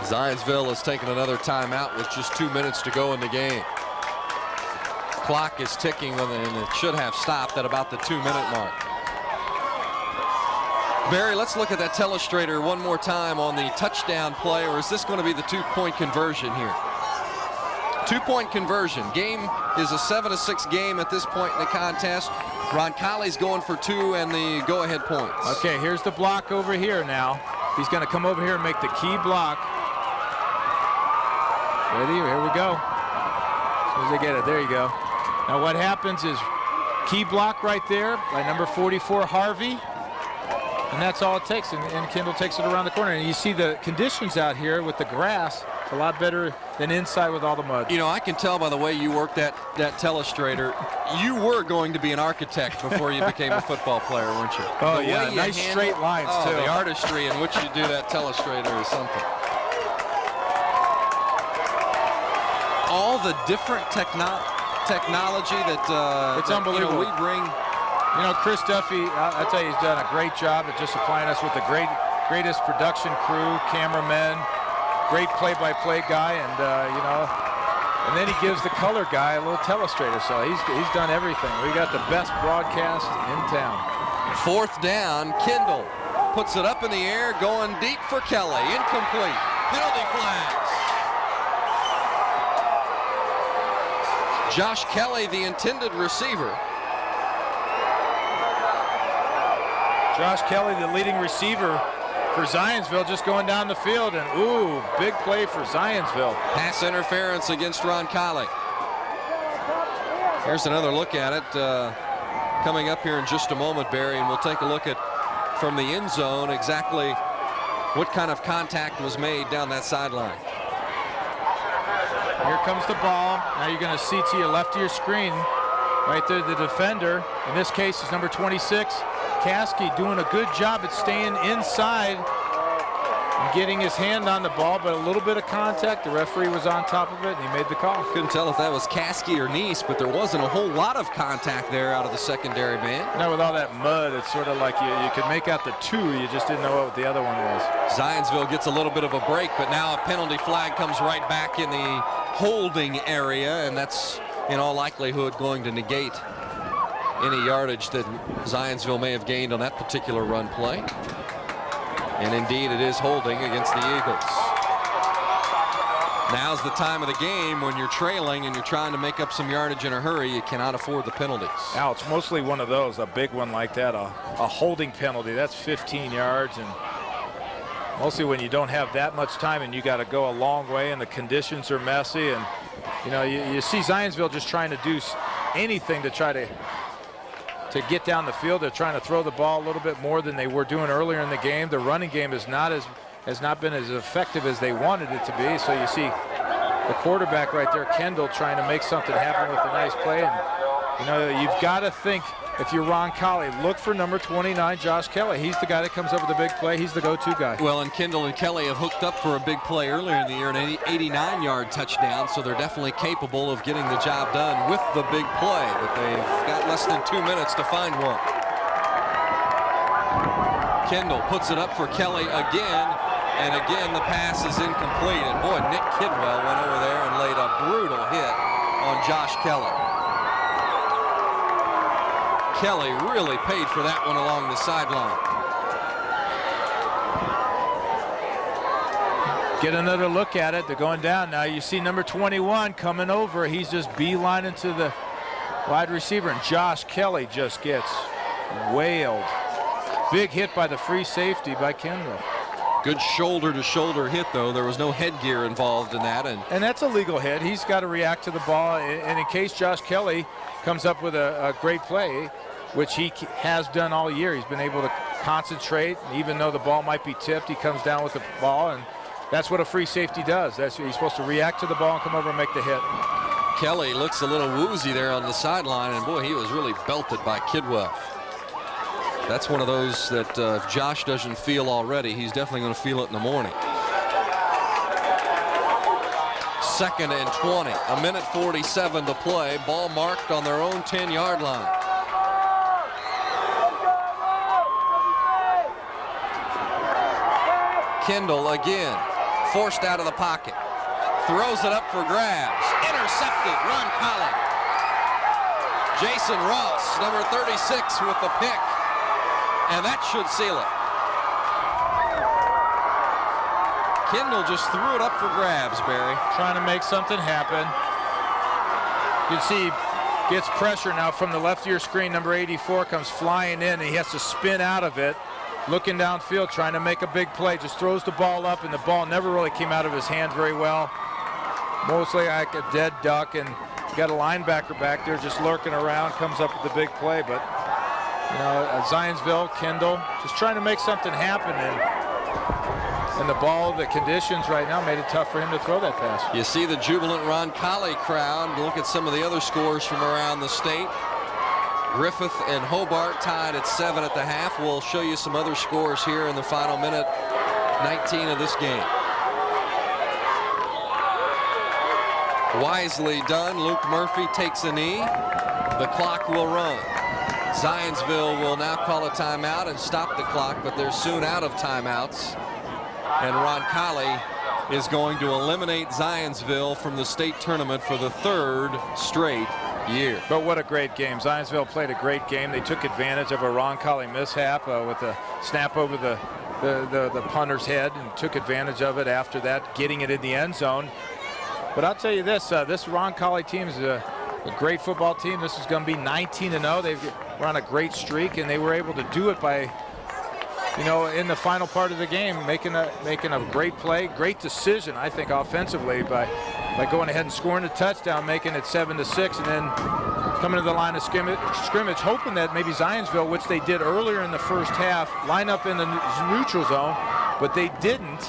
Zionsville has taken another timeout with just 2 minutes to go in the game. Clock is ticking, and it should have stopped at about the 2-minute mark. Barry, let's look at that telestrator one more time on the touchdown play, or is this going to be the 2-point conversion here? 2-point conversion. Game is a 7-6 game at this point in the contest. Roncalli's going for 2 and the go-ahead points. Okay, here's the block over here now. He's going to come over here and make the key block. Ready? Here we go. As soon as they get it, there you go. Now what happens is key block right there by number 44, Harvey. And that's all it takes, and Kendall takes it around the corner. And you see the conditions out here with the grass, it's a lot better than inside with all the mud. You know, I can tell by the way you work that telestrator, you were going to be an architect before you became a football player, weren't you? Oh, yeah, nice straight lines, too. The artistry in which you do that telestrator is something. All the different technology that it's unbelievable. We bring. You know, Chris Duffy, I tell you, he's done a great job at just supplying us with the greatest production crew, cameramen, great play-by-play guy, and you know, and then he gives the color guy a little telestrator. So he's done everything. We got the best broadcast in town. 4th down, Kendall puts it up in the air, going deep for Kelly. Incomplete. Penalty flags. Josh Kelly, the intended receiver. Josh Kelly, the leading receiver for Zionsville, just going down the field, and ooh, big play for Zionsville. Pass interference against Roncalli. Here's another look at it coming up here in just a moment, Barry, and we'll take a look at from the end zone exactly what kind of contact was made down that sideline. Here comes the ball. Now you're going to see to your left of your screen, right there, the defender. In this case, is number 26. Caskey doing a good job at staying inside and getting his hand on the ball, but a little bit of contact. The referee was on top of it, and he made the call. Couldn't tell if that was Caskey or Neese, but there wasn't a whole lot of contact there out of the secondary man. Now with all that mud, it's sort of like you could make out the 2, you just didn't know what the other one was. Zionsville gets a little bit of a break, but now a penalty flag comes right back in the holding area, and that's in all likelihood going to negate any yardage that Zionsville may have gained on that particular run play. And indeed, it is holding against the Eagles. Now's the time of the game when you're trailing and you're trying to make up some yardage in a hurry. You cannot afford the penalties. Now, it's mostly one of those, a big one like that, a holding penalty. That's 15 yards, and mostly when you don't have that much time and you got to go a long way and the conditions are messy. And, you know, you see Zionsville just trying to do anything to try to get down the field. They're trying to throw the ball a little bit more than they were doing earlier in the game. The running game has not been as effective as they wanted it to be. So you see the quarterback right there, Kendall, trying to make something happen with a nice play. And, you know, you've got to think, if you're Roncalli, look for number 29, Josh Kelly. He's the guy that comes up with a big play. He's the go-to guy. Well, and Kendall and Kelly have hooked up for a big play earlier in the year, an 89-yard touchdown, so they're definitely capable of getting the job done with the big play, but they've got less than 2 minutes to find one. Kendall puts it up for Kelly again, and again the pass is incomplete. And boy, Nick Kidwell went over there and laid a brutal hit on Josh Kelly. Kelly really paid for that one along the sideline. Get another look at it. They're going down now. You see number 21 coming over. He's just beelining to the wide receiver, and Josh Kelly just gets wailed. Big hit by the free safety by Kendall. Good shoulder-to-shoulder hit, though. There was no headgear involved in that. And that's a legal hit. He's got to react to the ball. And in case Josh Kelly comes up with a great play, which he has done all year, he's been able to concentrate. Even though the ball might be tipped, he comes down with the ball, and that's what a free safety does. He's supposed to react to the ball and come over and make the hit. Kelly looks a little woozy there on the sideline, and boy, he was really belted by Kidwell. That's one of those that if Josh doesn't feel already, he's definitely going to feel it in the morning. 2nd and 20, a minute 47 to play. Ball marked on their own 10-yard line. Kendall again, forced out of the pocket. Throws it up for grabs. Intercepted, Roncalli. Jason Ross, number 36, with the pick. And that should seal it. Kendall just threw it up for grabs, Barry. Trying to make something happen. You can see he gets pressure now from the left of your screen. Number 84 comes flying in, and he has to spin out of it, looking downfield, trying to make a big play. Just throws the ball up, and the ball never really came out of his hand very well. Mostly like a dead duck, and got a linebacker back there just lurking around, comes up with the big play. But, you know, Zionsville, Kendall, just trying to make something happen. And the ball, the conditions right now made it tough for him to throw that pass. You see the jubilant Roncalli crowd. Look at some of the other scores from around the state. Griffith and Hobart tied at 7 at the half. We'll show you some other scores here in the final minute 19 of this game. Wisely done. Luke Murphy takes a knee. The clock will run. Zionsville will now call a timeout and stop the clock, but they're soon out of timeouts. And Roncalli is going to eliminate Zionsville from the state tournament for the 3rd straight year. But what a great game. Zionsville played a great game. They took advantage of a Roncalli mishap with a snap over the punter's head and took advantage of it after that, getting it in the end zone. But I'll tell you this, this Roncalli team is a great football team. This is going to be 19-0. They were on a great streak, and they were able to do it by, you know, in the final part of the game, making a great play, great decision, I think, offensively by going ahead and scoring a touchdown, making it 7-6, and then coming to the line of scrimmage, hoping that maybe Zionsville, which they did earlier in the first half, line up in the neutral zone, but they didn't.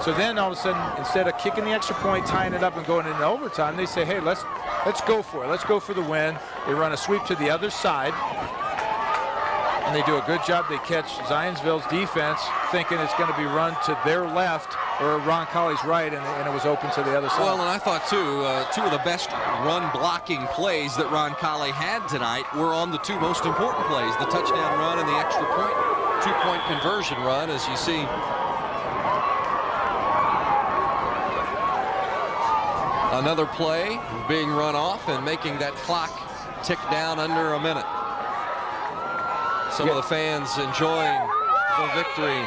So then all of a sudden, instead of kicking the extra point, tying it up and going into overtime, they say, hey, let's go for it. Let's go for the win. They run a sweep to the other side, and they do a good job. They catch Zionsville's defense thinking it's going to be run to their left or Roncalli's right, and it was open to the other side. Well, and I thought, too, two of the best run-blocking plays that Roncalli had tonight were on the two most important plays, the touchdown run and the extra point, two-point conversion run, as you see. Another play being run off and making that clock tick down under a minute. Some of the fans enjoying the victory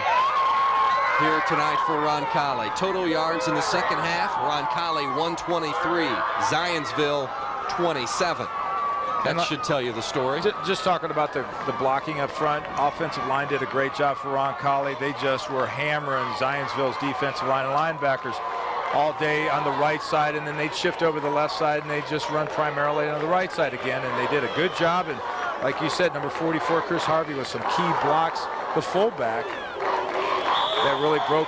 here tonight for Roncalli. Total yards in the second half, Roncalli 123, Zionsville 27. That should tell you the story. Just talking about the blocking up front, offensive line did a great job for Roncalli. They just were hammering Zionsville's defensive line and linebackers all day on the right side, and then they'd shift over the left side and they just run primarily on the right side again, and they did a good job. And like you said, number 44, Chris Harvey, with some key blocks, the fullback that really broke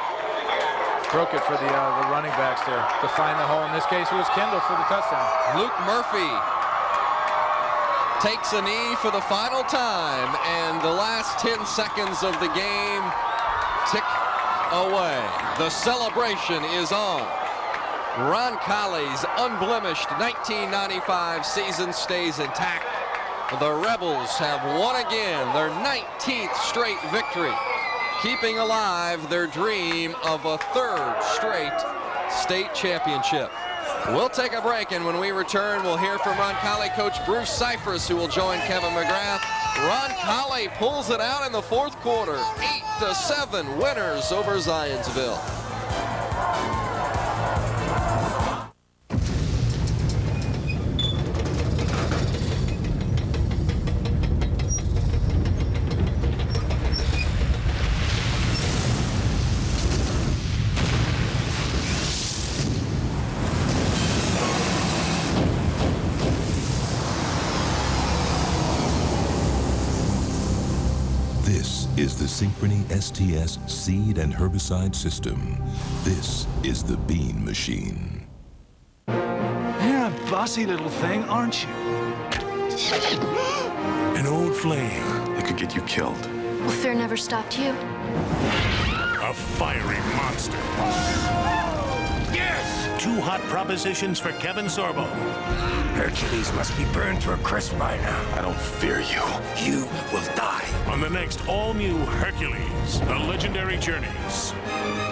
it for the running backs there to find the hole. In this case, it was Kendall for the touchdown. Luke Murphy takes a knee for the final time, and the last 10 seconds of the game tick away. The celebration is on. Roncalli's unblemished 1995 season stays intact. The Rebels have won again, their 19th straight victory, keeping alive their dream of a 3rd straight state championship. We'll take a break, and when we return, we'll hear from Roncalli coach Bruce Cypress, who will join Kevin McGrath. Roncalli pulls it out in the 4th quarter, 8-7 winners over Zionsville. This is the Synchrony STS seed and herbicide system. This is the Bean Machine. You're a bossy little thing, aren't you? An old flame. It could get you killed. Well, fear never stopped you. A fiery monster. Yes! 2 hot propositions for Kevin Sorbo. Hercules must be burned to a crisp by now. I don't fear you. You will die. On the next all-new Hercules, The Legendary Journeys.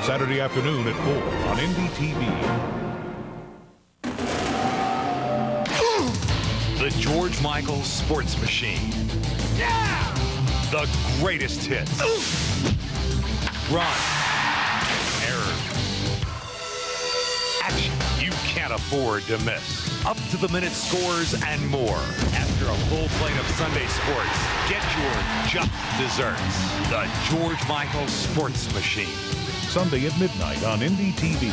Saturday afternoon at 4 on NDTV. The George Michael Sports Machine. Yeah! The greatest hits. Run. Error. Action you can't afford to miss. up-to-the-minute scores, and more. After a full plate of Sunday sports, get your just desserts. The George Michael Sports Machine. Sunday at midnight on Indy TV.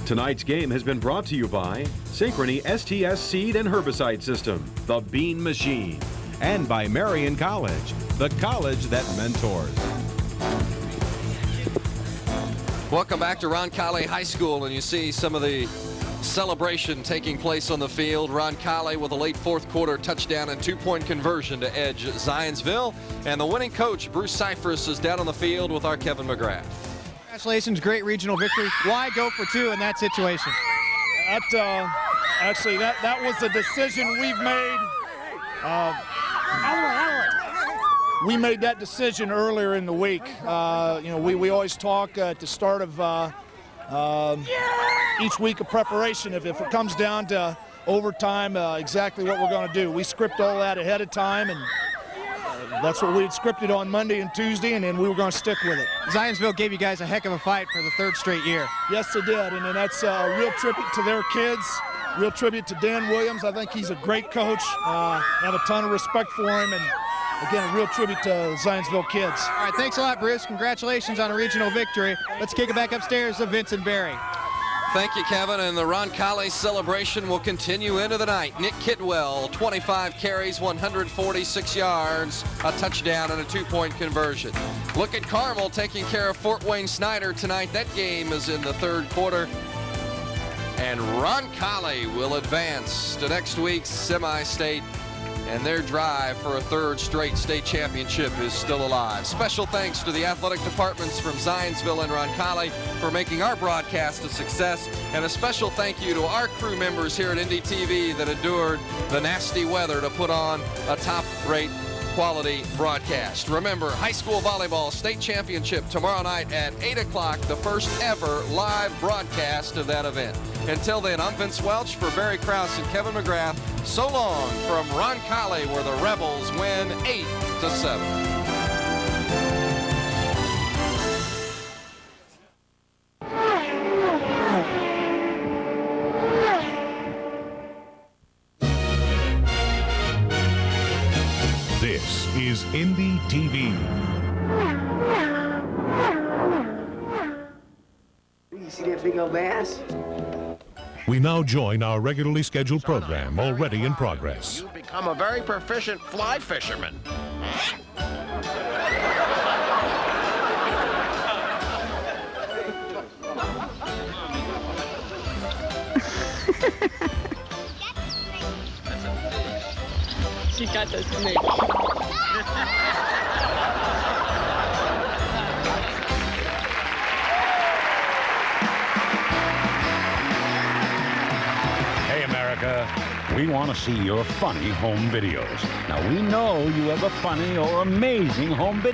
Tonight's game has been brought to you by Synchrony STS Seed and Herbicide System, the Bean Machine, and by Marion College, the college that mentors. Welcome back to Roncalli High School, and you see some of the celebration taking place on the field. Roncalli with a late fourth quarter touchdown and two-point conversion to edge Zionsville, and the winning coach, Bruce Cyphers, is down on the field with our Kevin McGrath. Congratulations, great regional victory. Why go for two in that situation? Actually, that was a decision we've made. We made that decision earlier in the week. We always talk at the start of each week of preparation. If it comes down to overtime, exactly what we're going to do. We script all that ahead of time, and that's what we had scripted on Monday and Tuesday, and then we were going to stick with it. Zionsville gave you guys a heck of a fight for the third straight year. Yes, they did, and that's a real tribute to their kids, real tribute to Dan Williams. I think he's a great coach. I have a ton of respect for him, and again, a real tribute to Zionsville kids. All right, thanks a lot, Bruce. Congratulations on a regional victory. Let's kick it back upstairs to Vincent Berry. Thank you, Kevin, and the Roncalli celebration will continue into the night. Nick Kidwell, 25 carries, 146 yards, a touchdown, and a two-point conversion. Look at Carmel taking care of Fort Wayne Snyder tonight. That game is in the third quarter. And Roncalli will advance to next week's semi-state, and their drive for a third straight state championship is still alive. Special thanks to the athletic departments from Zionsville and Roncalli for making our broadcast a success, and a special thank you to our crew members here at Indy TV that endured the nasty weather to put on a top-rate quality broadcast. Remember, high school volleyball state championship tomorrow night at 8 o'clock, the first ever live broadcast of that event. Until then, I'm Vince Welch for Barry Krause and Kevin McGrath. So long from Roncalli, where the Rebels win 8-7. This is Indy TV. You see that big old bass? We now join our regularly scheduled program, already in progress. You've become a very proficient fly fisherman. She got the snake. Hey, America, we want to see your funny home videos. Now, we know you have a funny or amazing home video.